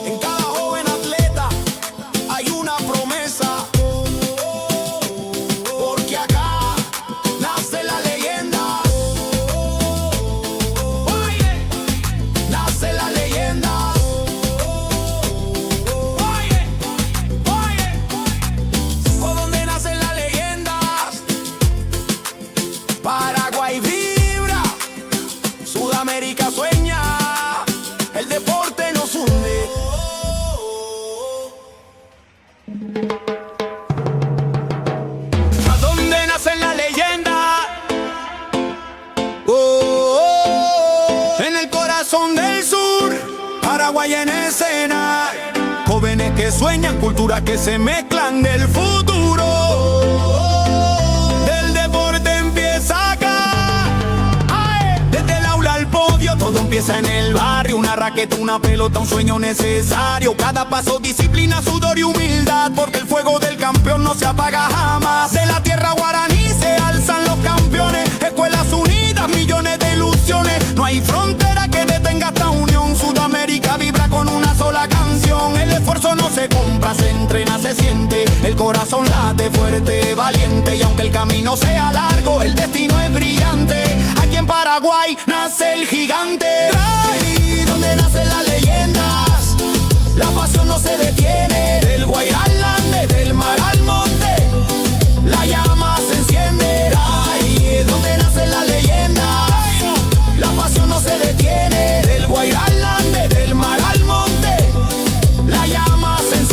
En cada joven atleta hay una promesa, porque acá nace la leyenda. Nace la leyenda. Por donde nacen las leyendas, Paraguay vibra, Sudamérica sueña, el deporte nos hunde. ¿A dónde nacen las leyendas? En el corazón del sur, Paraguay en escena. Jóvenes que sueñan, culturas que se mezclan del futuro. Del deporte empieza acá. Desde el aula al podio, todo empieza en el barrio. Una raqueta, una pelota, un sueño necesario. Cada paso, disciplina, sudor y humildad, porque el fuego del campeón no se apaga jamás. De la tierra guaraní se alzan los campeones. Escuelas unidas, millones de ilusiones. No hay frontera que detenga esta unión. Sudamérica vibra con una sola canción. El esfuerzo no se compra, se entrena, se siente. El corazón late fuerte, valiente. Y aunque el camino sea largo, el destino es brillante. Aquí en Paraguay nace el gigante. Ahí donde nacen las leyendas, la pasión no se detiene. Del Guairá al Ande, del mar al monte, la llama se enciende. Ahí donde nacen las leyendas, la pasión no se detiene. Del Guairá al Ande, del mar al monte, la llama se enciende.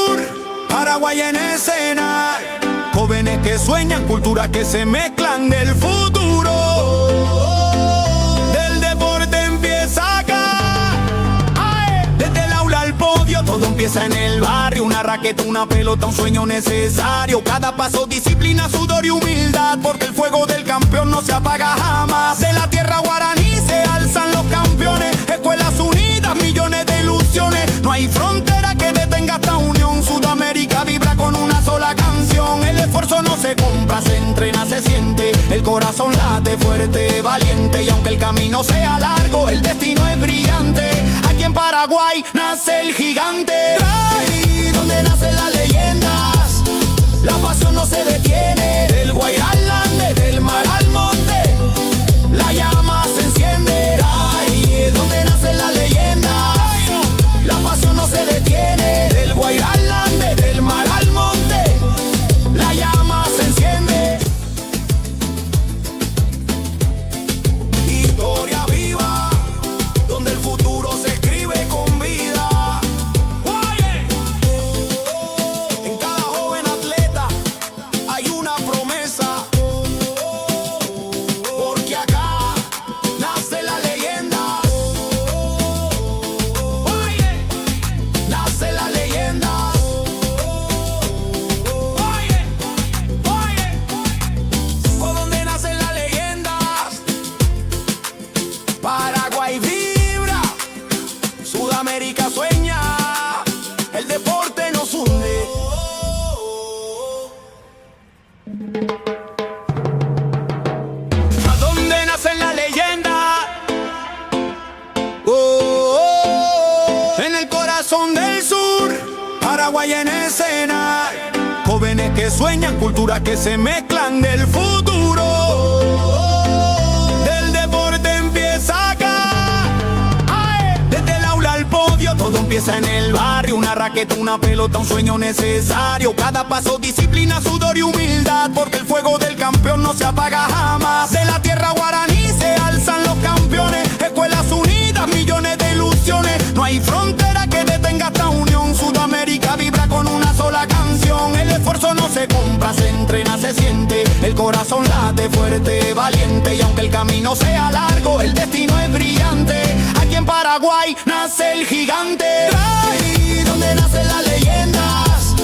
sur, Paraguay en escena. Jóvenes que sueñan, culturas que se mezclan del futuro. Del deporte empieza acá. Desde el aula al podio, todo empieza en el barrio. Una raqueta, una pelota, un sueño necesario. Cada paso, disciplina, sudor y humildad, porque el fuego del campeón no se apaga jamás. De la tierra guaraní se alzan los campeones. Escuelas unidas, millones de ilusiones. No hay frontera que detenga esta unión. Sudamérica vibra con una sola canción. El esfuerzo no se compra, se entrena, se siente. El corazón late fuerte, valiente. Y aunque el camino sea largo, el destino es brillante. Aquí en Paraguay nace el gigante. Ahí donde nacen las leyendas, la pasión no se detiene. Del Guairá al Ande, del mar al monte, la llama se enciende. Ahí donde nacen las leyendas, la pasión no se detiene. Del Guairá al Ande, del mar al monte, la llama se enciende. Historia viva, donde el futuro se escribe con vida. En cada joven atleta hay una promesa, porque acá nace la leyenda. Nace la leyenda. Por donde nacen las leyendas, Paraguay vibra, Sudamérica sueña, el deporte nos hunde. ¿A dónde nacen las leyendas? En el corazón del sur, Paraguay en escena. Jóvenes que sueñan, culturas que se mezclan del futuro. Del deporte empieza acá. Desde el aula al podio, todo empieza en el barrio. Una raqueta, una pelota, un sueño necesario. Cada paso, disciplina, sudor y humildad, porque el fuego del campeón no se apaga jamás. De la tierra guaraní se alzan los campeones. Escuelas unidas, millones de ilusiones. No hay frontera que detenga esta unión. Sudamérica vibra con una sola canción. El esfuerzo no se compra, se entrena, se siente. El corazón late fuerte, valiente. Y aunque el camino sea largo, el destino es brillante. Aquí en Paraguay nace el gigante. Ahí donde nacen las leyendas,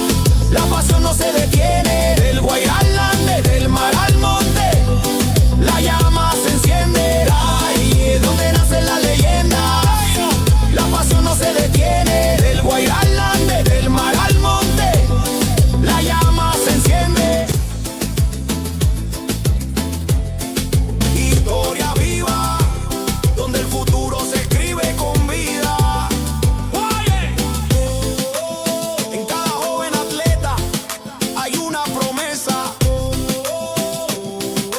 la pasión no se detiene. Del Guairá al Ande, del mar al monte, la llama se enciende. Ahí donde nacen las leyendas, la pasión no se detiene. Del Guairá al Ande, del mar al monte, la llama se enciende. Historia viva, donde el futuro se escribe con vida. En cada joven atleta hay una promesa,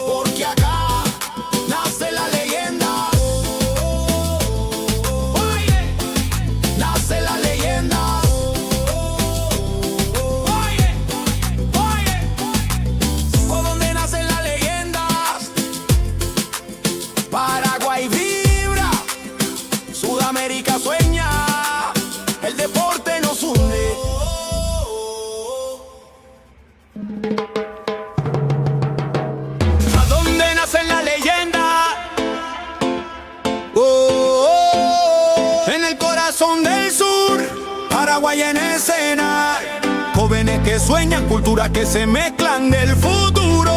porque acá nace la leyenda. Nace la leyenda. Por donde nacen las leyendas, Paraguay vibra, Sudamérica sueña, el deporte nos hunde. ¿A dónde nacen las leyendas? En el corazón del sur, Paraguay en escena. Jóvenes que sueñan, culturas que se mezclan del futuro.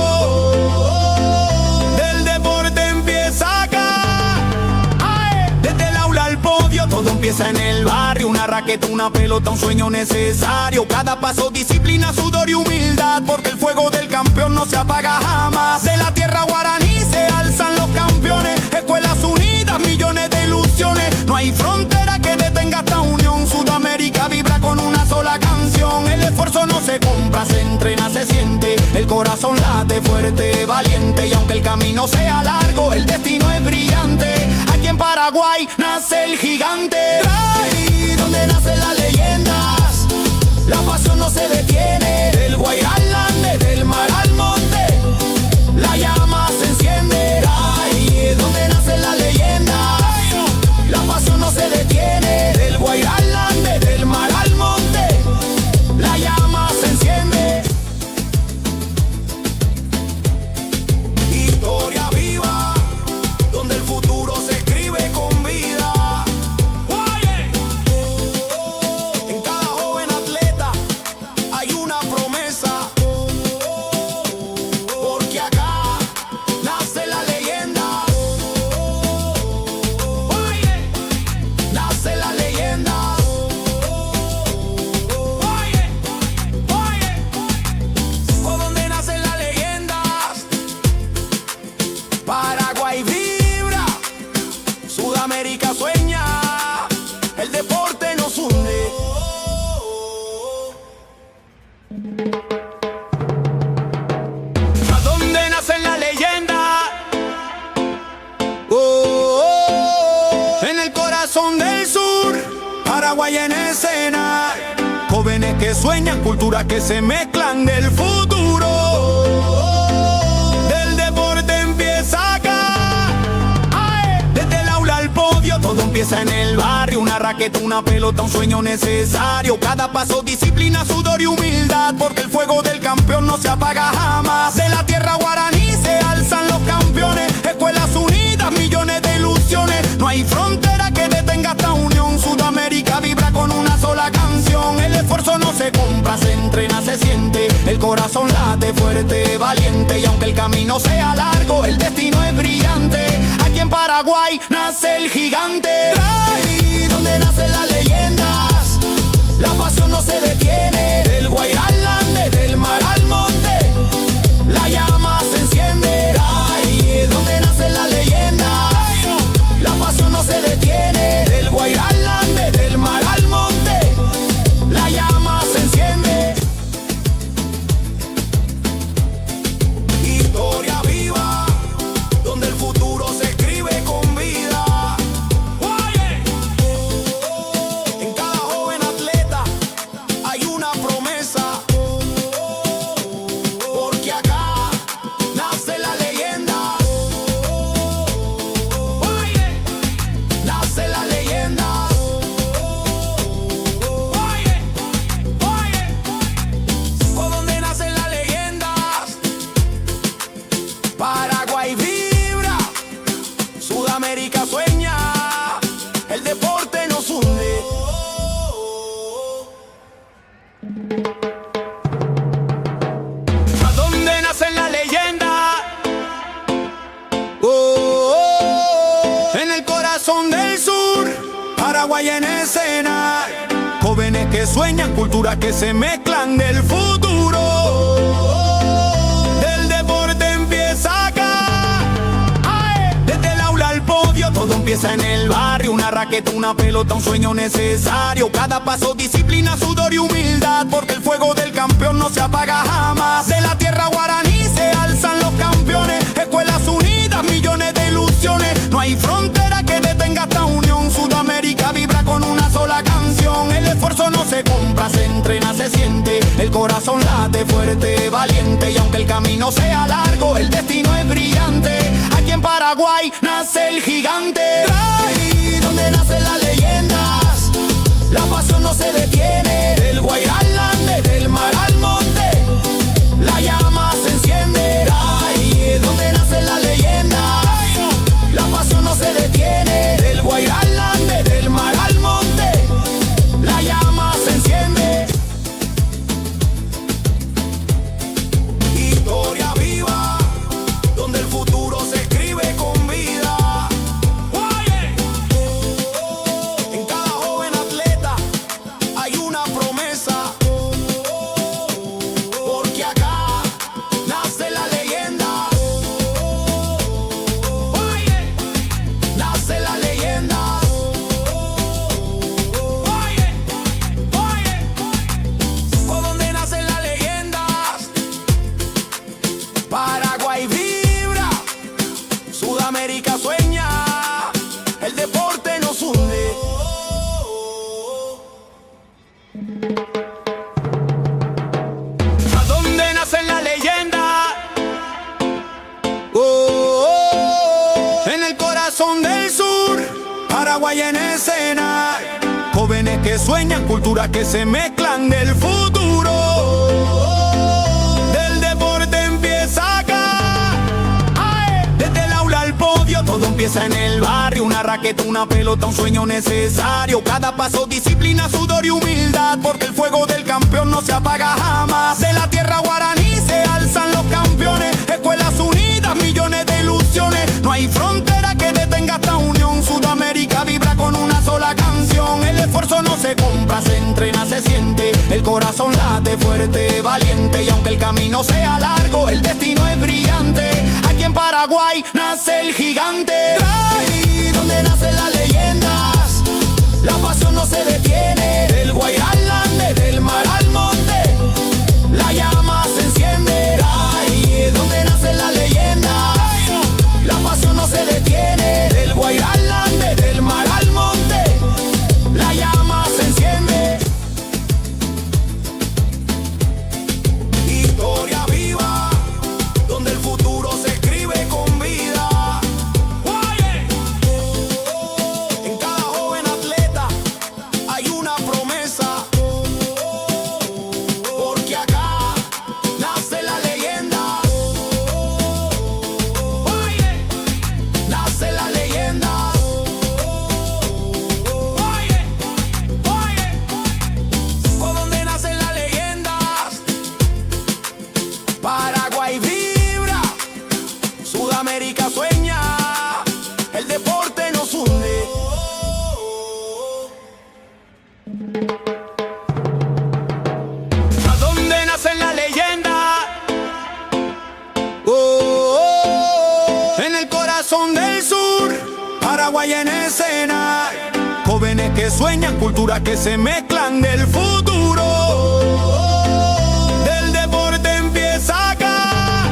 Del deporte empieza acá. Desde el aula al podio, todo empieza en el barrio. Una raqueta, una pelota, un sueño necesario. Cada paso, disciplina, sudor y humildad, porque el fuego del campeón no se apaga jamás. De la tierra guaraní se alzan los campeones. Escuelas unidas, millones de ilusiones. No hay frontera que detenga esta unión. Sudamérica vibra con una sola canción. El esfuerzo no se compra, se entrena, se siente. El corazón late fuerte, valiente. Y aunque el camino sea largo, el destino es brillante. Aquí en Paraguay nace el gigante. Ahí donde nacen las leyendas, la pasión no se detiene. Del Guairá al Ande, del mar al monte, la llama se enciende. Ahí donde nacen las leyendas, la pasión no se detiene. Del Guairá al Ande, del mar al monte, que sueñan, culturas que se mezclan del futuro. Del deporte empieza acá. ¡Ay! Desde el aula al podio, todo empieza en el barrio. Una raqueta, una pelota, un sueño necesario. Cada paso, disciplina, sudor y humildad, porque el fuego del campeón no se apaga jamás. De la tierra guaraní se alzan los campeones. Escuelas unidas, millones de ilusiones. No hay frontera que detenga esta unión. Sudamérica vibra con una sola canción. El esfuerzo no se compra, se entrena, se siente. El corazón late fuerte, valiente. Y aunque el camino sea largo, el destino es brillante. Aquí en Paraguay nace el gigante. Ahí donde nacen las leyendas, la pasión no se detiene. Del Guairá al Ande, del mar al monte, la llama se enciende. Ahí donde nacen las leyendas, la pasión no se detiene. Del Guairá al Ande, del mar al monte, la llama se enciende. Historia viva, donde el futuro se escribe con vida. En cada joven atleta hay una promesa, porque acá nace la leyenda. Nace la leyenda. Por donde nacen las leyendas, Paraguay vibra, Sudamérica sueña, el deporte nos hunde. ¿A dónde nacen las leyendas? En el corazón del sur, Paraguay en escena. Jóvenes que sueñan, culturas que se mezclan del futuro. Del deporte empieza acá. ¡Ay! Desde el aula al podio, todo empieza en el barrio. Una raqueta, una pelota, un sueño necesario. Cada paso, disciplina, sudor y humildad, porque el fuego del campeón no se apaga jamás. De la tierra guaraní se alzan los campeones. Escuelas unidas, millones de ilusiones. No hay frontera que detenga esta unión. Sudamérica vibra con una sola canción. El esfuerzo no se compra, se entrena, se siente. El corazón late fuerte, valiente. Y aunque el camino sea largo, el destino es brillante. Aquí en Paraguay nace el gigante. Ahí donde nacen las leyendas, la pasión no se detiene. Del Guairá al Ande, del mar al monte, la llama se enciende. Ahí donde nacen las leyendas, la pasión no se detiene. Del Guairá al Ande, del mar al monte, la llama se enciende. Historia viva, donde el futuro se escribe con vida. En cada joven atleta hay una promesa, porque acá nace la leyenda. Nace la leyenda. Por donde nacen las leyendas, Paraguay vibra, Sudamérica sueña, el deporte nos hunde. ¿A dónde nacen las leyendas? En el corazón del sur, Paraguay en escena. Jóvenes que sueñan, culturas que se mezclan del futuro. Del deporte empieza acá. ¡Ay! Desde el aula al podio, todo empieza en el barrio. Una raqueta, una pelota, un sueño necesario. Cada paso, disciplina, sudor y humildad, porque el fuego del campeón no se apaga jamás. De la tierra guaraní se alzan los campeones. Escuelas unidas, millones de ilusiones. No hay frontera que detenga esta unión. Sudamérica vibra con una sola canción. El esfuerzo no se compra, se entrena, se siente. El corazón late fuerte, valiente. Y aunque el camino sea largo, el destino es brillante. Aquí en Paraguay nace el gigante. Ahí donde nacen las leyendas, la pasión no se detiene. Del Guairá al Ande, del mar al monte, la llama se enciende. Ahí donde nacen las leyendas, la pasión no se detiene. Del Guairá al Ande, del mar al monte, la llama se enciende. porque acá nace la leyenda. Oye, nace la leyenda. Oye, oye, por donde nacen las leyendas. Paraguay vibra, Sudamérica sueña, el deporte nos hunde. ¿A dónde nacen las leyendas? En el corazón del sur, Paraguay en escena. Jóvenes que sueñan, culturas que se mezclan del futuro. Del deporte empieza acá.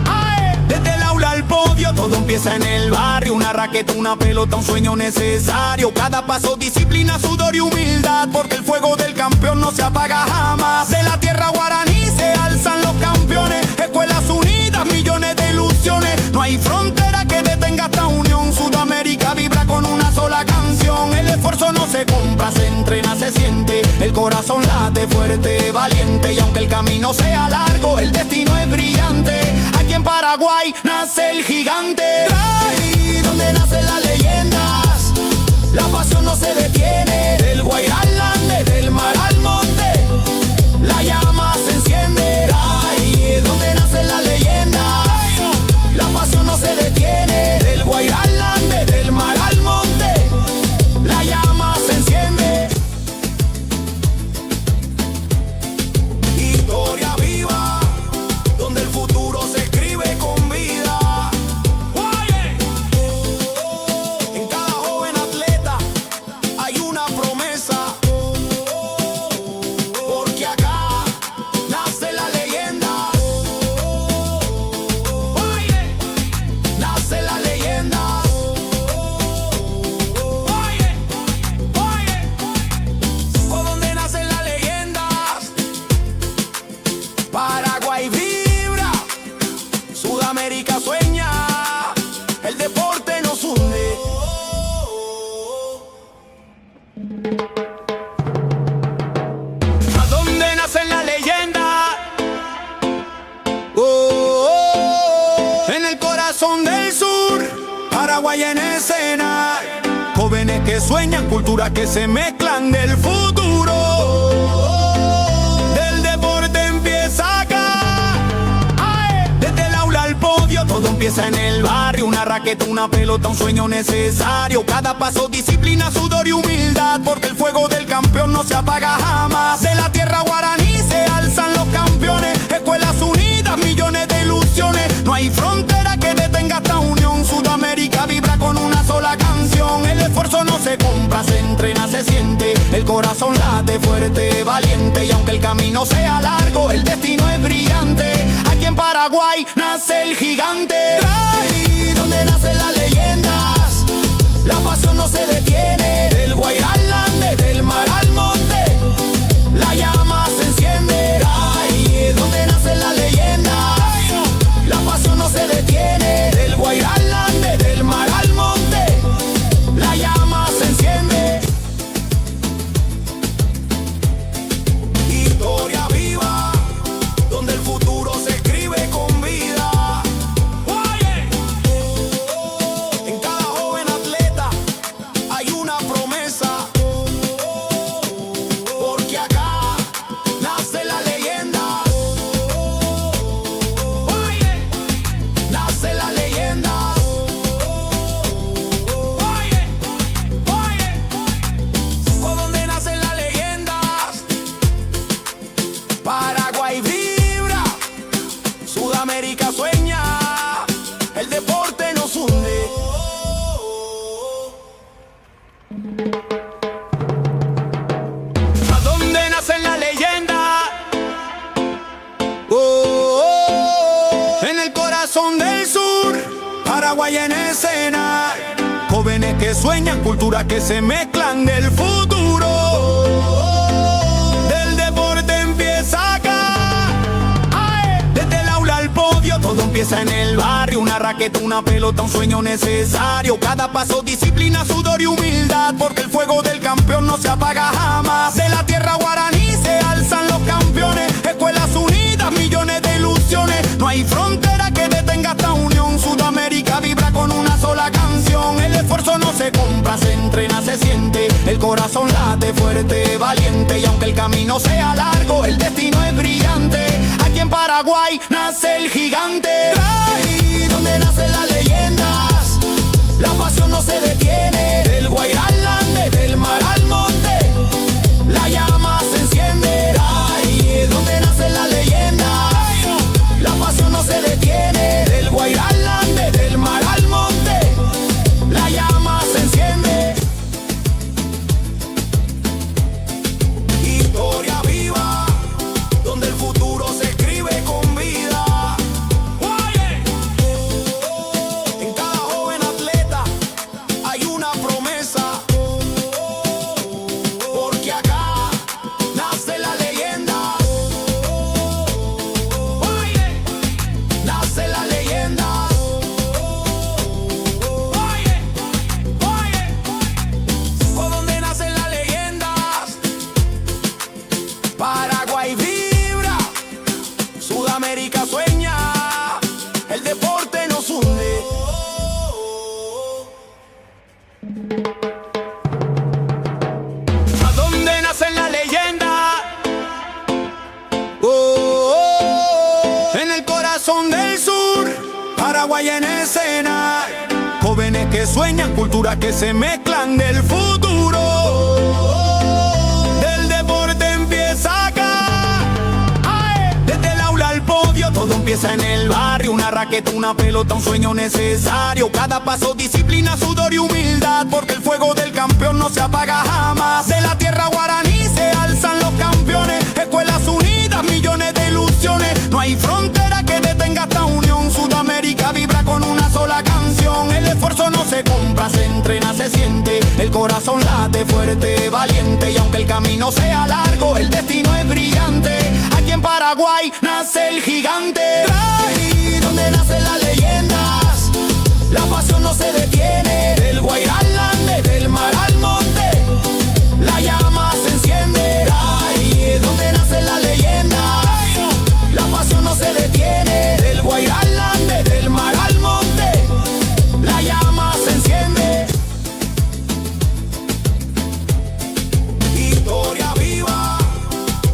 ¡Ay! Desde el aula al podio, todo empieza en el barrio. Una raqueta, una pelota, un sueño necesario. Cada paso, disciplina, sudor y humildad, porque el fuego del campeón no se apaga jamás. De la tierra guaraní se alzan los campeones. Escuelas unidas, millones de ilusiones. No hay frontera que detenga esta unión. Sudamérica vibra con una sola canción. El esfuerzo no se compra, se entrena, se siente. El corazón late fuerte, valiente. Y aunque el camino sea largo, el destino es brillante. Aquí en Paraguay nace el gigante. Ahí donde nacen las leyendas, la pasión no se detiene. Del Guairá al Ande, del mar al monte, la llama se enciende. Ahí donde nacen las leyendas, la pasión no se detiene. Del Guairá al Ande, del mar al monte, la llama se enciende. Historia viva, donde el futuro se escribe con vida. Oye, en cada joven atleta hay una promesa, porque acá nace la leyenda. Oye, nace la leyenda. Oye, oye, por donde nacen las leyendas. Paraguay vibra, Sudamérica sueña, el deporte nos hunde. ¿A dónde nacen las leyendas? En el corazón del sur, Paraguay en escena. Jóvenes que sueñan, culturas que se mezclan del futuro. Del deporte empieza acá. ¡Ay! Desde el aula al podio, todo empieza en el barrio. Una raqueta, una pelota, un sueño necesario. Cada paso, disciplina, sudor y humildad, porque el fuego del campeón no se apaga jamás. De la tierra guaraní se alzan los campeones. Escuelas unidas, millones de ilusiones. No hay frontera que detenga esta unión. Sudamérica vibra con una sola canción. El esfuerzo no se compra, se entrena, se siente. El corazón late fuerte, valiente. Y aunque el camino sea largo, el destino es brillante. Aquí en Paraguay nace el gigante. Ahí donde nacen las leyendas, la pasión no se detiene. Del Guairá al Ande, del mar al monte, la llama se enciende. Ahí donde nacen las leyendas, la pasión no se detiene. Del Guairá al Ande, del mar al monte, la llama se enciende. Historia viva, donde el futuro se escribe con vida. Oye, en cada joven atleta hay una promesa, porque acá nace la leyenda. Oye, nace la leyenda. Oye, oye, por donde nacen las leyendas. Paraguay vibra, Sudamérica sueña, el deporte nos hunde. ¿A dónde nacen las leyendas? En el corazón del sur, Paraguay en escena. Jóvenes que sueñan, culturas que se mezclan del futuro. Del deporte empieza acá. ¡Ay! Desde el aula al podio, todo empieza en el barrio. Una raqueta, una pelota, un sueño necesario. Cada paso, disciplina, sudor y humildad, porque el fuego del campeón no se apaga jamás. De la tierra guaraní se alzan los campeones. Escuelas corazón late fuerte, valiente, y aunque el camino sea largo, el destino es brillante. Aquí en Paraguay nace el gigante. Ahí donde nacen las leyendas, la pasión no se detiene. Del Guairá al Ande, del mar al monte, la llama se enciende. Ahí es donde nacen las leyendas, la pasión no se detiene. Del Guairá al Ande, del mar al monte, la llama se enciende. Historia viva, donde el futuro se escribe con vida. En cada joven atleta hay una promesa, porque acá nace la leyenda. Nace la leyenda. Por donde nacen las leyendas, Paraguay vibra, Sudamérica sueña, el deporte nos hunde. ¿A dónde nacen las leyendas? En el corazón del sur, Paraguay en escena. Jóvenes que sueñan, culturas que se mezclan del futuro. Del deporte empieza acá. ¡Ay! Desde el aula al podio, todo empieza en el barrio. Una raqueta, una pelota, un sueño necesario. Cada paso, disciplina, sudor y humildad, porque el fuego del campeón no se apaga jamás. De la tierra guaraní se alzan los campeones. Escuelas unidas, millones de ilusiones. No hay frontera que detenga esta unión. Sudamérica vibra con una sola canción. El esfuerzo no se compra, se entrena, se siente. El corazón late fuerte, valiente, y aunque el camino sea largo, el destino es brillante. Aquí en Paraguay nace el gigante. Ahí donde nacen las leyendas, la pasión no se detiene. Del Guairá al Ande, del mar al monte, la llama se enciende. Ahí es donde nacen las leyendas, la pasión no se detiene. Del Guairá al Ande, del mar al monte, la llama se enciende. Historia viva,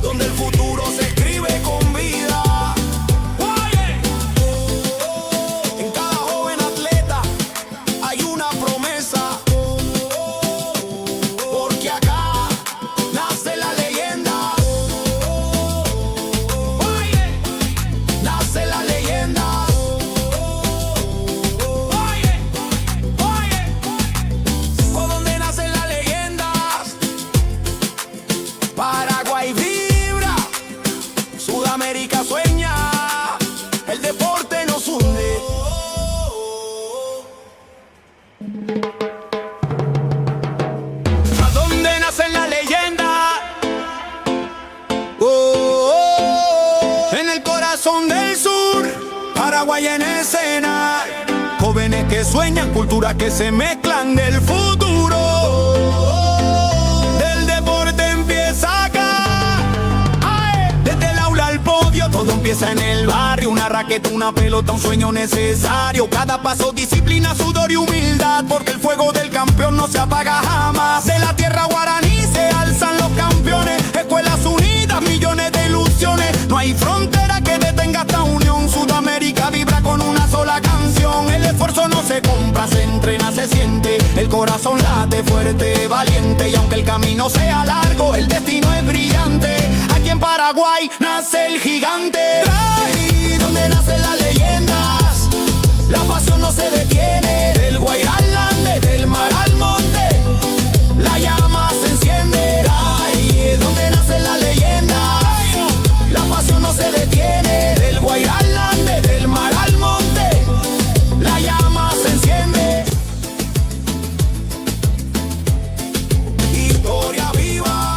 donde el futuro se escribe con vida. En cada joven atleta hay una promesa, porque acá nace la leyenda. Nace la leyenda. Por donde nacen las leyendas, Paraguay vibra, Sudamérica sueña, el deporte nos hunde. ¿A dónde nacen las leyendas? En el corazón del sur, Paraguay en escena. Jóvenes que sueñan, culturas que se mezclan del futuro. Del deporte empieza acá. ¡Ay! Desde el aula al podio, todo empieza en el barrio. Una raqueta, una pelota, un sueño necesario. Cada paso, disciplina, sudor y humildad, porque el fuego del campeón no se apaga jamás. De la tierra guaraní se alzan los campeones. Escuelas unidas, millones de ilusiones. No hay frontera que detenga esta unión. Sudamérica vibra con una sola canción. El esfuerzo no se compra, se entrena, se siente. El corazón late fuerte, valiente, y aunque el camino sea largo, el destino es brillante. Aquí en Paraguay nace el gigante. Ahí donde nacen las leyendas, la pasión no se detiene. Del Guairá al Ande, del mar al monte, la llama se enciende. Ahí es donde nacen las leyendas, la pasión no se detiene. Del Guairá al Ande, del mar al monte, la llama se enciende. Historia viva,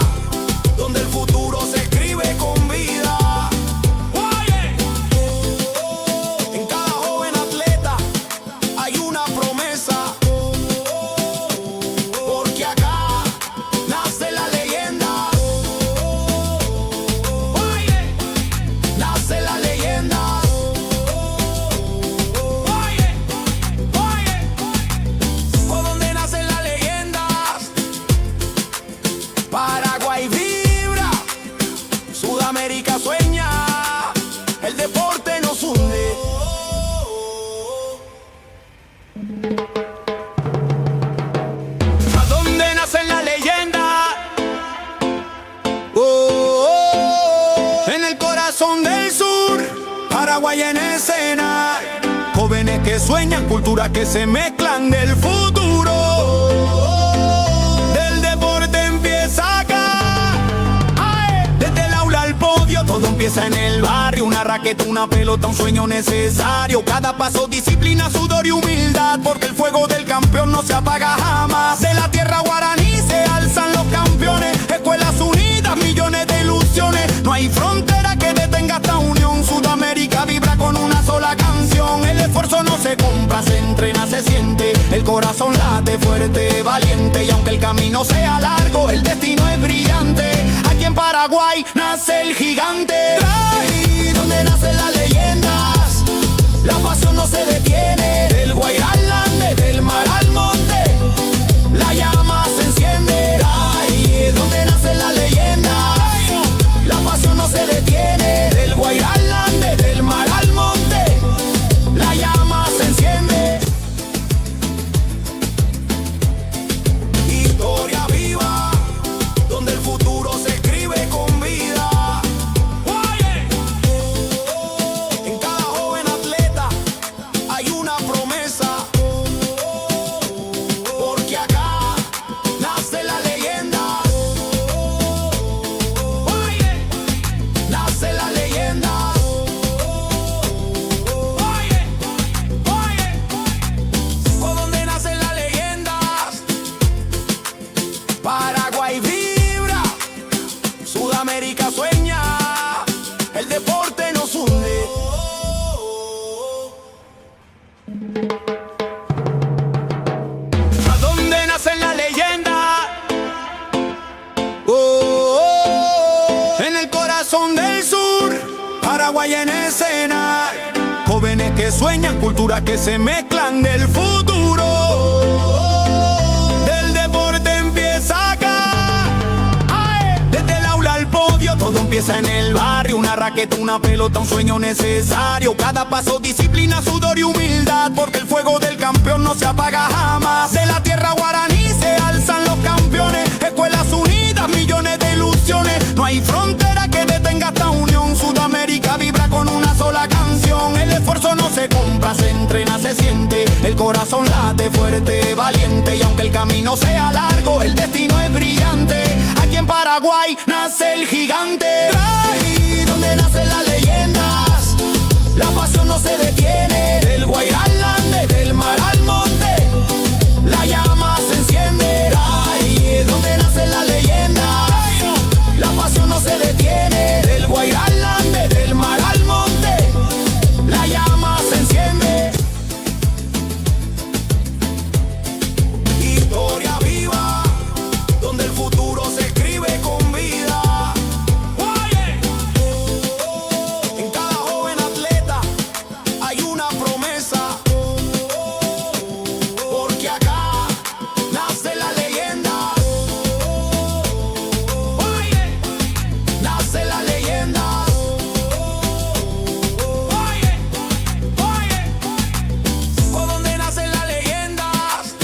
donde el futuro se escribe con vida. En cada joven atleta hay una promesa, Sudamérica sueña, el deporte nos hunde. ¿A dónde nace la leyenda? En el corazón del sur, Paraguay en escena. Jóvenes que sueñan, culturas que se mezclan del futuro. Del deporte empieza acá. Desde el aula al podio, todo empieza en el barrio. Una raqueta, una pelota, un sueño necesario. Cada paso, disciplina, sudor y humildad, porque el fuego del campeón no se apaga jamás. De la tierra guaraní se alzan los campeones. Escuelas unidas, millones de ilusiones. No hay frontera que detenga esta unión. Sudamérica vibra con una sola canción. El esfuerzo no se compra, se entrena, se siente. El corazón late fuerte, valiente. Y aunque el camino sea largo, el destino es brillante. Aquí en Paraguay nace el gigante. Ahí donde nacen las leyendas, la pasión no se detiene. Del Guairá al Ande, del mar al monte, la llama se enciende. Ahí donde nacen las leyendas, la pasión no se detiene. Del Guairá al Ande, del mar al monte, la llama se enciende. Historia viva, donde el futuro se escribe con vida. En cada joven atleta hay una promesa, porque acá nace la leyenda. Nace la leyenda. ¿Por dónde nacen las leyendas? Paraguay vibra, Sudamérica sueña, el deporte nos hunde. ¿A dónde nacen las leyendas? En el corazón del sur, Paraguay en escena. Jóvenes que sueñan, culturas que se mezclan del futuro. Del deporte empieza acá. Desde el aula al podio, todo empieza en el barrio. Una raqueta, una pelota, un sueño necesario. Cada paso, disciplina, sudor y humildad, porque el fuego del campeón no se apaga jamás. De la tierra guaraní se alzan los campeones. Escuelas unidas, millones de ilusiones. No hay frontera que detenga esta unión. Sudamérica vibra con una sola canción. El esfuerzo no se compra, se entrena, se siente. El corazón late fuerte, valiente. Y aunque el camino sea largo, el destino es brillante. Aquí en Paraguay nace el gigante. Ahí donde nacen las leyendas, la pasión no se detiene. Del Guairá al Ande, del mar al monte, la llama se enciende. Ahí donde nacen las leyendas, la pasión no se detiene. Del Guairá al Ande, del mar al monte, la llama se enciende. Historia viva, donde el futuro se escribe con vida. En cada joven atleta hay una promesa, porque acá nace la leyenda. Nace la leyenda. ¿Por dónde nacen las leyendas?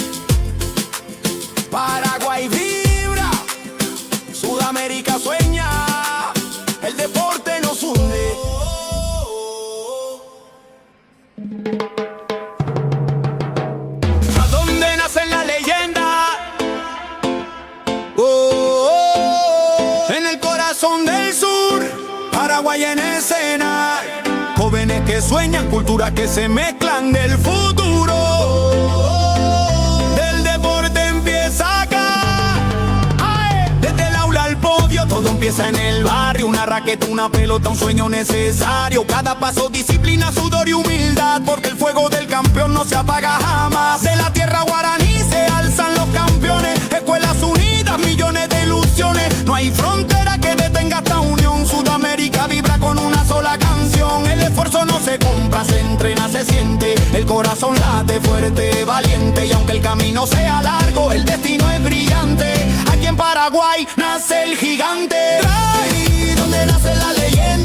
Paraguay vibra, Sudamérica sueña, el deporte nos hunde. ¿A dónde nacen las leyendas? En el corazón del sur, Paraguay en escena. Jóvenes que sueñan, culturas que se mezclan del futuro. Del deporte empieza acá. Desde el aula al podio, todo empieza en el barrio. Una raqueta, una pelota, un sueño necesario. Cada paso, disciplina, sudor y humildad, porque el fuego del campeón no se apaga jamás. De la tierra guaraní se alzan los campeones. Escuelas unidas, millones de ilusiones. No hay frontera que detenga esta unión. Sudamérica vibra con una sola canción. El esfuerzo no se compra, se entrena, se siente. El corazón late fuerte, valiente. Y aunque el camino sea largo, el destino es brillante. Aquí en Paraguay nace el gigante. Ahí donde nace la leyenda.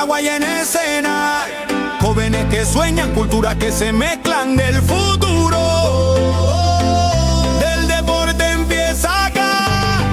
Paraguay en escena. Jóvenes que sueñan, culturas que se mezclan del futuro. Del deporte empieza acá.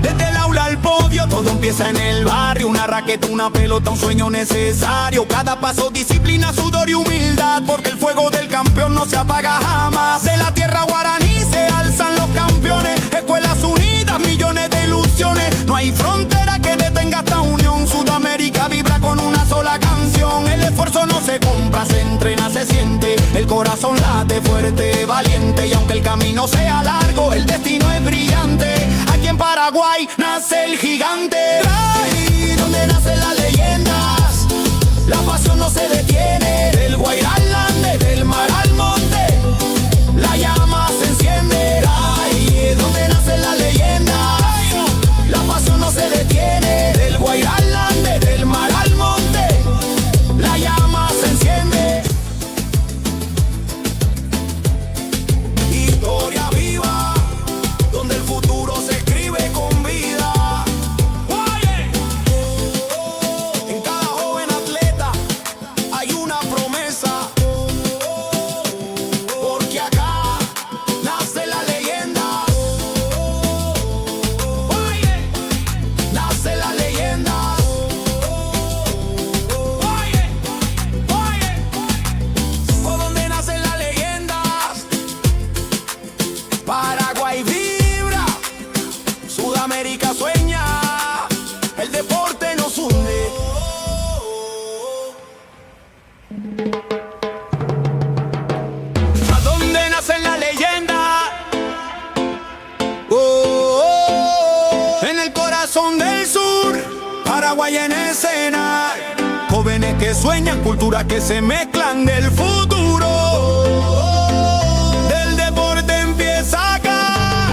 Desde el aula al podio, todo empieza en el barrio. Una raqueta, una pelota, un sueño necesario. Cada paso, disciplina, sudor y humildad, porque el fuego del campeón no se apaga jamás. De la tierra guaraní se alzan los campeones. Escuelas unidas, millones de ilusiones. No hay frontera que detenga esta unión. Sudamérica vibra con una sola canción. El esfuerzo no se compra, se entrena, se siente. El corazón late fuerte, valiente. Y aunque el camino sea largo, el destino es brillante. Aquí en Paraguay nace el gigante. Ahí donde nacen las leyendas, la pasión no se detiene. Del Guairá al Ande, del mar al monte, la llama se enciende. Ahí donde nacen las leyendas, la pasión no se detiene. Del Guairá al Ande, del mar al monte, la llama se enciende. Historia viva, donde el futuro se escribe con vida. En cada joven atleta hay una promesa, porque acá nace la leyenda. Nace la leyenda. Por donde nacen las leyendas, Paraguay vibra, Sudamérica sueña, el deporte nos hunde. ¿A dónde nacen las leyendas? En el corazón del sur, Paraguay en escena. Jóvenes que sueñan, culturas que se mezclan del futuro. Del deporte empieza acá.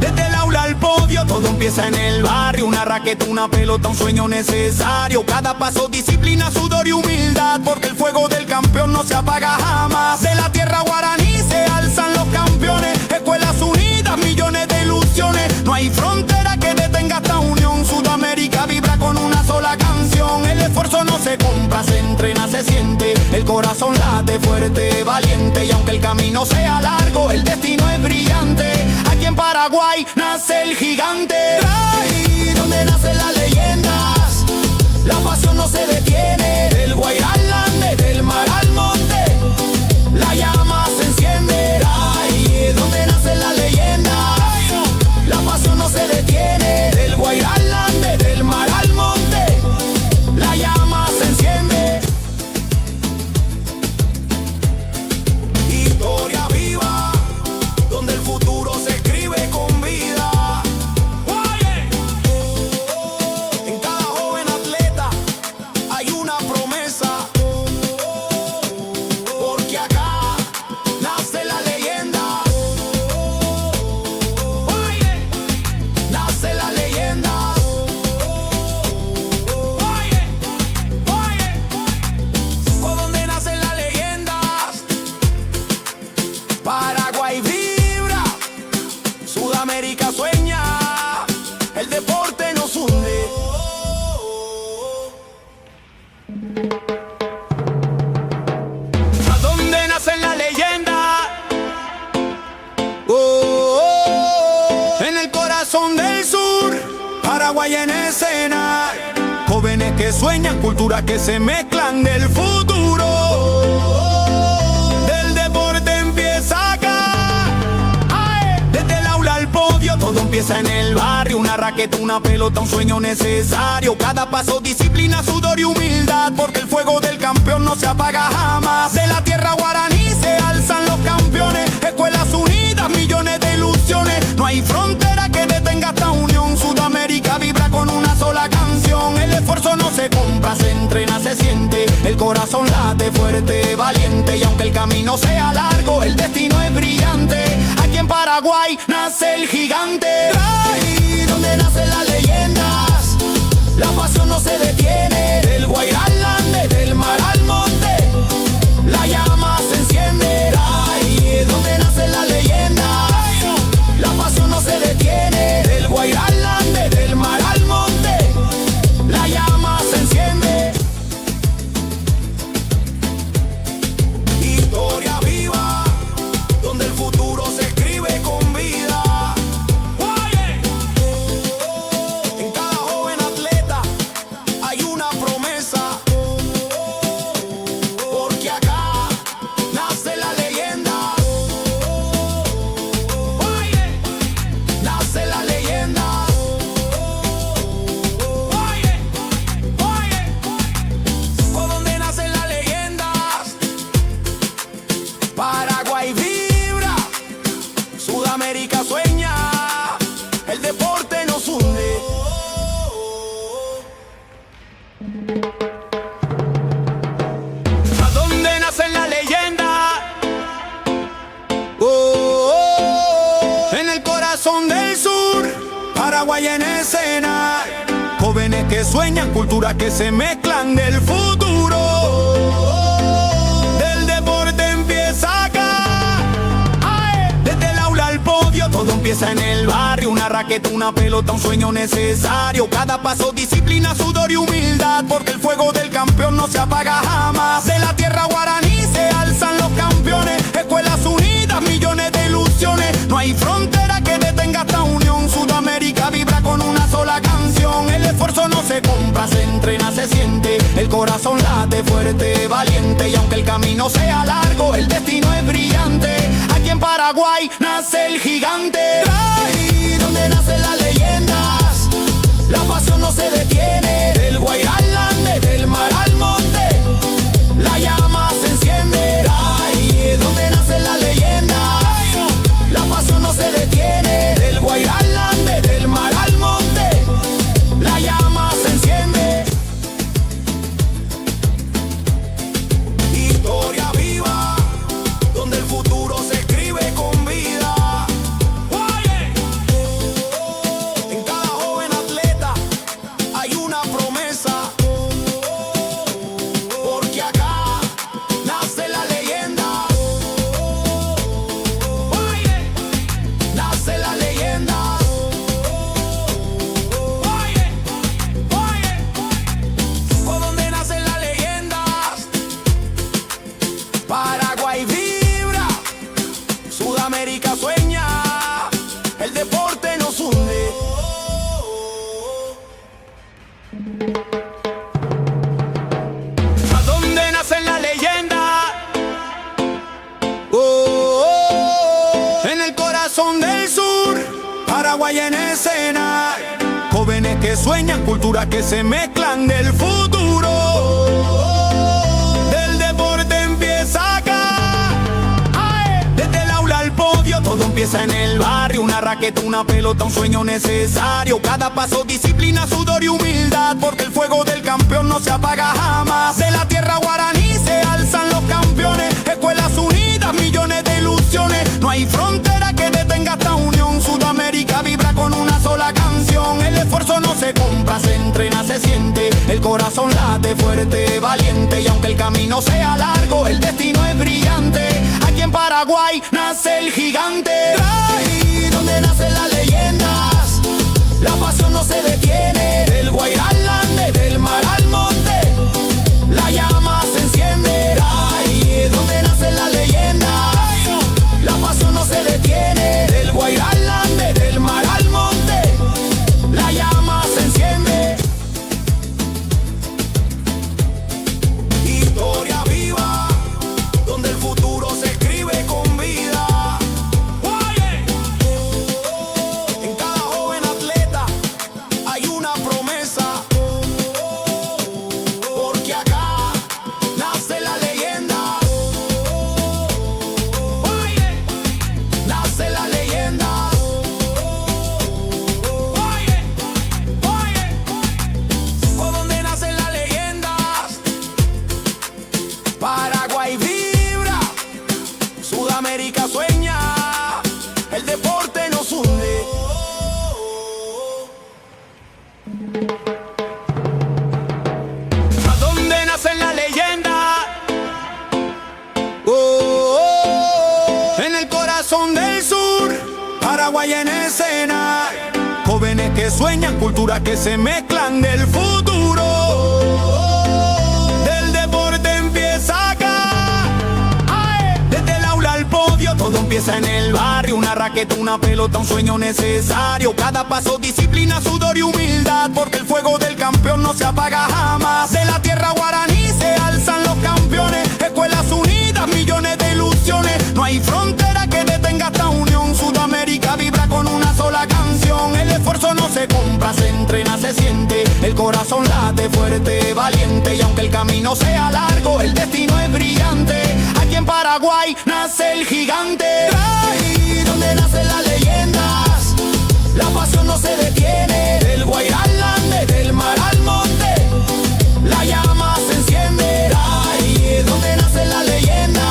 Desde el aula al podio, todo empieza en el barrio. Una raqueta, una pelota, un sueño necesario. Cada paso, disciplina, sudor y humildad, porque el fuego del campeón no se apaga jamás. De la tierra guaraní se alzan los campeones. Escuelas unidas, millones de ilusiones. No hay frontera que detenga esta unión. Sudamérica vibra con una sola canción. El esfuerzo no se compra, se entrena, se siente. El corazón late fuerte, valiente. Y aunque el camino sea largo, el destino es brillante. Aquí en Paraguay nace el gigante. Ahí donde nacen las leyendas, la pasión no se detiene. Del Guairá al Ande, del mar al monte, la llama se enciende. Ahí donde nacen las leyendas, la pasión no se detiene. Del Guairá al Ande, del mar al monte, la llama se enciende. Historia viva, donde el futuro se escribe con vida. En cada joven atleta hay una promesa, porque acá nace la leyenda. Nace la leyenda. Por donde nacen las leyendas, Paraguay vibra, Sudamérica sueña, el deporte nos hunde. ¿A dónde nacen las leyendas? En el corazón del sur, Paraguay en escena. Jóvenes que sueñan, culturas que se mezclan del futuro. Del deporte empieza acá. Desde el aula al podio, todo empieza en el barrio. Una raqueta, una pelota, un sueño necesario. Cada paso, disciplina, sudor y humildad, porque el fuego del campeón no se apaga jamás. De la tierra guaraní se alzan los campeones. Escuelas unidas, millones de ilusiones. No hay frontera que detenga esta unión. Sudamérica vibra con una sola canción. El esfuerzo no se compra, se entrena, se siente. El corazón late fuerte, valiente. Y aunque el camino sea largo, el destino es brillante. Aquí en Paraguay nace el gigante. Ahí donde nacen las leyendas, la pasión no se detiene. Del Guairá al Ande, del mar al monte, la llama se enciende. Ahí donde nacen las leyendas, la pasión no se detiene. Del Guairá al Ande, del mar al monte, la llama se enciende. corazón del sur, Paraguay en escena. Jóvenes que sueñan, culturas que se mezclan del futuro. Del deporte empieza acá. ¡Ay! Desde el aula al podio, todo empieza en el barrio. Una raqueta, una pelota, un sueño necesario. Cada paso, disciplina, sudor y humildad, porque el fuego del campeón no se apaga jamás. De la tierra guaraní se alzan los campeones. Escuelas unidas, millones de ilusiones. No hay frontera que detenga esta unión. Sudamérica vibra con una sola canción. El esfuerzo no se compra, se entrena, se siente. El corazón late fuerte, valiente. Y aunque el camino sea largo, el destino es brillante. Aquí en Paraguay nace el gigante. Ahí donde nacen las leyendas, la pasión no se detiene. Del Guairá al Ande, del mar al monte, la llama se enciende. Ahí donde nacen las leyendas, la pasión no se detiene. Del Guairá al Ande, del mar al monte, la llama se enciende. Historia viva, donde el futuro se escribe con vida. En cada joven atleta hay una promesa, porque acá nace la leyenda. Nace la leyenda. Por donde nacen las leyendas, Paraguay vibra, Sudamérica sueña, el deporte nos hunde. ¿A dónde nacen las leyendas? En el corazón del sur, Paraguay en escena. Jóvenes que sueñan, culturas que se mezclan del futuro. Del deporte empieza acá. ¡Ay! Desde el aula al podio, todo empieza en el barrio. Una raqueta, una pelota, un sueño necesario. Cada paso, disciplina, sudor y humildad, porque el fuego del campeón no se apaga jamás. De la tierra guaraní se alzan los campeones. Escuelas unidas, millones de ilusiones. No hay frontera que detenga esta unión. Sudamérica vibra con una sola canción. El esfuerzo no se compra, se entrena, se siente. El corazón late fuerte, valiente. Y aunque el camino sea largo, el destino es brillante. Aquí en Paraguay nace el gigante. Ahí donde nacen las leyendas, la pasión no se detiene. Del Guairá al Ande, del mar al monte, la llama se enciende. Ahí donde nacen las leyendas, la pasión no se detiene. Del Guairá al Ande, del mar al monte, la llama se enciende. Historia viva, donde el futuro se escribe con vida. En cada joven atleta hay una promesa, porque acá nace la leyenda. Nace la leyenda. Por donde nacen las leyendas, Paraguay vibra, Sudamérica sueña, el deporte nos hunde. ¿A dónde nacen las leyendas? En el corazón del sur, Paraguay en escena. Jóvenes que sueñan, culturas que se mezclan del futuro. Del deporte empieza acá. ¡Ay! Desde el aula al podio, todo empieza en el barrio. Una raqueta, una pelota, un sueño necesario. Cada paso, disciplina, sudor y humildad, porque el fuego del campeón no se apaga jamás. De la tierra guaraní se alzan los campeones. Escuelas unidas, millones de ilusiones. No hay frontera que detenga esta unión. Sudamérica vibra con una sola canción. El esfuerzo no se compra, se entrena, se siente. El corazón late fuerte, valiente. Y aunque el camino sea largo, el destino es brillante. Aquí en Paraguay nace el gigante. Ahí donde nacen las leyendas, la pasión no se detiene. Del Guairá al Ande, del mar al monte, la llama se enciende. Ahí donde nacen las leyendas,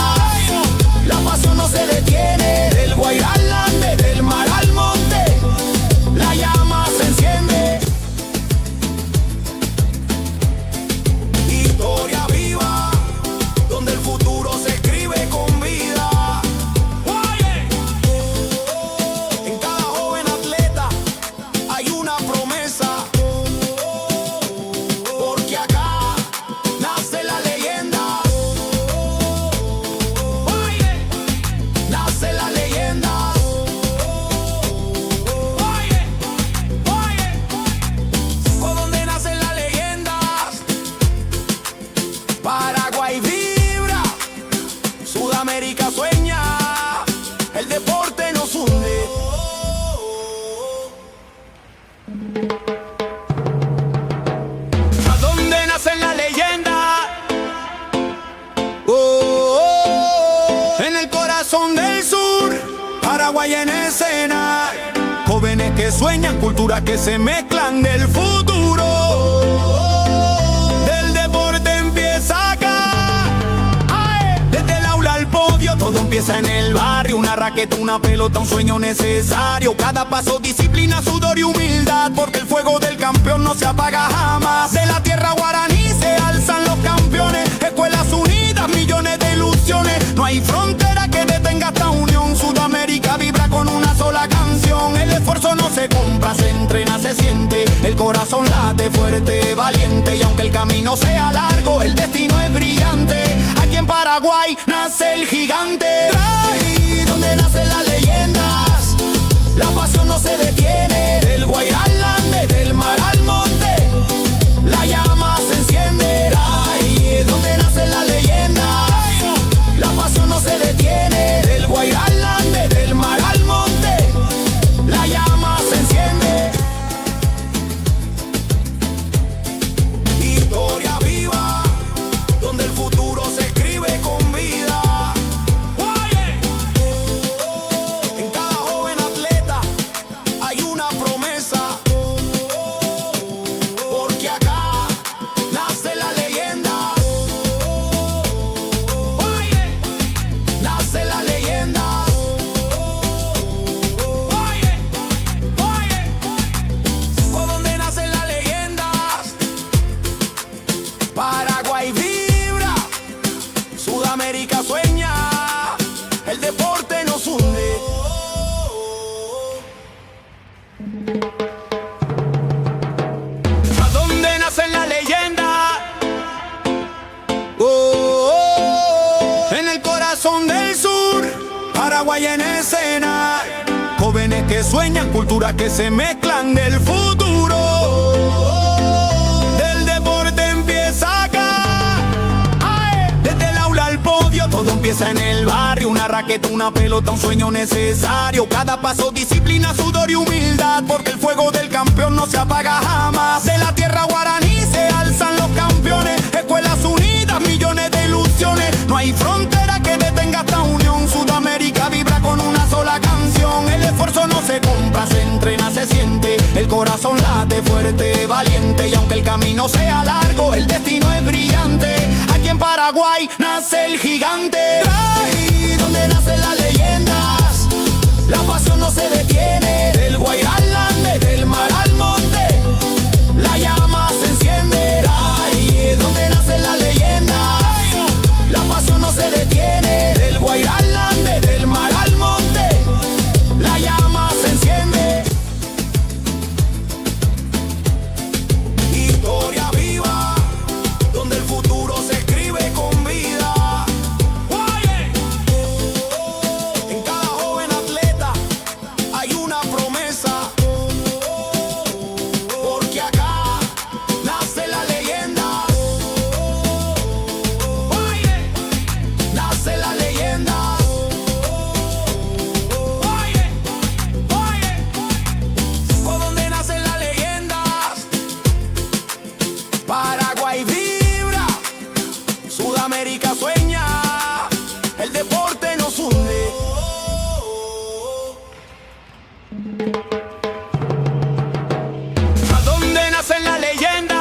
la pasión no se detiene. Del Guairá al Ande, del mar al monte, Paraguay en escena. Jóvenes que sueñan, culturas que se mezclan del futuro. Del deporte empieza acá. ¡Ay! Desde el aula al podio, todo empieza en el barrio. Una raqueta, una pelota, un sueño necesario. Cada paso, disciplina, sudor y humildad, porque el fuego del campeón no se apaga jamás. De la tierra guaraní se alzan los campeones. Escuelas unidas, millones de ilusiones. No hay frontera que detenga esta unión. Sudamérica vibra con una sola canción. El esfuerzo no se compra, se entrena, se siente. El corazón late fuerte, valiente. Y aunque el camino sea largo, el destino es brillante. Aquí en Paraguay nace el gigante. Ahí donde nacen las leyendas, la pasión no se detiene. Del Guairá al Ande, del mar al monte, la llama se enciende. Ahí donde nacen las leyendas, la pasión no se detiene. Del Guairá al Ande, del mar al monte, la llama se enciende. Historia viva, donde el futuro se escribe con vida. En cada joven atleta hay una promesa, porque acá nace la leyenda. Nace la leyenda. Por donde nacen las leyendas, Paraguay vibra, Sudamérica sueña, el deporte nos hunde. ¿A dónde nacen las leyendas? En el corazón del sur, Paraguay en escena. Jóvenes que sueñan, culturas que se mezclan del futuro. Del deporte empieza acá. ¡Ay! Desde el aula al podio, todo empieza en el barrio. Una raqueta, una pelota, un sueño necesario. Cada paso, disciplina, sudor y humildad, porque el fuego del campeón no se apaga jamás. De la tierra guaraní se alzan los campeones. Escuelas unidas, millones de ilusiones. No hay frontera que detenga esta unión. Sudamérica vibra con una sola canción. El esfuerzo no se compra, se entrena, se siente. El corazón late fuerte, valiente. Y aunque el camino sea largo, el destino es brillante. Aquí en Paraguay nace el gigante. Ahí donde nacen las leyendas, la pasión no se detiene. Del Guairá al Ande, del mar al monte, la llama se enciende. Ahí donde nacen las leyendas, la pasión no se detiene. Del Guairá al Ande, del mar al monte, la llama se enciende. Historia viva, donde el futuro se escribe con vida. En cada joven atleta hay una promesa, porque acá nace la leyenda. Nace la leyenda. Por donde nacen las leyendas, Paraguay vibra, Sudamérica sueña, el deporte nos hunde. ¿A dónde nacen las leyendas?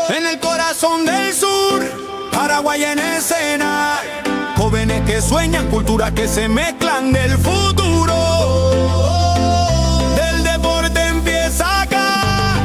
En el corazón del sur, Paraguay en escena. Jóvenes que sueñan, culturas que se mezclan del futuro. Del deporte empieza acá.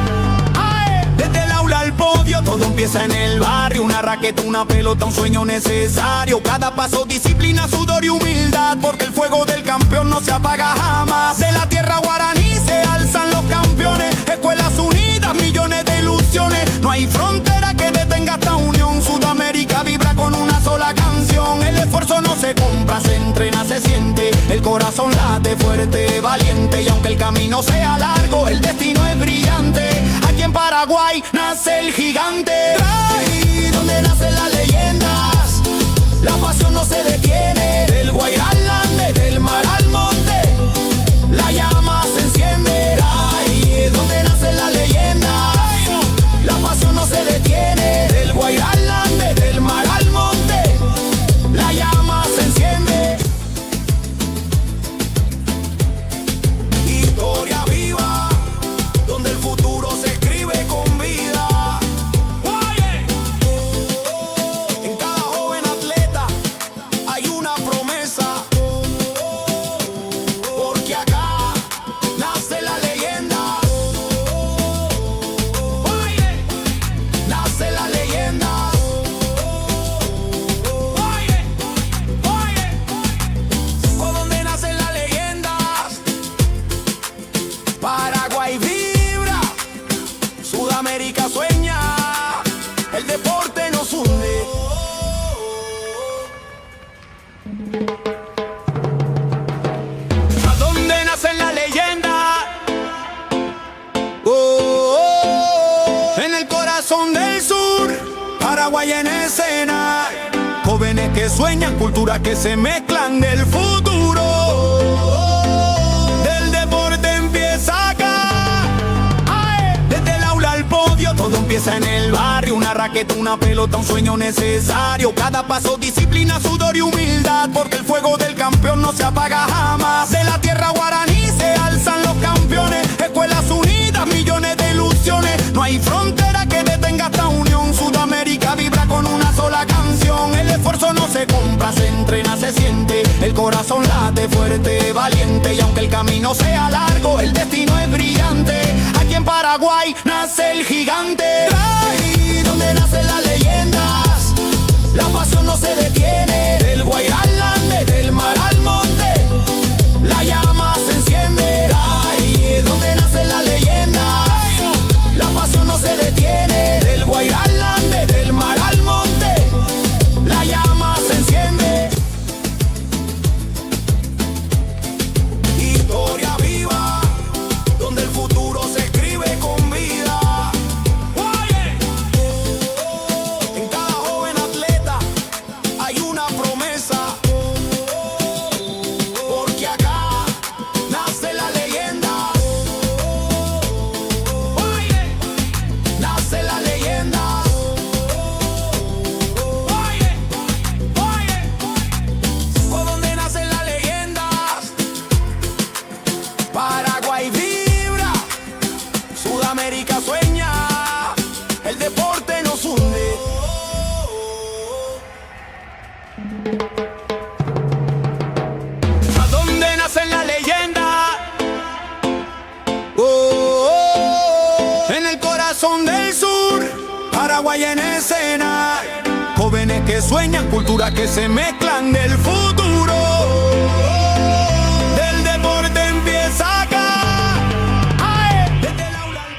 ¡Ay! Desde el aula al podio, todo empieza en el barrio. Una raqueta, una pelota, un sueño necesario. Cada paso, disciplina, sudor y humildad, porque el fuego del campeón no se apaga jamás. De la tierra guaraní se alzan los campeones. Escuelas unidas, millones de ilusiones. No hay frontera que detenga esta unión. Sudamérica vibra con una sola canción. El esfuerzo no se compra, se entrena, se siente. El corazón late fuerte, valiente. Y aunque el camino sea largo, el destino es brillante. Aquí en Paraguay nace el gigante. Ahí donde nacen las leyendas, la pasión no se detiene. Del Guairá al Ande, del mar al monte, la llama se enciende. Ahí donde nacen las leyendas, la pasión no se detiene. Del Guairá al Ande, del mar al monte, la llama se enciende. nace la leyenda. Oye, por donde nacen las leyendas. Paraguay vibra, Sudamérica sueña, el deporte nos hunde. ¿A dónde nacen las leyendas? En el corazón del sur, Paraguay en escena. Jóvenes que sueñan, culturas que se mezclan del futuro. Del deporte empieza acá. ¡Ay! Desde el aula al podio, todo empieza en el barrio. Una raqueta, una pelota, un sueño necesario. Cada paso, disciplina, sudor y humildad. Porque el fuego del campeón no se apaga jamás. De la tierra guaraní se alzan los campeones. Escuelas unidas, millones de ilusiones. No hay frontera que detenga esta unión. Sudamérica vibra con una sola canción. El esfuerzo no se compra, se entrena, se siente. El corazón late fuerte, valiente. Y aunque el camino sea largo, el destino es brillante. Aquí en Paraguay nace el gigante. Ahí donde nacen las leyendas, la pasión no se detiene. Del Guairá al Ande, del mar al monte, la llama se enciende. Ahí donde nacen las leyendas, la pasión no se detiene. Del Guairá al Ande, del mar al monte, la llama se enciende. Historia viva, donde el futuro se escribe con vida. Oye, en cada joven atleta hay una promesa. Porque acá nace la leyenda. Oye, nace la leyenda. Oye, por donde nacen las leyendas. Paraguay vibra, Sudamérica sueña, el deporte nos hunde. ¿A dónde nacen las leyendas? En el corazón del sur, Paraguay en escena. Jóvenes que sueñan, culturas que se mezclan del futuro. Del deporte empieza acá. ¡Ay! Desde el aula al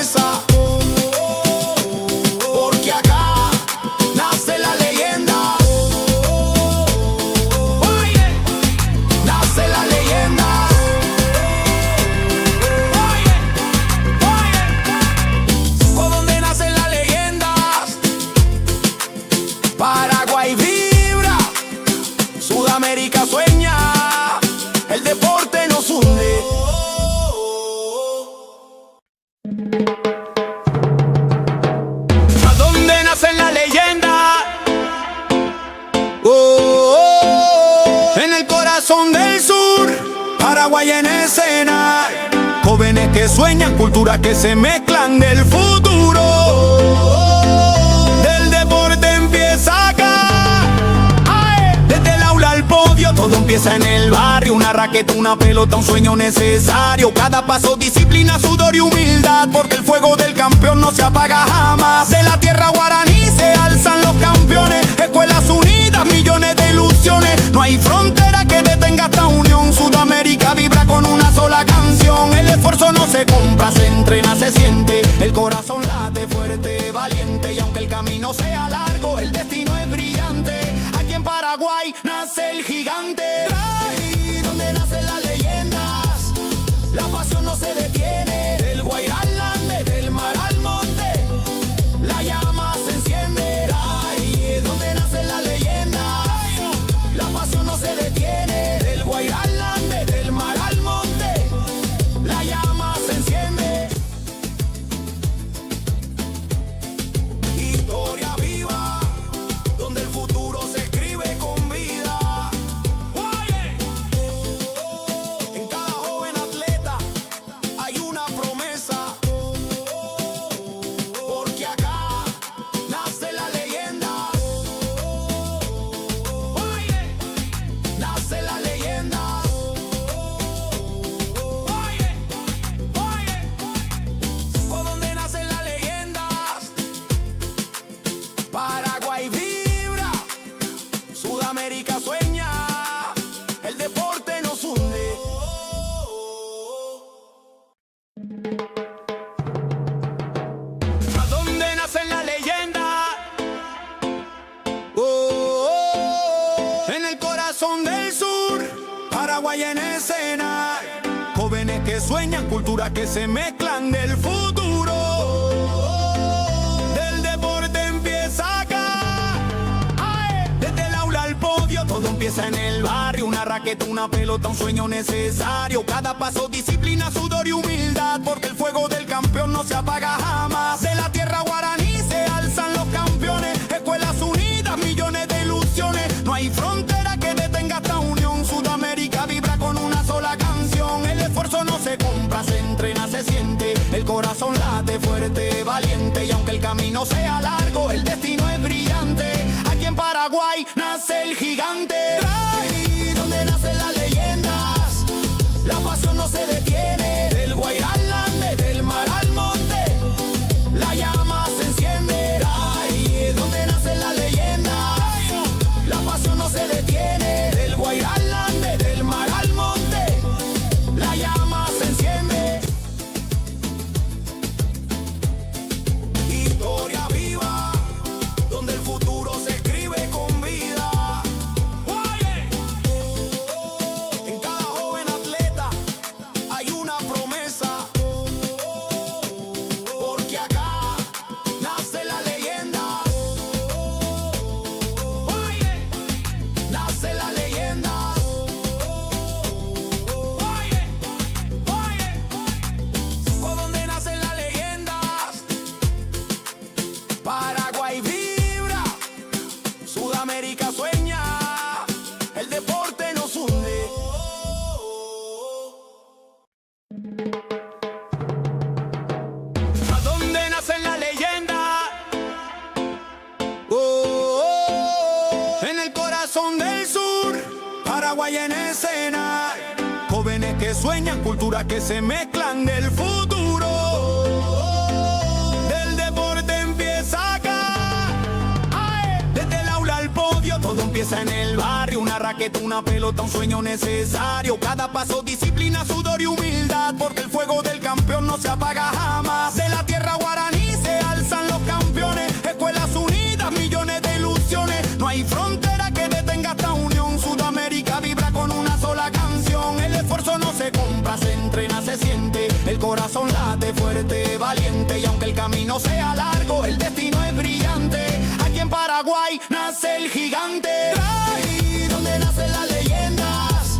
promesa, porque acá nace la leyenda. Oye, nace la leyenda. Oye, por donde nacen las leyendas. Paraguay vibra, Sudamérica sueña, el deporte nos hunde. ¿A dónde nacen las leyendas? En el corazón del sur, Paraguay en escena. Jóvenes que sueñan, culturas que se mezclan del futuro. Del deporte empieza acá. Desde el aula al podio, todo empieza en el barrio. Una raqueta, una pelota, un sueño necesario. Cada paso, disciplina, sudor y humildad, porque el fuego del campeón no se apaga jamás. De la tierra guaraní se alzan los campeones. Escuelas unidas, millones de ilusiones. No hay frontera que detenga esta unión. Sudamérica vibra con una sola canción. El esfuerzo no se compra, se entrena, se siente. El corazón late fuerte, valiente. Y aunque el camino sea largo, el destino es brillante. Aquí en Paraguay nace el gigante. Ahí donde nacen las leyendas, la pasión no se detiene. Del Guairá al Ande, del mar al monte, la llama se enciende. Ahí es donde nacen las leyendas, la pasión no se detiene. Del Guairá al Ande, del mar al monte, la llama se enciende. Historia viva, donde el futuro se escribe con vida. Oye, en cada joven atleta hay una promesa, porque acá nace la leyenda. Oye, nace la leyenda. Oye, por donde nacen las leyendas. Paraguay vibra, Sudamérica sueña, el deporte nos hunde. ¿A dónde nacen las leyendas? En el corazón del sur, Paraguay en escena. Jóvenes que sueñan, culturas que se mezclan del futuro. Del deporte empieza acá. Desde el aula al podio, todo empieza en el barrio. Una raqueta, una pelota, un sueño necesario. Cada paso, disciplina, sudor y humildad, porque el fuego del campeón no se apaga jamás. De la tierra guaraní se alzan los campeones. Escuelas unidas, millones de ilusiones. No hay frontera que detenga esta unión. Sudamérica vibra con una sola canción. El esfuerzo no se compra, se entrena, se siente. El corazón late fuerte, valiente. Y aunque el camino sea largo, el destino es brillante. Aquí en Paraguay nace el gigante. Ahí donde nacen las leyendas, la pasión no se detiene. Del Guairá al Ande, del mar al monte, la llama se enciende. Ahí es donde nacen las leyendas, la pasión no se detiene. Del Guairá al Ande, del mar al monte, la llama se enciende. Historia viva, donde el futuro se escribe con vida. Oye, en cada joven atleta hay una promesa, porque acá nace la leyenda. Oye, nace la leyenda. Oye, por donde nacen las leyendas. Paraguay vibra, Sudamérica sueña, el deporte nos hunde. ¿A dónde nacen las leyendas? En el corazón del sur, Paraguay en escena. Jóvenes que sueñan, culturas que se mezclan del futuro. Del deporte empieza acá. Desde el aula al podio, todo empieza en el barrio. Una una raqueta, una pelota, un sueño necesario. Cada paso, disciplina, sudor y humildad, porque el fuego del campeón no se apaga jamás. De la tierra guaraní se alzan los campeones, escuelas unidas, millones de ilusiones. No hay frontera que detenga esta unión. Sudamérica vibra con una sola canción. El esfuerzo no se compra, se entrena, se siente. El corazón late fuerte, valiente. Y aunque el camino sea largo, el destino es brillante. Aquí en Paraguay nace el gigante. Ahí donde nacen las leyendas,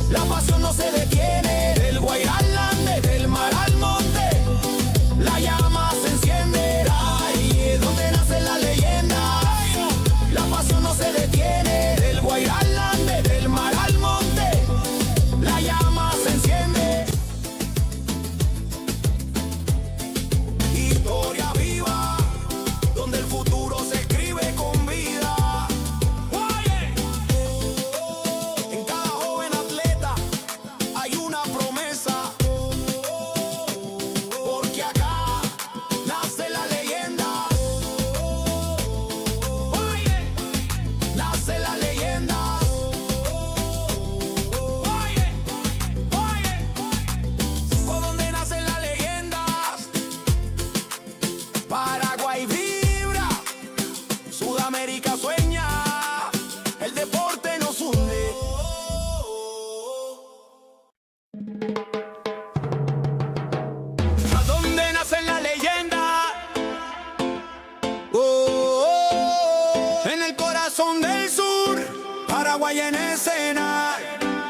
la pasión no se detiene. Del Guairá al Ande, del mar al monte, la llama se enciende. Ahí donde nacen las leyendas, la pasión no se detiene. Del Guairá al Ande, del mar al monte, la llama se enciende. Historia viva, donde el futuro se escribe con vida. En cada joven atleta hay una promesa, porque acá nace la leyenda. Nace la leyenda. Por donde nacen las leyendas, Paraguay vibra, Sudamérica sueña, el deporte nos hunde. ¿A dónde nacen las leyendas? En el corazón del sur, Paraguay en escena.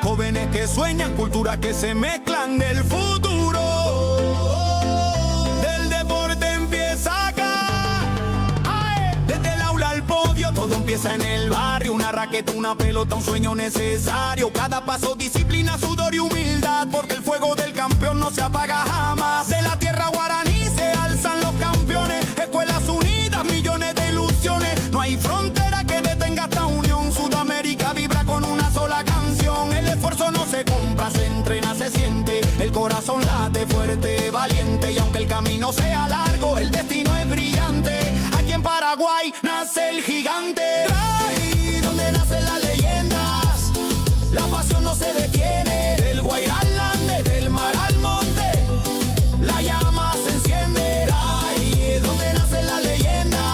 Jóvenes que sueñan, culturas que se mezclan del futuro. Del deporte empieza acá. ¡Ay! Desde el aula al podio, todo empieza en el barrio. Una raqueta, una pelota, un sueño necesario. Cada paso, disciplina, sudor y humildad, porque el fuego del campeón no se apaga jamás. De la tierra guaraní se alzan los campeones, escuelas unidas, millones de ilusiones. No hay frontera que detenga esta unión. Sudamérica vibra con una sola canción. El esfuerzo no se compra, se entrena, se siente. El corazón late fuerte, valiente. Y aunque el camino sea largo, el destino es brillante. Aquí en Paraguay nace el gigante. Ahí donde nacen las leyendas, la pasión no se detiene. Del Guairá al Ande, del mar al monte, la llama se enciende. Ahí donde nacen las leyendas,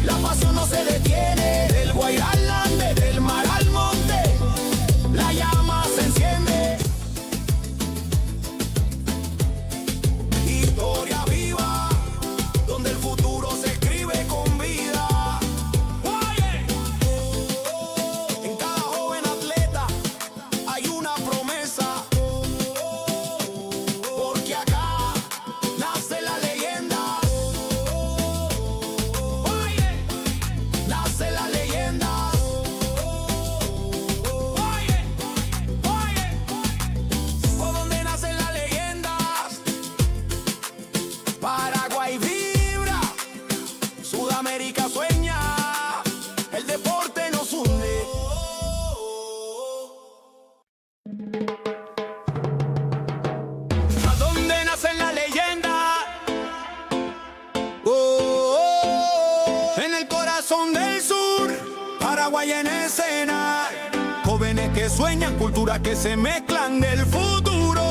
la pasión no se detiene. Del Guairá al Ande, del mar al monte, la llama se enciende. Historia viva, donde el futuro se escribe con vida. En cada joven atleta hay una promesa, porque acá nace la leyenda. Nace la leyenda. Por donde nacen las leyendas, Paraguay vibra, Sudamérica sueña, el deporte nos hunde. ¿A dónde nacen las leyendas? En el corazón del sur, Paraguay en escena. Jóvenes que sueñan, culturas que se mezclan del futuro.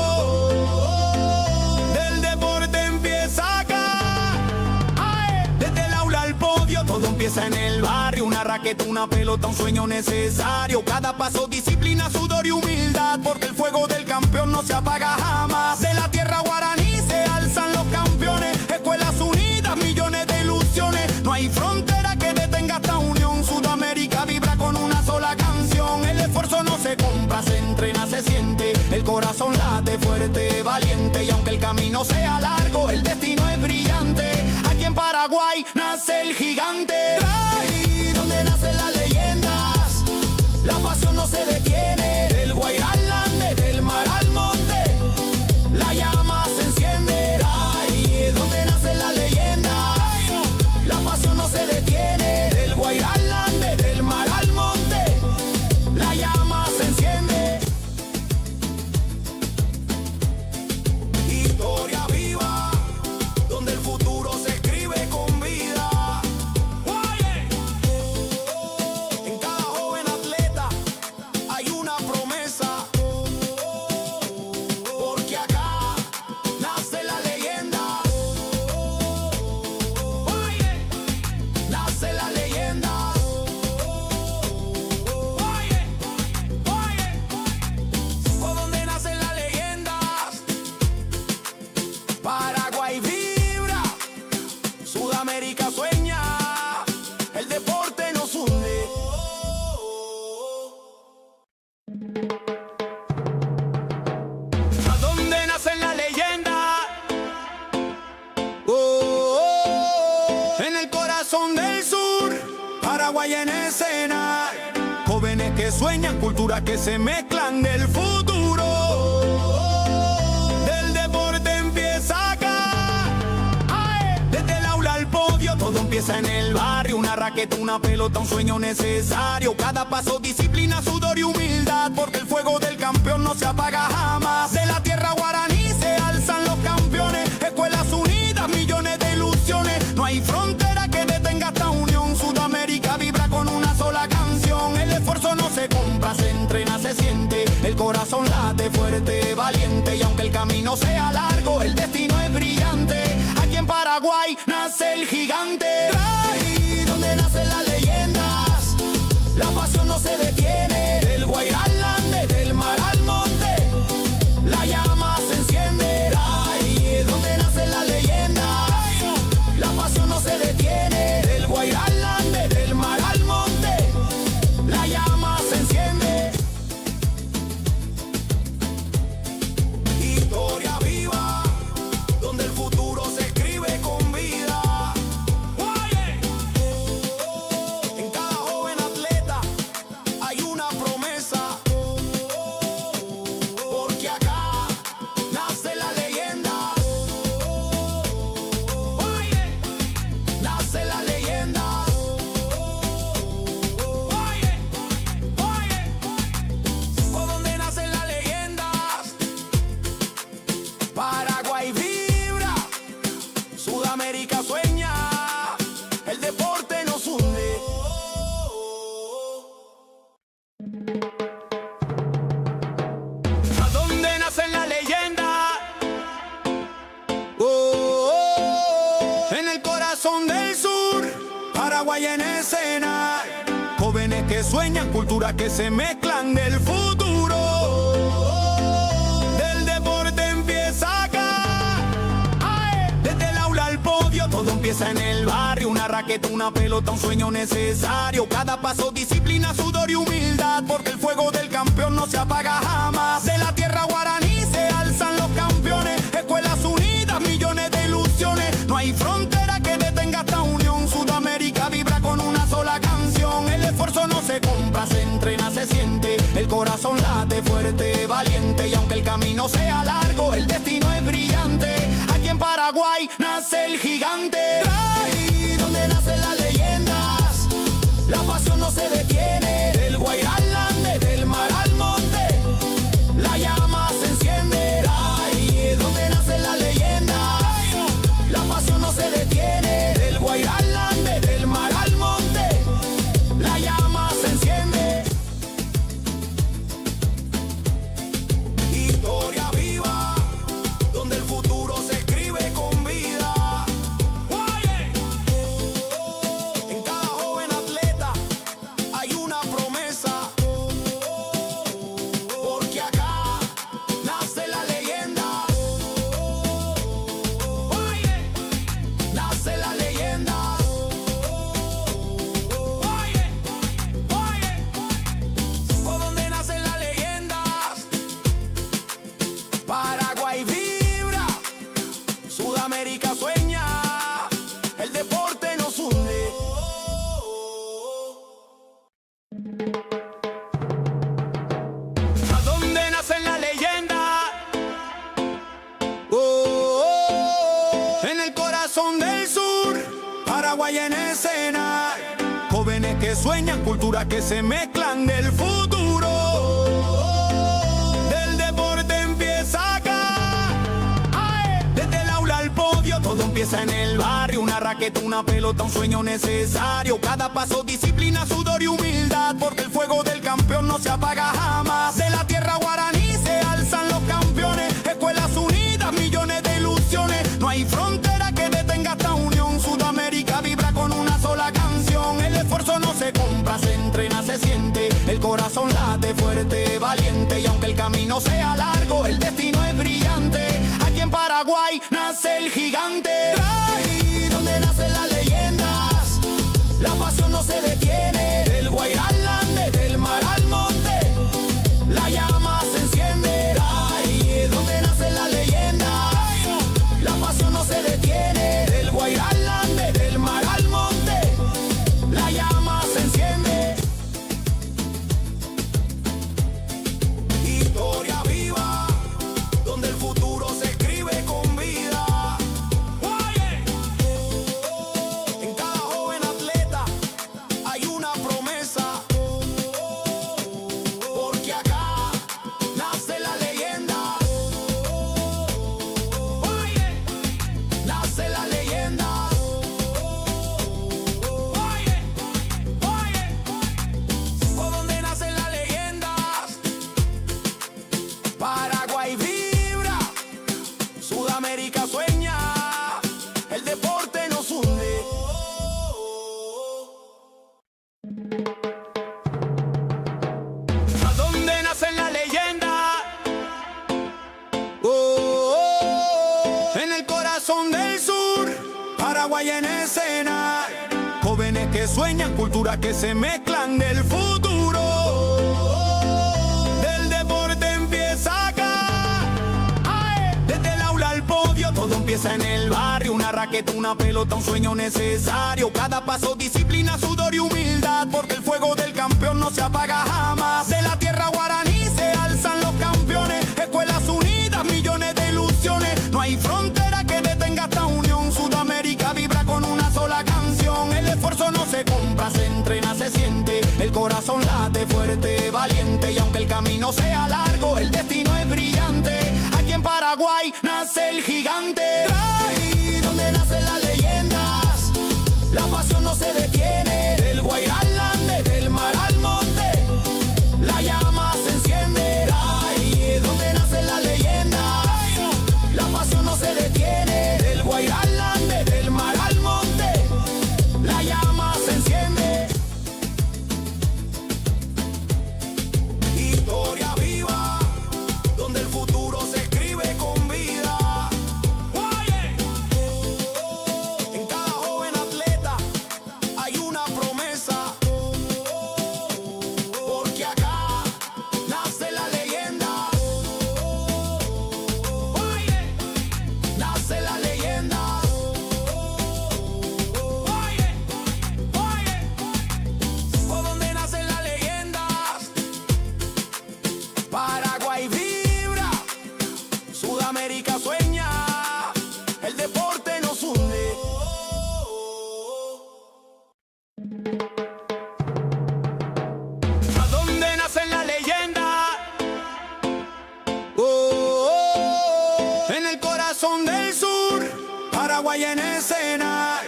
Del deporte empieza acá. ¡Ay! Desde el aula al podio, todo empieza en el barrio. Una raqueta, una pelota, un sueño necesario. Cada paso, disciplina, sudor y humildad, porque el fuego del campeón no se apaga jamás. De la tierra guaraní se alzan los campeones, escuelas unidas, millones de ilusiones. No hay frontera que detenga esta unión. Sudamérica vibra con una sola canción. El esfuerzo no se compra, se entrena, se siente. El corazón late fuerte, valiente. Y aunque el camino sea largo, el destino es brillante. Aquí en Paraguay nace el gigante. Ahí donde nacen las leyendas, la pasión no se detiene. Del Guairá al Ande, del mar al monte, la llama se enciende. Ahí donde nacen las leyendas, la pasión no se detiene. Del Guairá al Ande, del mar al monte, la llama se enciende. Historia viva, donde el futuro se escribe con vida. Sudamérica sueña, el deporte nos hunde. ¿A dónde nace la leyenda? En el corazón del sur, Paraguay en escena. Jóvenes que sueñan, culturas que se mezclan del futuro. Del deporte empieza acá. Desde el aula al podio, todo empieza en el barrio. Una raqueta, una pelota, un sueño necesario. Cada paso, disciplina, sudor y humildad, porque el fuego del campeón no se apaga jamás. De la tierra guaraní se alzan los campeones. Escuelas unidas, millones de ilusiones. No hay frontera que detenga esta unión. Sudamérica vibra con una sola canción. El esfuerzo no se compra, se entrena, se siente. El corazón late fuerte, valiente. Y aunque el camino sea largo, el destino es brillante. Aquí en Paraguay nace el gigante. Ahí donde nacen las leyendas, la pasión no se detiene. Del Guairá al Ande, del mar al monte, la llama se enciende. Ahí es donde nacen las leyendas, la pasión no se detiene. Del Guairá al Ande, del mar al monte, la llama se enciende. Historia viva, donde el futuro se escribe con vida. En cada joven atleta hay una promesa, porque acá nace la leyenda. Nace la leyenda. ¿Por dónde nacen las leyendas? Paraguay vibra, Sudamérica sueña, el deporte nos hunde. ¿A dónde nacen las leyendas? En el corazón del sur, Paraguay en escena. Jóvenes que sueñan, culturas que se mezclan del futuro. Del deporte empieza acá. Desde el aula al podio, todo empieza en el barrio. Una raqueta, una pelota, un sueño necesario. Cada paso, disciplina, sudor y humildad, porque el fuego del campeón no se apaga jamás. De la tierra guaraní se alzan los campeones. Escuelas unidas, millones de ilusiones. No hay frontera que detenga esta unión. Sudamérica vibra con una sola canción. El esfuerzo no se compra, se entrena, se siente. El corazón late fuerte, valiente. Y aunque el camino sea largo, el destino es brillante. Aquí en Paraguay nace el gigante. Ahí donde nacen las leyendas, la pasión no se detiene. Del Guairá al Ande, del mar al monte, la llama se enciende. Ahí es donde nacen las leyendas, la pasión no se detiene. Del Guairá al Ande, del mar al monte, la llama se enciende. Historia viva, donde el futuro se escribe con vida. En cada joven atleta hay una promesa, porque acá nace la leyenda. Nace la leyenda. ¿Por dónde nacen las leyendas? Paraguay vibra, Sudamérica sueña, el deporte nos hunde. ¿A dónde nacen las leyendas? En el corazón del sur, Paraguay en escena. Jóvenes que sueñan, culturas que se mezclan del futuro. Del deporte empieza acá. Desde el aula al podio, todo empieza en el barrio. Una raqueta, una pelota, un sueño necesario. Cada paso, disciplina, sudor y humildad, porque el fuego del campeón no se apaga jamás. De la tierra guaraní se alzan los campeones. Escuelas unidas, millones de ilusiones. No hay frontera que detenga esta unión. Sudamérica vibra con una sola canción. El esfuerzo no se compra, se entrena, se siente. El corazón late fuerte, valiente. Y aunque el camino sea largo, el destino es brillante. Aquí en Paraguay nace el gigante. Ahí donde nace la leyenda. Paraguay en escena. Jóvenes que sueñan, culturas que se mezclan del futuro. Del deporte empieza acá. ¡Ay! Desde el aula al podio, todo empieza en el barrio. Una raqueta, una pelota, un sueño necesario. Cada paso, disciplina, sudor y humildad. Porque el fuego del campeón no se apaga jamás. De la tierra guaraní se alzan los campeones. Escuelas unidas, millones de ilusiones. No hay frontera que detenga esta unión. Sudamérica vibra con una sola canción. El esfuerzo no se compra, se entrena, se siente. El corazón late fuerte, valiente. Y aunque el camino sea largo, el destino es brillante. Aquí en Paraguay nace el gigante. Ahí donde nacen las leyendas, la pasión no se detiene. Del Guairá al Ande, del mar al monte, la llama se enciende. Ahí donde nacen las leyendas, la pasión no se detiene. Del Guairá al Ande, del mar al monte, la llama se enciende. Historia viva, donde el futuro se escribe con vida. En cada joven atleta hay una promesa. Porque acá nace la leyenda. Nace la leyenda. Por donde nacen las leyendas, Paraguay vibra, Sudamérica sueña, el deporte nos hunde. ¿A dónde nacen las leyendas? En el corazón del sur, Paraguay en escena.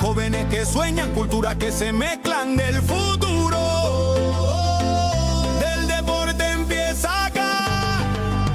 Jóvenes que sueñan, culturas que se mezclan del futuro. Del deporte empieza acá.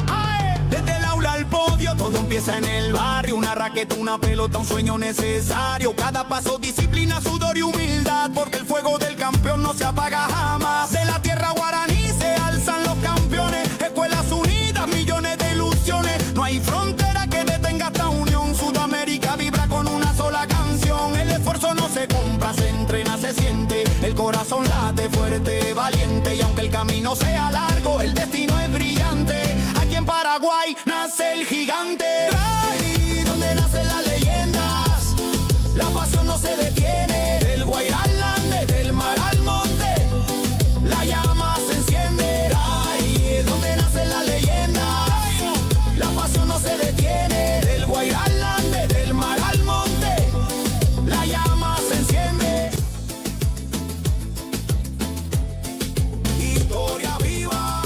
¡Ay! Desde el aula al podio, todo empieza en el barrio. Una raqueta, una pelota, un sueño necesario. Cada paso, disciplina, sudor y humildad. Porque el fuego del campeón no se apaga jamás. De la tierra guaraní se alzan los campeones. Escuelas unidas, millones de ilusiones. No hay frontera que detenga esta unión. Sudamérica vibra con una sola canción. El esfuerzo no se compra, se entrena, se siente. El corazón late fuerte, valiente. Y aunque el camino sea largo, el destino es brillante. Aquí en Paraguay nace el gigante. Ahí donde nacen las leyendas, la pasión no se detiene. Del Guairá al Ande, del mar al monte, la llama se enciende. Ahí donde nacen las leyendas, la pasión no se detiene. Del Guairá al Ande, del mar al monte, la llama se enciende. Historia viva,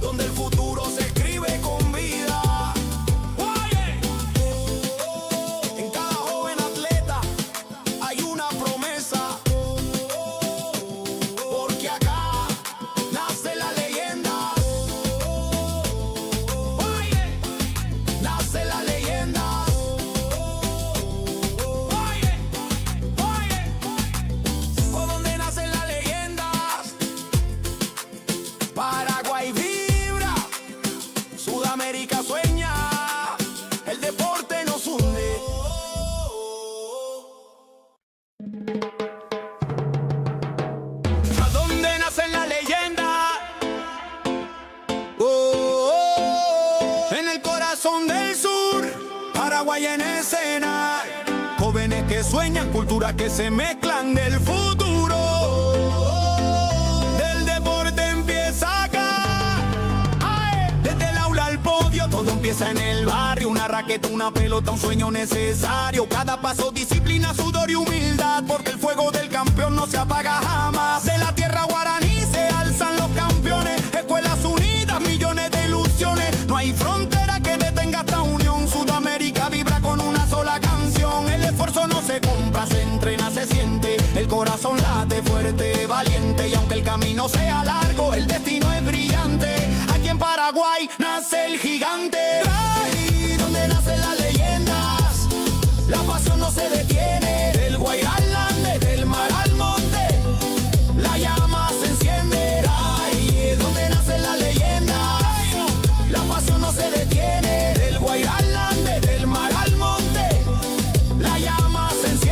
donde el futuro se escribe con vida. En cada joven atleta hay una promesa. Porque acá nace la leyenda. Nace la leyenda. Por donde nacen las leyendas, Paraguay vibra, Sudamérica sueña, el deporte nos hunde. ¿A dónde nacen las leyendas? En el corazón del sur, Paraguay en escena. Jóvenes que sueñan, culturas que se mezclan del futuro. Del deporte empieza acá. ¡Ay! Desde el aula al podio, todo empieza en el barrio. Una raqueta, una pelota, un sueño necesario. Cada paso, disciplina, sudor y humildad. Porque el fuego del campeón no se apaga jamás. De la tierra guaraní se alzan los campeones. Escuelas unidas, millones de ilusiones. No hay frontera que detenga esta unión. Sudamérica vibra con una sola canción. El esfuerzo no se compra, se entrena, se siente. El corazón late fuerte, valiente. Y aunque el camino sea largo, el destino es brillante. Aquí en Paraguay nace el gigante. Ahí donde nacen las leyendas, la pasión no se detiene. Del Guairá al Ande, del mar al monte, la llama se enciende. Ahí donde nacen las leyendas, la pasión no se detiene. Del Guairá al Ande, del mar al monte, la llama se enciende.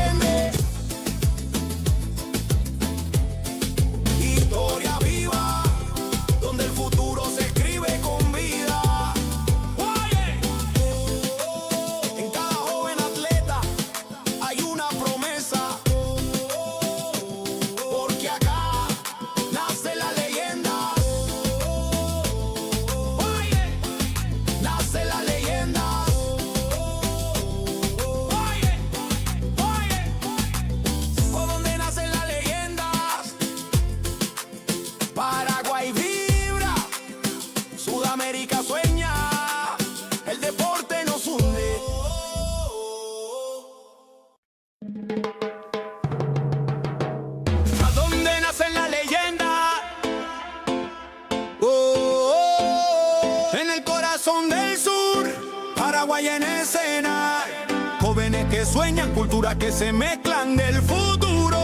sueñan, culturas que se mezclan del futuro.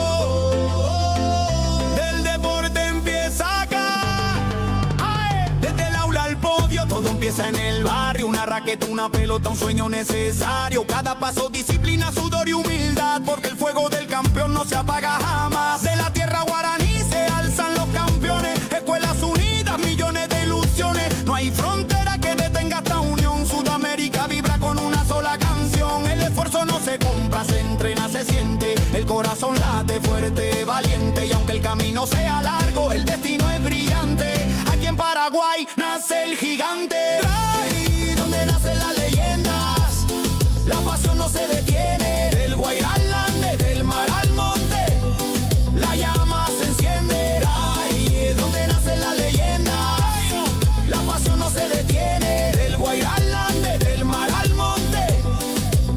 Del deporte empieza acá. ¡Ay! Desde el aula al podio, todo empieza en el barrio. Una raqueta, una pelota, un sueño necesario. Cada paso, disciplina, sudor y humildad, porque el fuego del campeón no se apaga jamás. De la tierra guaraní se alzan los campeones. Escuelas unidas, millones de ilusiones. No hay frontera que detenga esta unión. Sudamérica vibra con una sola canción. El esfuerzo no se compra, se entrena, se siente. El corazón late fuerte, valiente. Y aunque el camino sea largo, el destino es brillante. Aquí en Paraguay nace el gigante. Ahí donde nacen las leyendas, la pasión no se detiene. Del Guairá al Ande, del mar al monte, la llama se enciende. Ahí es donde nacen las leyendas, la pasión no se detiene. Del Guairá al Ande, del mar al monte,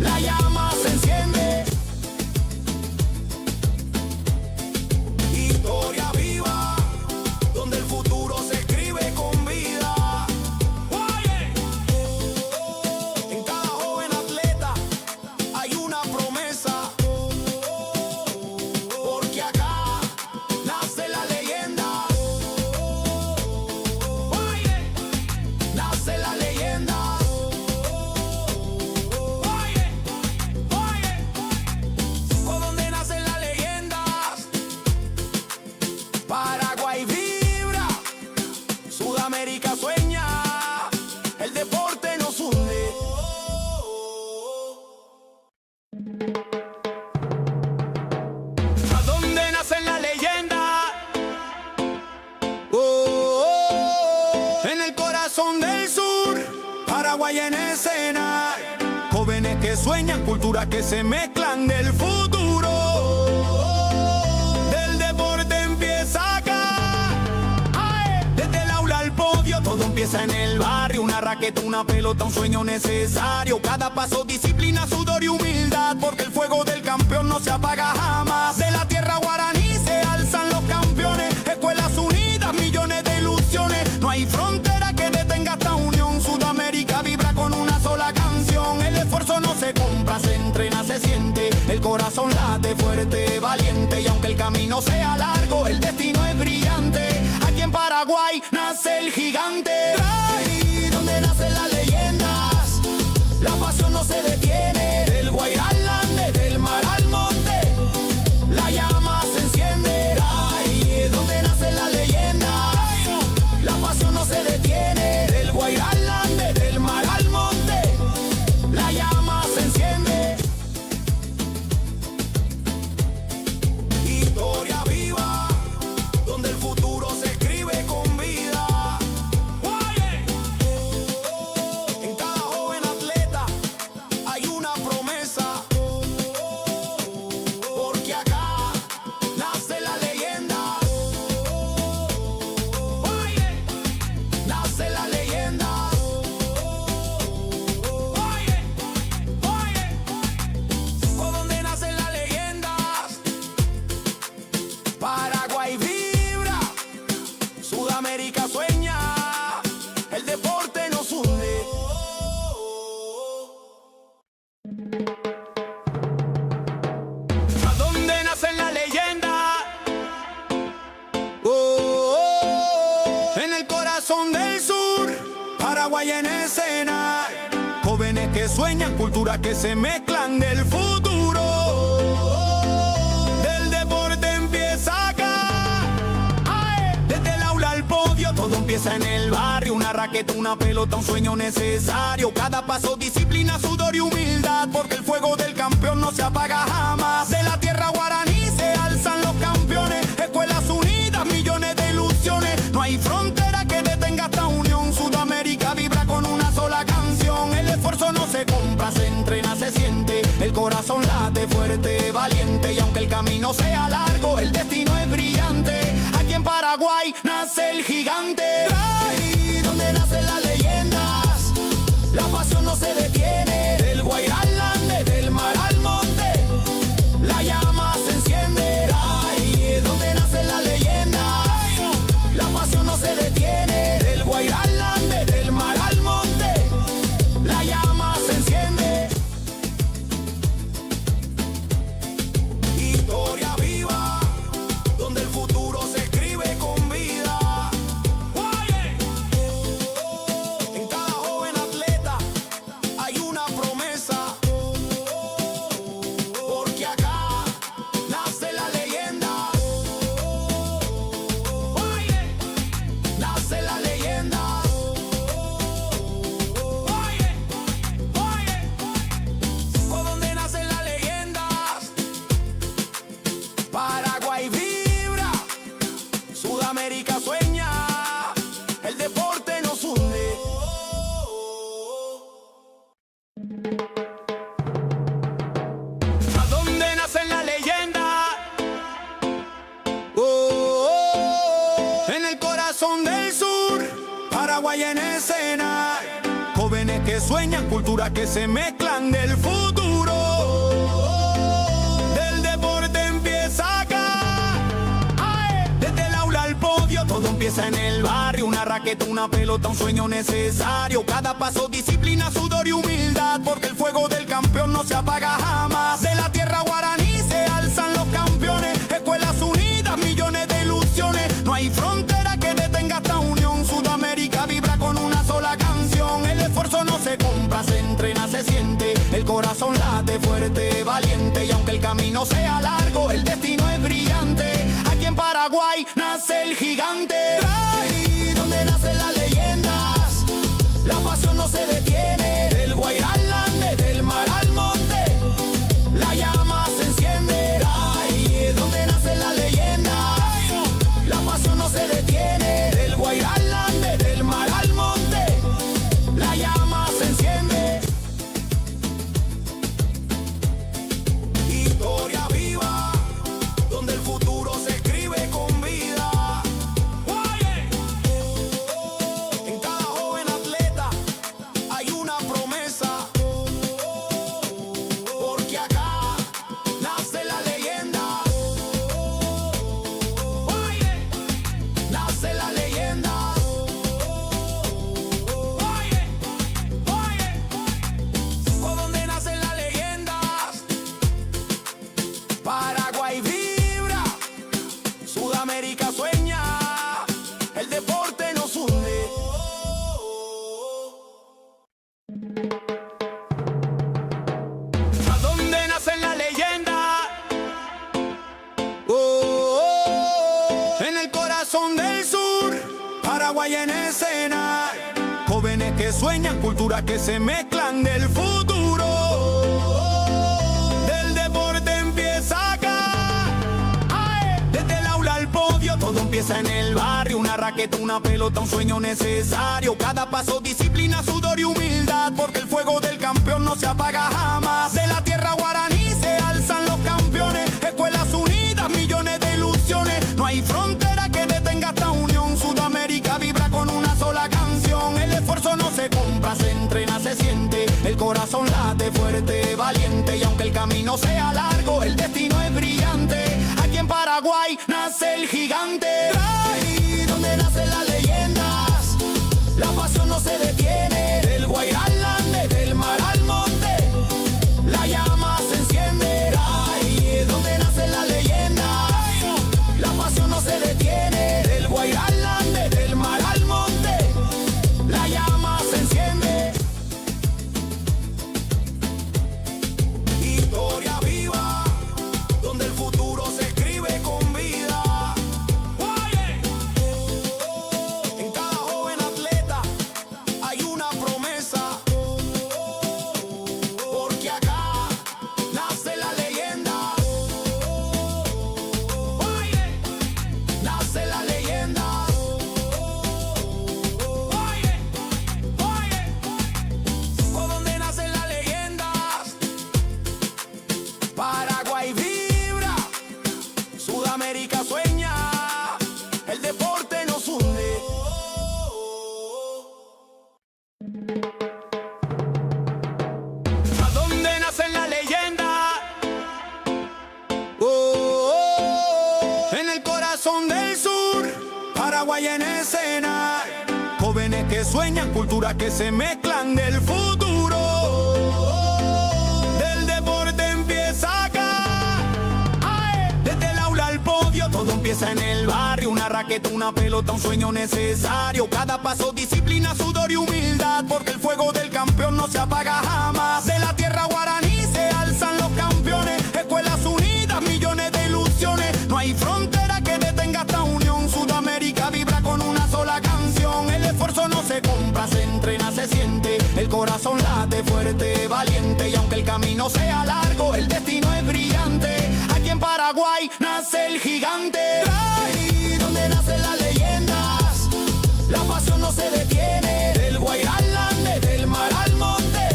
la llama se enciende. Historia viva, donde el futuro se escribe con vida. En cada joven atleta hay una promesa, porque acá nace la leyenda. Nace la leyenda. Por donde nacen las leyendas, Paraguay vibra, Sudamérica sueña, el deporte nos hunde. ¿A dónde nacen las leyendas? En el corazón del sur, Paraguay en escena. Jóvenes que sueñan, culturas que se mezclan del futuro. Del deporte empieza acá. ¡Ay! Desde el aula al podio, todo empieza en el barrio. Una raqueta, una pelota, un sueño necesario. Cada paso, disciplina, sudor y humildad, porque el fuego del campeón no se apaga jamás. De la tierra guaraní se alzan los campeones. Escuelas unidas, millones de ilusiones. No hay frontera que detenga esta unión. Sudamérica vibra con una sola canción. El esfuerzo no se compra, se entrena, se siente. El corazón late fuerte, valiente. Y aunque el camino sea largo, el destino es brillante. Aquí en Paraguay nace el gigante. Ahí donde nacen las leyendas, la pasión no se detiene. Del Guairá al Ande, del mar al monte, la llama se enciende. Ahí es donde nacen las leyendas, la pasión no se detiene. Del Guairá al Ande, del mar al monte, la llama se enciende. Historia viva, donde el futuro se escribe con vida. En cada joven atleta hay una promesa, porque acá nace la leyenda. Nace la leyenda. Por donde nacen las leyendas, Paraguay vibra, Sudamérica sueña, el deporte nos hunde. ¿A dónde nacen las leyendas? En el corazón del sur, Paraguay en escena. Jóvenes que sueñan, culturas que se mezclan del futuro. Del deporte empieza acá. ¡Ay! Desde el aula al podio, todo empieza en el barrio. Una raqueta, una pelota, un sueño necesario. Cada paso, disciplina, sudor y humildad, porque el fuego del campeón no se apaga jamás. De la tierra guaraní se alzan los campeones. Escuelas unidas, millones de ilusiones. No hay frontera que detenga esta unión. Sudamérica vibra con una sola canción. El esfuerzo no se compra, se entrena, se siente. El corazón late fuerte, valiente. Y aunque el camino sea largo, el destino es brillante. Aquí en Paraguay nace el gigante. Ahí donde nacen las leyendas, la pasión no se detiene. Del Guairá al Ande, del mar al monte, la llama se enciende. Ahí es donde nacen las leyendas, la pasión no se detiene. Del Guairá al Ande, del mar al monte, la llama se enciende. sueñan, culturas que se mezclan del futuro. Del deporte empieza acá. ¡Ay! Desde el aula al podio, todo empieza en el barrio. Una raqueta, una pelota, un sueño necesario. Cada paso, disciplina, sudor y humildad, porque el fuego del campeón no se apaga jamás. De la tierra guaraní se alzan los campeones. Escuelas unidas, millones de ilusiones. No hay frontera que detenga esta unión. Sudamérica vibra con una sola canción. El esfuerzo no se compra, se entrena, se siente. El corazón late fuerte, valiente. Y aunque el camino sea largo, el destino es brillante. Aquí en Paraguay nace el gigante. Ahí donde nacen las leyendas, la pasión no se detiene. Del Guairá al Ande, del mar al monte, la llama se enciende. Ahí donde nacen las leyendas, la pasión no se detiene. Del Guairá al Ande, del mar al monte, la llama se enciende. Historia viva, donde el futuro se escribe con vida. En cada joven atleta hay una promesa, porque acá nace la leyenda. Nace la leyenda. Por donde nacen las leyendas, Paraguay vibra, Sudamérica sueña, el deporte nos hunde. ¿A dónde nacen las leyendas? En el corazón del sur, Paraguay en escena. Jóvenes que sueñan, culturas que se mezclan del futuro. Del deporte empieza acá. ¡Ay! Desde el aula al podio, todo empieza en el barrio. Una raqueta, una pelota, un sueño necesario. Cada paso, disciplina, sudor y humildad, porque el fuego del campeón no se apaga jamás. De la tierra guaraní se alzan los campeones. Escuelas unidas, millones de ilusiones. No hay frontera que detenga esta unión. Sudamérica vibra con una sola canción. El esfuerzo no se compra, se entrena, se siente. El corazón late fuerte, valiente. Y aunque el camino sea largo, el destino es brillante. Aquí en Paraguay nace el gigante. Ahí donde nacen las leyendas, la pasión no se detiene. Del Guairá al Ande, del mar al monte, la llama se enciende. Ahí donde nacen las leyendas, la pasión no se detiene. Del Guairá al Ande, del mar al monte, la llama se enciende. Historia viva, donde el futuro se escribe con vida. En cada joven atleta hay una promesa, porque acá nace la leyenda. Nace la leyenda. Por donde nacen las leyendas, Paraguay vibra, Sudamérica sueña, el deporte nos hunde. ¿A dónde nacen las leyendas? En el corazón del sur, Paraguay en escena. Jóvenes que sueñan, culturas que se mezclan del futuro. Del deporte empieza acá. ¡Ay! Desde el aula al podio, todo empieza en el barrio. Una raqueta, una pelota, un sueño necesario. Cada paso, disciplina, sudor y humildad, porque el fuego del campeón no se apaga jamás. De la tierra guaraní se alzan los campeones. Escuelas unidas, millones de ilusiones. No hay frontera que detenga esta unión. Sudamérica vibra con una sola canción. El esfuerzo no se compra, se entrena, se siente. El corazón late fuerte, valiente. Y aunque el camino sea largo, el destino es brillante. Aquí en Paraguay nace el gigante. Ahí donde nacen las leyendas, la pasión no se detiene. Del Guairá al Ande, del mar al monte,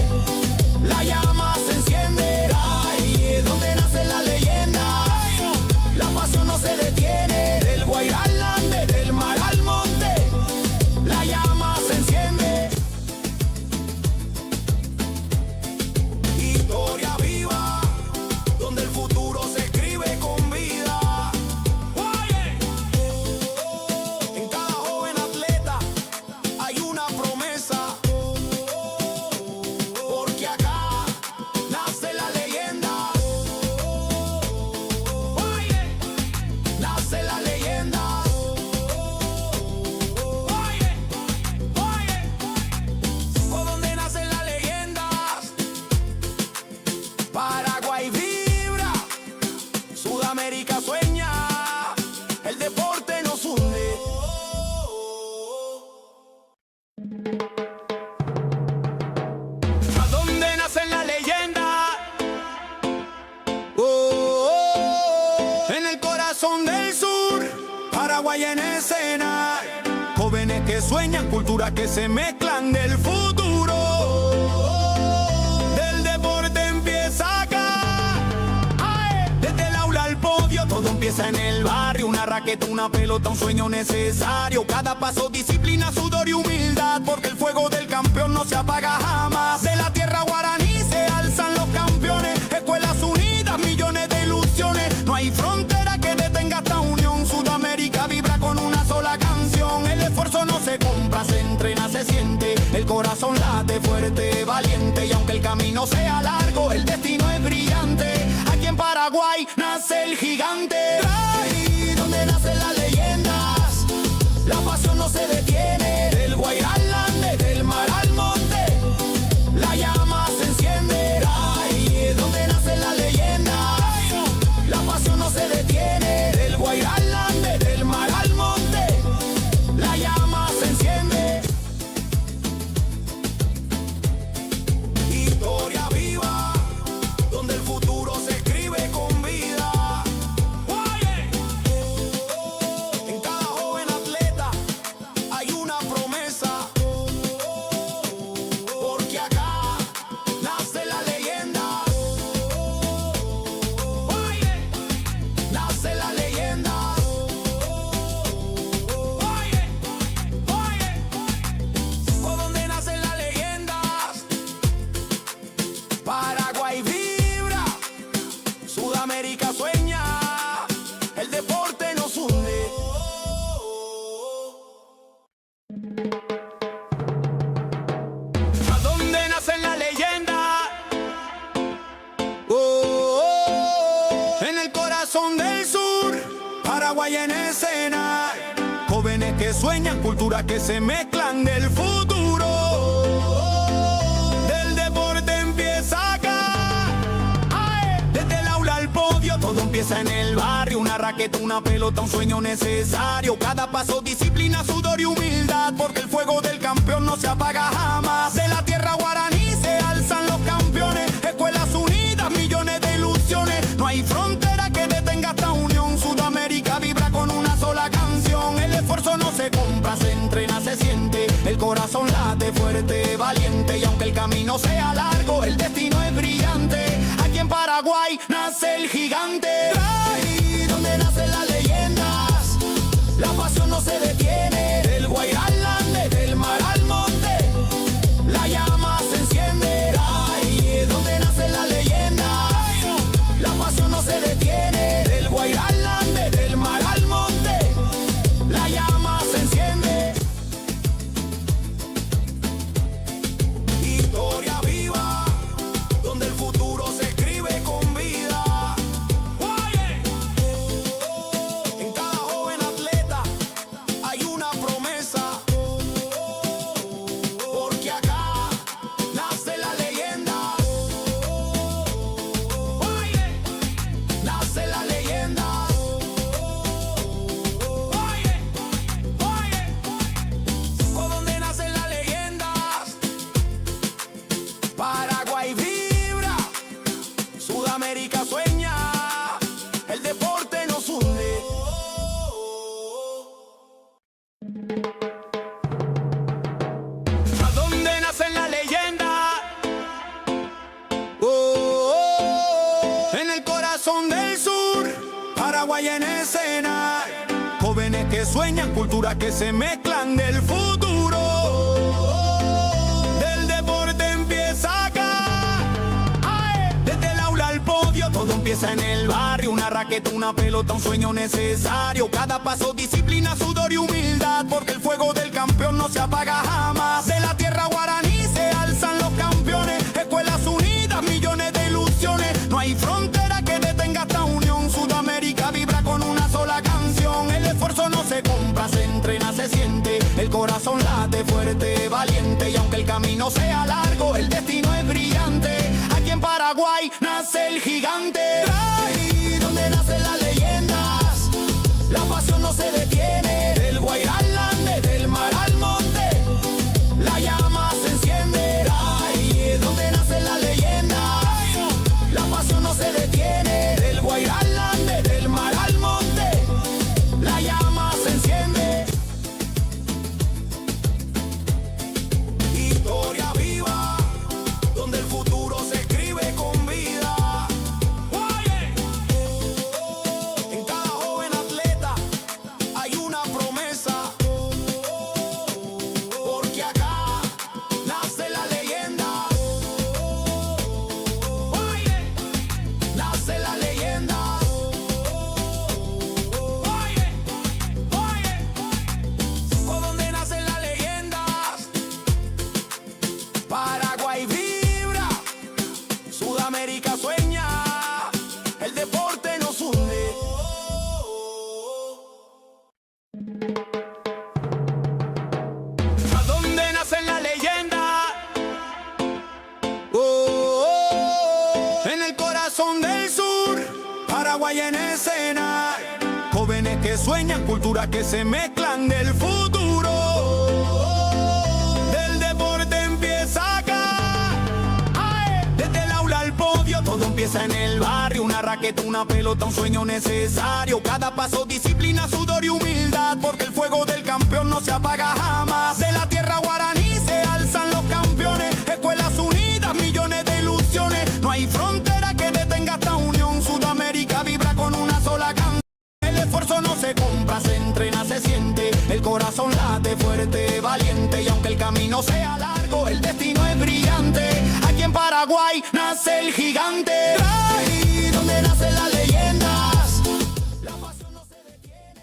la llama se enciende. Ahí donde nacen las leyendas, la pasión no se detiene. Del Guairá al Ande, del mar al monte, la llama se enciende. Paraguay en escena. Jóvenes que sueñan, culturas que se mezclan del futuro. Del deporte empieza acá. Desde el aula al podio, todo empieza en el barrio. Una raqueta, una pelota, un sueño necesario. Cada paso, disciplina, sudor y humildad, porque el fuego del campeón no se apaga jamás. De la tierra guaraní se alzan los campeones. Escuelas unidas, millones de ilusiones. No hay frontera que detenga esta unión. Sudamérica vibra con una sola canción. El esfuerzo no se compra, se entrena, se siente. El corazón late fuerte, valiente. Y aunque el camino sea largo, el destino es brillante. Aquí en Paraguay nace el gigante. Ahí donde nacen las leyendas, la pasión no se detiene. Del Guairá al Ande, del mar al monte, la llama se enciende. Ahí donde nacen las leyendas, la pasión no se detiene. Del Guairá al Ande, del mar al monte, la llama se enciende. Historia viva, donde el futuro se escribe con vida. En cada joven atleta hay una promesa, porque acá nace la leyenda. Nace la leyenda. Por donde nacen las leyendas, Paraguay vibra, Sudamérica sueña, el deporte nos hunde. ¿A dónde nacen las leyendas? En el corazón del sur, Paraguay en escena. Jóvenes que sueñan, culturas que se mezclan del futuro. Del deporte empieza acá. Desde el aula al podio, todo empieza en el barrio. Una raqueta, una pelota, un sueño necesario. Cada paso, disciplina, sudor y humildad, porque el fuego del campeón no se apaga jamás. De la tierra guaraní se alzan los campeones. Escuelas unidas, millones de ilusiones. No hay frontera que detenga esta unión. Sudamérica vibra con una sola canción. El esfuerzo no se compra, se entrena, se siente. El corazón late fuerte, valiente. Y aunque el camino sea largo, el destino es brillante. Aquí en Paraguay nace el gigante. Ahí donde nacen las leyendas, la pasión no se detiene. Del Guairá al Ande, del mar al monte, la llama se enciende. Ahí donde nacen las leyendas, la pasión no se detiene. Del Guairá al Ande, del mar al monte, la llama se enciende. Historia viva, donde el futuro se escribe con vida. En cada joven atleta hay una promesa, porque acá nace la leyenda. Nace la leyenda. Por donde nacen las leyendas, Paraguay vibra, Sudamérica sueña, el deporte nos hunde. ¿A dónde nacen las leyendas? En el corazón del sur, Paraguay en escena. Jóvenes que sueñan, culturas que se mezclan del futuro. Del deporte empieza acá. Desde el aula al podio, todo empieza en el barrio. Una raqueta, una pelota, un sueño necesario. Cada paso, disciplina, sudor y humildad, porque el fuego del campeón no se apaga jamás. De la tierra guaraní se alzan los campeones. Escuelas unidas, millones de ilusiones. No hay frontera que detenga esta unión. Sudamérica vibra con una sola canción. El esfuerzo no se compra, se entrena, se siente. El corazón late fuerte, valiente. Y aunque el camino sea largo, el destino es brillante. Aquí en Paraguay nace el gigante. Ahí donde nacen las leyendas, la pasión no se detiene. Del Guairá al Ande, del mar al monte, la llama se enciende. Ahí donde nacen las leyendas, la pasión no se detiene. Del Guairá al Ande, del mar al monte, la llama se enciende. hay en escena. Jóvenes que sueñan, culturas que se mezclan del futuro. Del deporte empieza acá. ¡Ay! Desde el aula al podio, todo empieza en el barrio. Una raqueta, una pelota, un sueño necesario. Cada paso, disciplina, sudor y humildad. Porque el fuego del campeón no se apaga jamás. De la tierra guaraní se alzan los campeones. Escuelas unidas, millones de ilusiones. No hay frontera que detenga esta unión. Sudamérica vibra con una sola canción. El esfuerzo no se compra, se entrena, se siente. El corazón late fuerte, valiente. Y aunque el camino sea largo, el destino es brillante. Aquí en Paraguay nace el gigante. Ahí donde nacen las leyendas. La pasión no se detiene.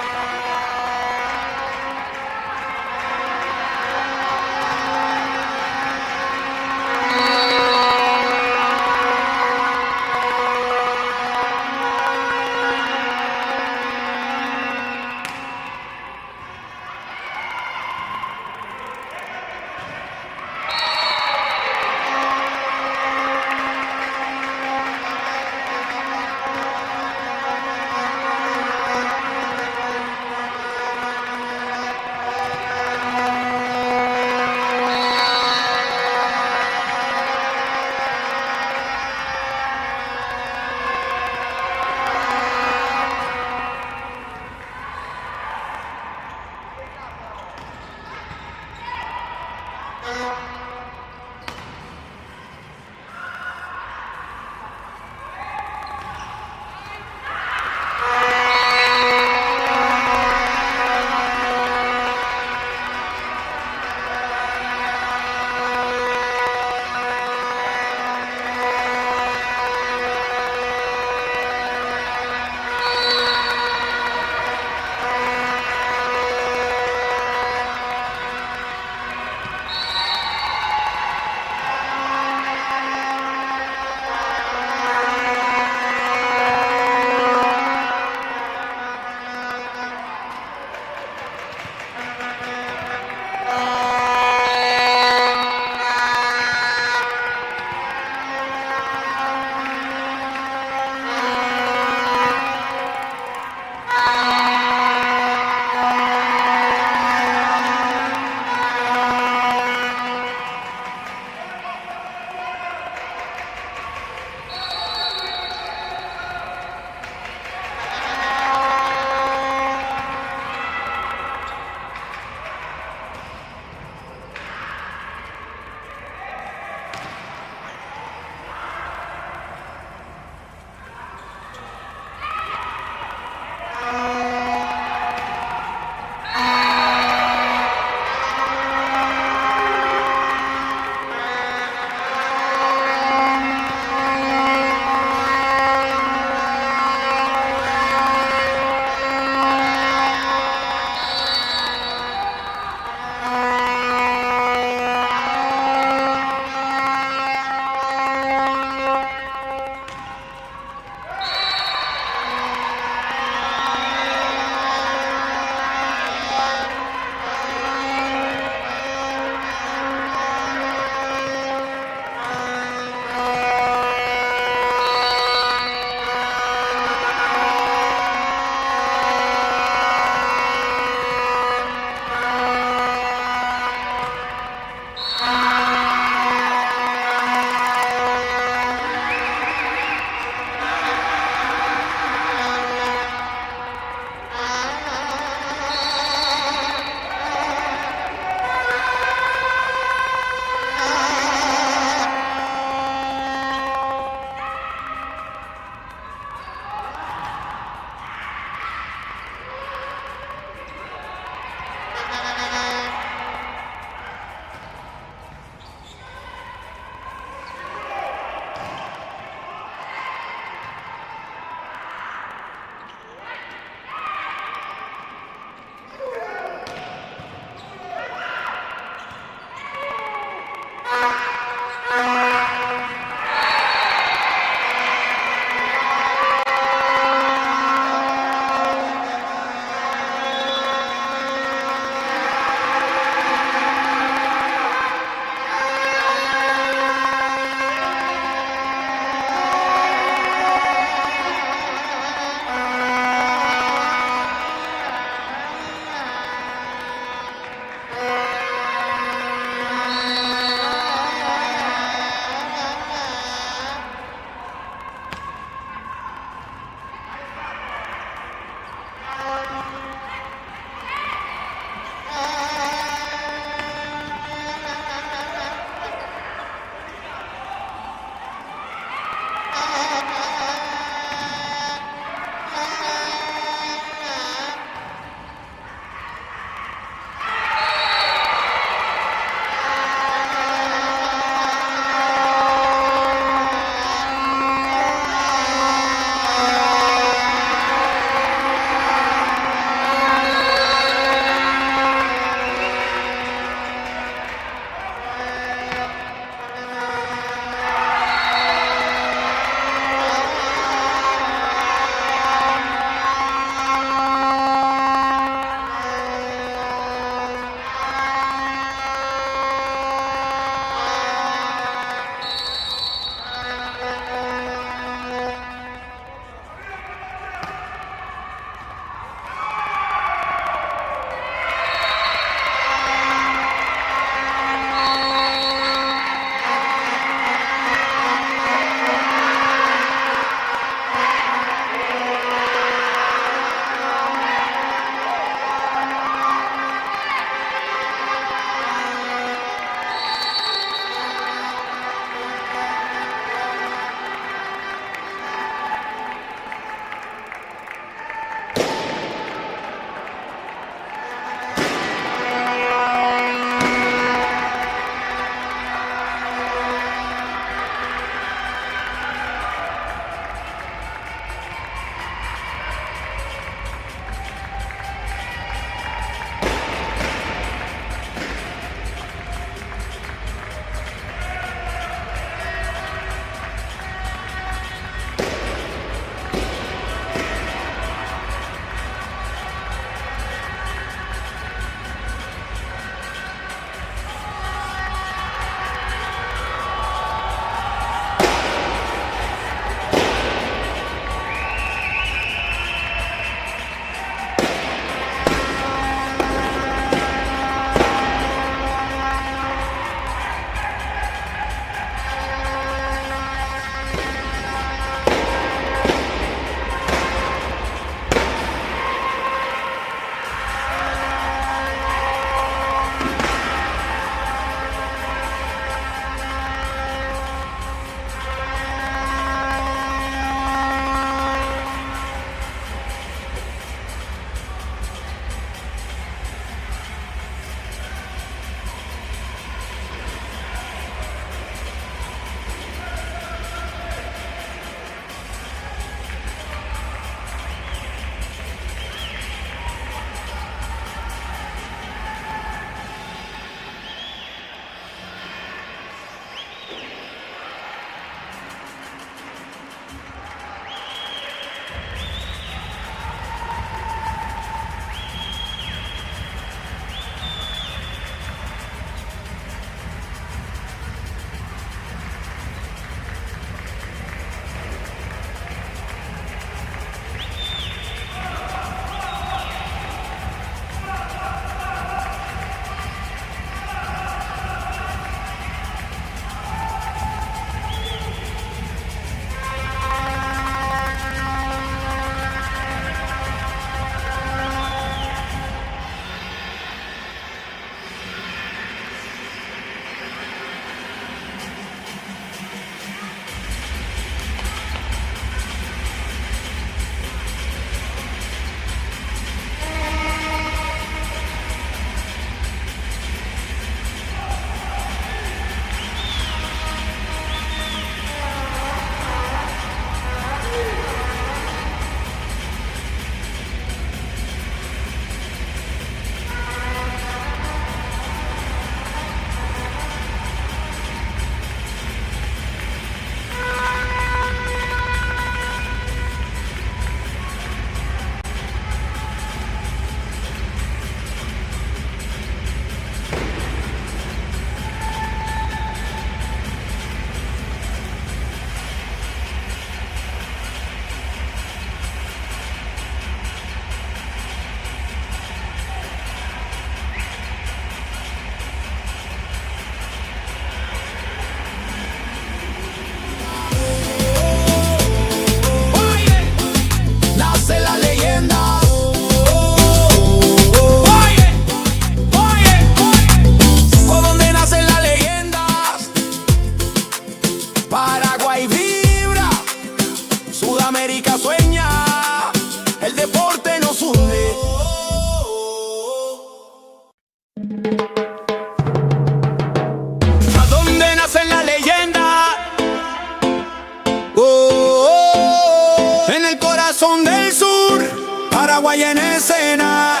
Paraguay en escena.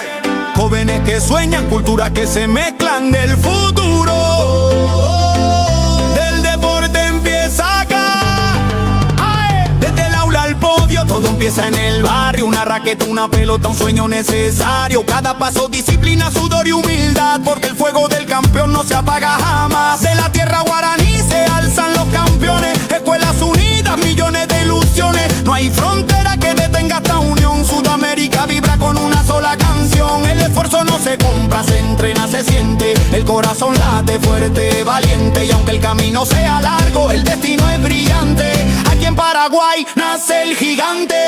Jóvenes que sueñan, culturas que se mezclan del futuro. Del deporte empieza acá. ¡Ay! Desde el aula al podio, todo empieza en el barrio. Una raqueta, una pelota, un sueño necesario. Cada paso, disciplina, sudor y humildad, porque el fuego del campeón no se apaga jamás. De la tierra guaraní se alzan los campeones. Escuelas unidas, millones de ilusiones. No hay frontera que detenga esta unión. Sudamérica vibra con una sola canción. El esfuerzo no se compra, se entrena, se siente. El corazón late fuerte, valiente. Y aunque el camino sea largo, el destino es brillante. Aquí en Paraguay nace el gigante.